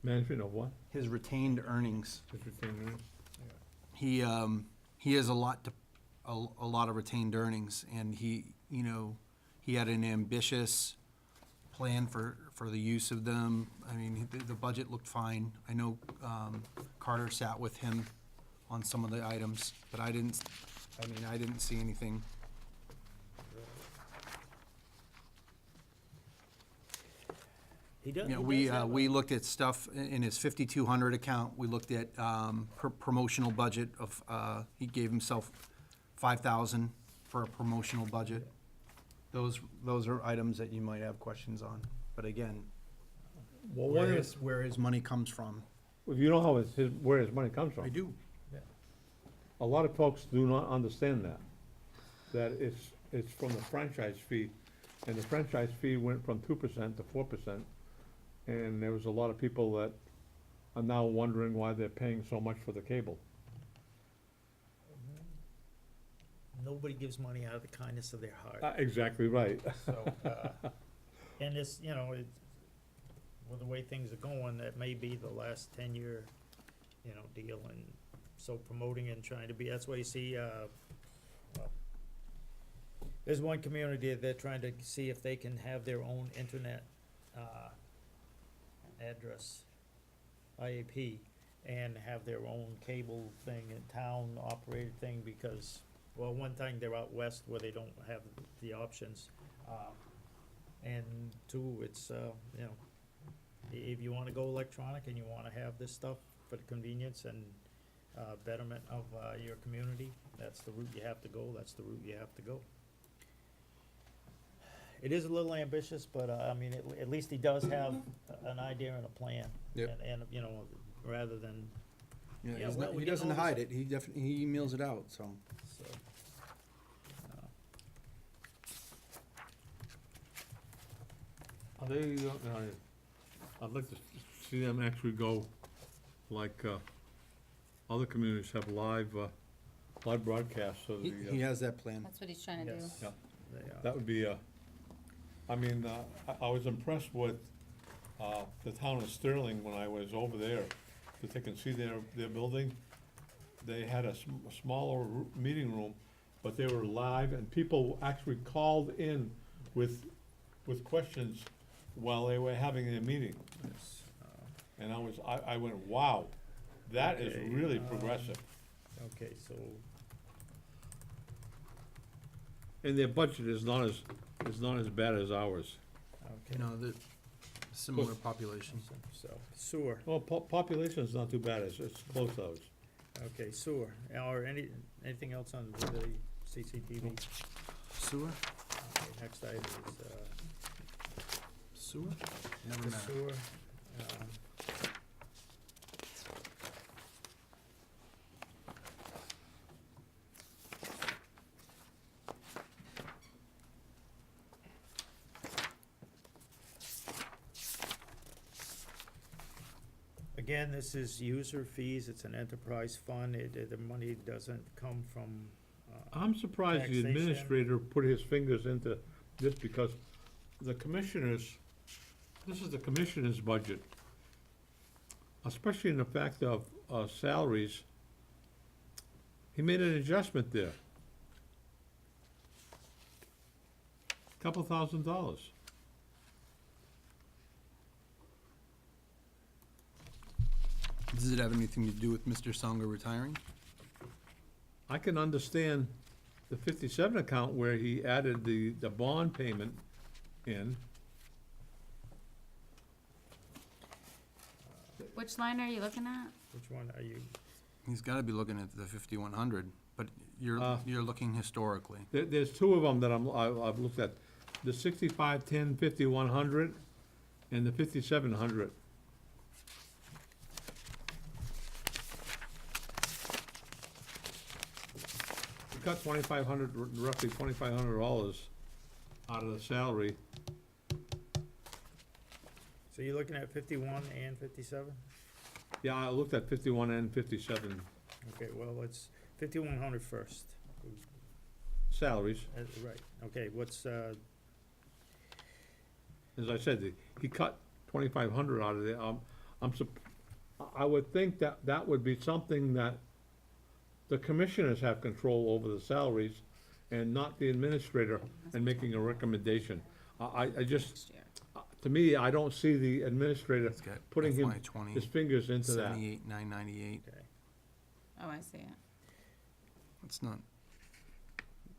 Management of what? His retained earnings. Just retained earnings? He has a lot of retained earnings, and he had an ambitious plan for the use of them. I mean, the budget looked fine. I know Carter sat with him on some of the items, but I didn't see anything. He does. You know, he does have we a- looked at stuff in his 5,200 account. We looked at promotional budget of, he gave himself 5,000 for a promotional budget. Those are items that you might have questions on. But again, Well, Where his money comes from. if you know how where his money comes from. I do. A lot of folks do not understand that it's from the franchise fee. And the franchise fee went from 2% to 4%. And there was a lot of people that are now wondering why they're paying so much for the cable. Nobody gives money out of the kindness of their heart. Exactly right. So, and this, you know, with the way things are going, that may be the last 10-year, you know, deal, and so promoting and trying to be, that's why you see, well, there's one community, they're trying to see if they can have their own internet, address, IAP, and have their own cable thing, and town-operated thing, because, well, one thing, they're out west where they don't have the options. And two, it's, you know, if you wanna go electronic and you wanna have this stuff for the convenience and, betterment of, your community, that's the route you have to go, that's the route you have to go. It is a little ambitious, but, I mean, at least he does have an idea and a plan. Yep. And, you know, rather than, Yeah, Yeah, he's well, not- we he get doesn't all this- hide it. He definitely, he emails it out, so. so. Are they, I'd like to see them actually go like, other communities have live broadcasts of He the, has that plan. That's what he's trying to do. Yes. Yeah. They are. that would be, I mean, I was impressed with, the town of Sterling when I was over there, that they can see their building. They had a smaller meeting room, but they were live, and people actually called in with questions while they were having their meeting. Yes. And I went, wow, that is Okay, really progressive. Okay, so, and their budget is not as bad as ours. Okay. You know, the similar population. So sewer, Well, population's not too bad, it's close to ours. okay, sewer, or anything else on the CCTV? Sewer? Okay, next item is, Sewer? Never the met. sewer. Again, this is user fees, it's an enterprise fund, the money doesn't come from, I'm surprised the Taxation. administrator put his fingers into this, because the commissioners, this is the commissioner's budget. Especially in the fact of, salaries, he made an adjustment there. Couple $1,000. Does it have anything to do with Mr. Songer retiring? I can understand the 57 account where he added the bond payment in. Which line are you looking at? which one are you, He's gotta be looking at the 5100, but Uh, you're looking historically. There's two of them that I've looked at, the 6510 5100 and the 5700. We cut roughly $2,500 out of the salary. so you're looking at 51 and 57? Yeah, I looked at 51 and 57 Okay, well, let's, 5100 first. salaries. Right, okay, what's, As I said, he cut 2,500 out of there. I would think that would be something that the commissioners have control over the salaries and not the administrator and making a recommendation. I just, Next year. to me, I don't see the administrator It's got putting FY 20, his fingers into that. 78,998. okay, Oh, I see it. It's not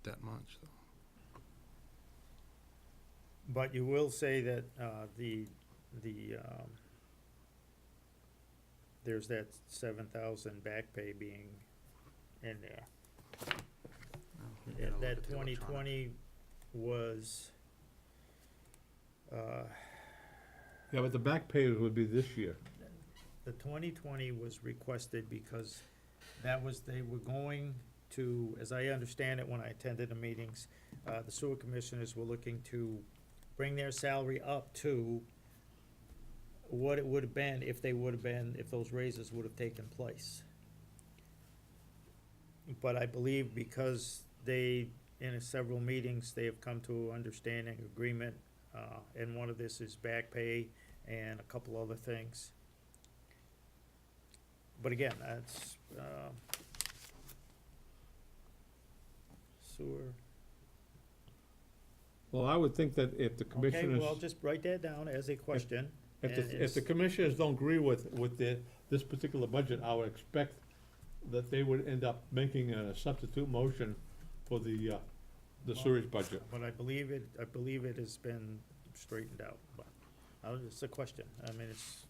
that much, though. but you will say that, there's that 7,000 back pay being in there. We gotta look That at the electronic. 2020 was, Yeah, but the back pay would be this year. the 2020 was requested because that was, they were going to, as I understand it when I attended the meetings, the sewer commissioners were looking to bring their salary up to what it would have been if those raises would have taken place. But I believe because they, in several meetings, they have come to an understanding, agreement, and one of this is back pay and a couple other things. But again, that's, sewer. Well, I would think that if the Okay, commissioners. well, just write that down as a question. If and the it's- commissioners don't agree with this particular budget, I would expect that they would end up making a substitute motion for the sewage budget. But I believe it has been straightened out, but, it's a question, I mean, it's,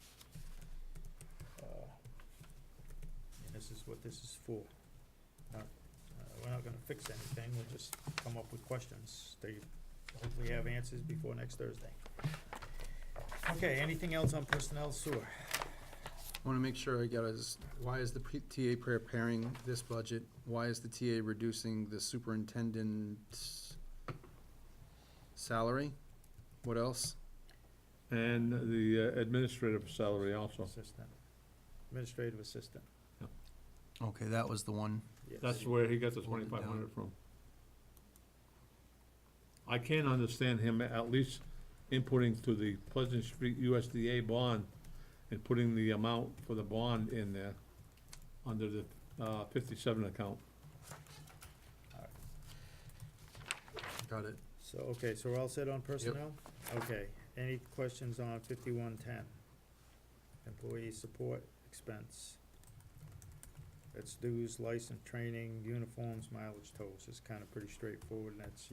and this is what this is for. Not, we're not gonna fix anything, we'll just come up with questions, they hopefully have answers before next Thursday. Okay, anything else on personnel sewer? I wanna make sure I got it. Why is the TA preparing this budget? Why is the TA reducing the superintendent's salary? What else? And the administrative salary also. Assistant, administrative assistant, Okay, that was the one. yes. That's where he got the Voted down. 2,500 from. I can't understand him at least inputting to the Pleasant Street USDA bond and putting the amount for the bond in there under the 57 account. Got it. So, okay, so we're all set on personnel? Okay, any questions on 5110? Employee support expense. It's dues, license, training, uniforms, mileage, tolls. It's kinda pretty straightforward, and that's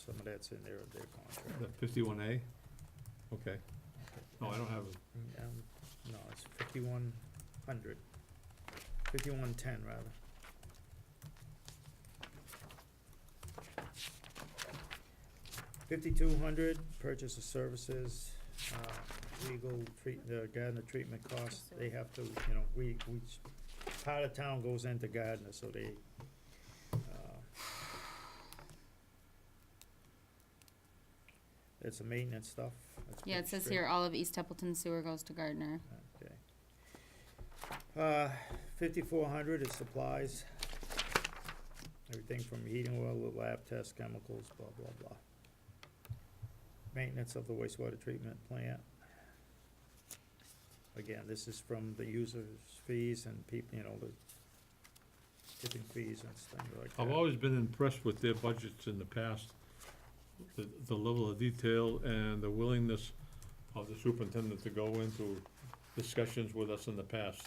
some of that's in their contract. The 51A? Okay. No, I don't have it. No, it's 5100, 5110 rather. $5,200, purchase of services, legal the Gardner treatment costs, they have to, part of town goes into Gardner, so they, it's a maintenance stuff. That's Yeah, it pretty says straight. here, all of East Templeton sewer goes to Gardner. Okay. 5,400 is supplies. Everything from heating oil, lab tests, chemicals, blah, blah, blah. Maintenance of the wastewater treatment plant. Again, this is from the users' fees and people, the tipping fees and things like that. I've always been impressed with their budgets in the past, the level of detail and the willingness of the superintendent to go into discussions with us in the past.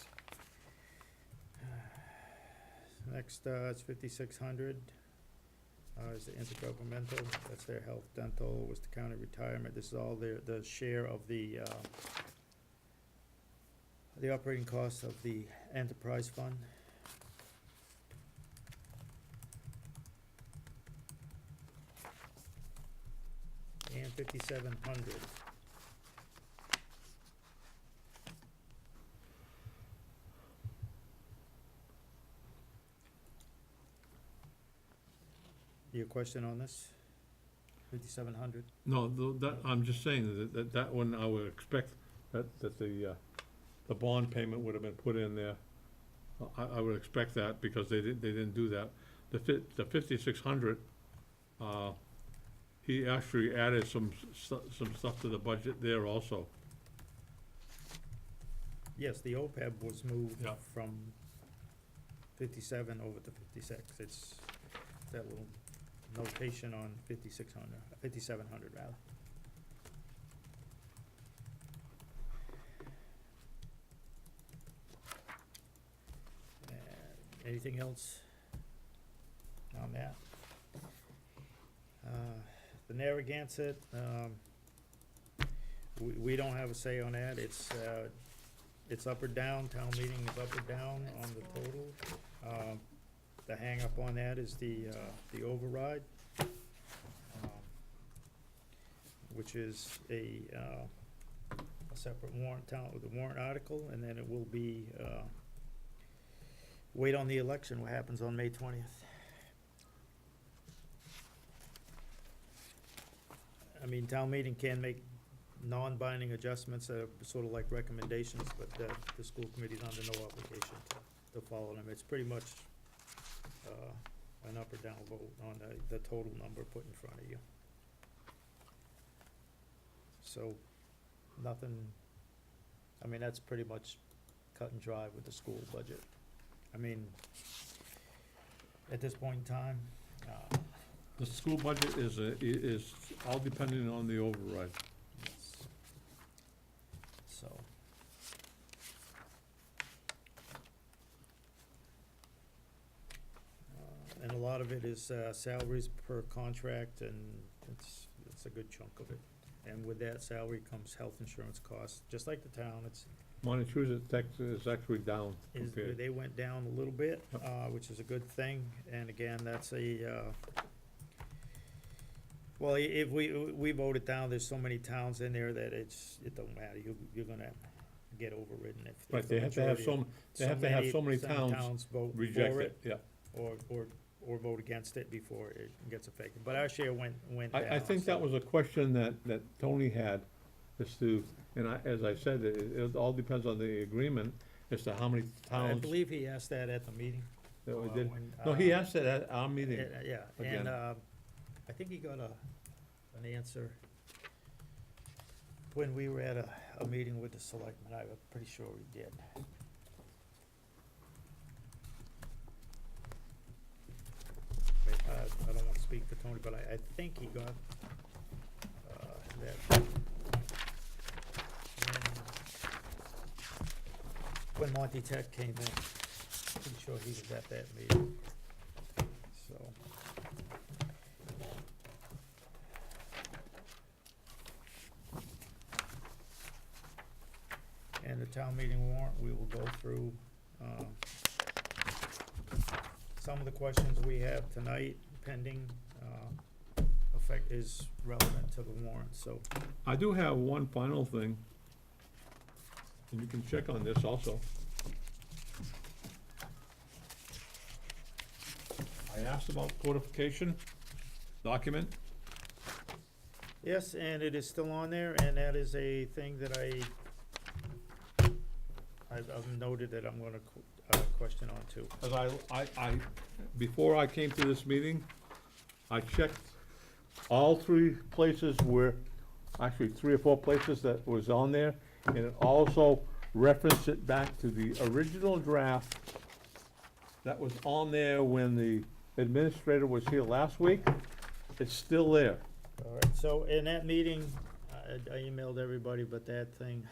Next, it's 5,600. Is the intergovernmental, that's their health, dental, was the county retirement, this is all the share of the operating costs of the enterprise fund. And 5,700. Your question on this? 5,700? No, I'm just saying that one, I would expect that the bond payment would have been put in there. I would expect that because they didn't do that. The 5,600, he actually added some stuff to the budget there also. Yes, the OPEB was moved Yeah. from 57 over to 56. It's that little notation on 5,700 rather. Anything else on that? The Narragansett, we don't have a say on that. It's up or down, town meeting is up or down on the total. The hang-up on that is the override, which is a separate warrant, with a warrant article, and then it will be, wait on the election, what happens on May 20th. I mean, town meeting can make non-binding adjustments that are sort of like recommendations, but the school committee's under no obligation to follow them. It's pretty much an up or down vote on the total number put in front of you. So, nothing, I mean, that's pretty much cut and dry with the school budget. I mean, at this point in time, The school budget is all depending on the override. yes. So. And a lot of it is salaries per contract, and it's a good chunk of it. And with that salary comes health insurance costs, just like the town, Massachusetts tax is actually down compared. they went down a little bit, which is a good thing, and again, that's well, if we vote it down, there's so many towns in there that it don't matter, you're gonna get overridden if. Right, if they the have to have majority so many some towns vote reject for it, yeah. or vote against it before it gets affected, but our share went down. I think that so- was a question that Tony had, as to, and as I said, it all depends on the agreement as to how many I towns believe he asked that at the meeting. that we did. when, No, he asked it at our meeting. Yeah, again. and, I think he got an answer when we were at a meeting with the selectmen, I'm pretty sure he did. I don't wanna speak for Tony, but I think he got, that. When Monty Tech came in. pretty sure he was at that meeting, so. And the town meeting warrant, we will go through, some of the questions we have tonight pending, effect is relevant to the warrant, so. I do have one final thing, and you can check on this also. I asked about codification document. Yes, and it is still on there, and that is a thing that I've noted that I'm gonna, question on too. As before I came to this meeting, I checked all three places where, actually 3 or 4 places that was on there, and it also referenced it back to the original draft that was on there when the administrator was here last week. It's still there. All right, so in that meeting, I emailed everybody, but that thing,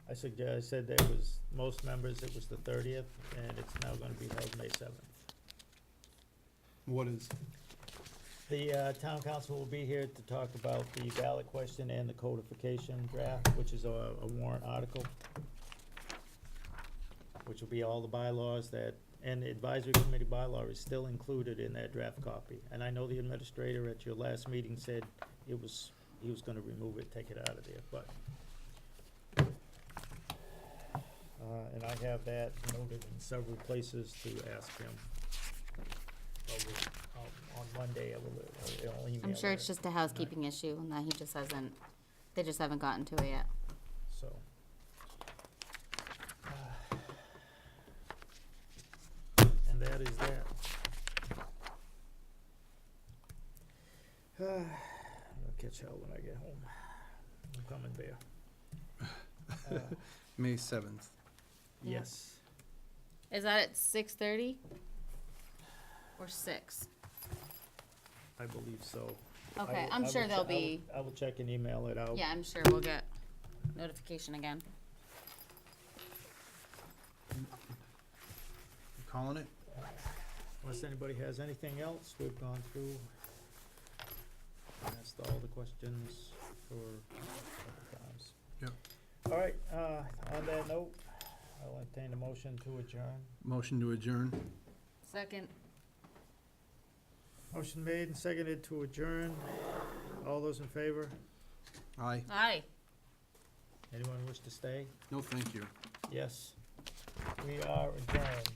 I said there was, most members, it was the 30th, and it's now gonna be held May 7th. What is? The town council will be here to talk about the ballot question and the codification draft, which is a warrant article, which will be all the bylaws that, and the advisory committee bylaw is still included in that draft copy. And I know the administrator at your last meeting said he was gonna remove it, take it out of there, but. And I have that noted in several places to ask him. On Monday, I'll email I'm sure it, it's just a housekeeping issue and that he just hasn't, they just haven't gotten to it yet. so. And that is that. I'll catch hell when I get home. I'm coming, Bear. May 7th. Yes. Is that at 6:30? Or 6? I believe so. Okay, I I'm will sure che- there'll I will- be, I will check and email it out. yeah, I'm sure we'll get notification again. Calling it? Unless anybody has anything else, we've gone through, asked all the questions for a couple times. Yep. All right, on that note, I'll entertain a motion to adjourn. Motion to adjourn? Second. Motion made and seconded to adjourn. All those in favor? Aye. Aye. Anyone wish to stay? No, thank you. Yes. We are adjourned.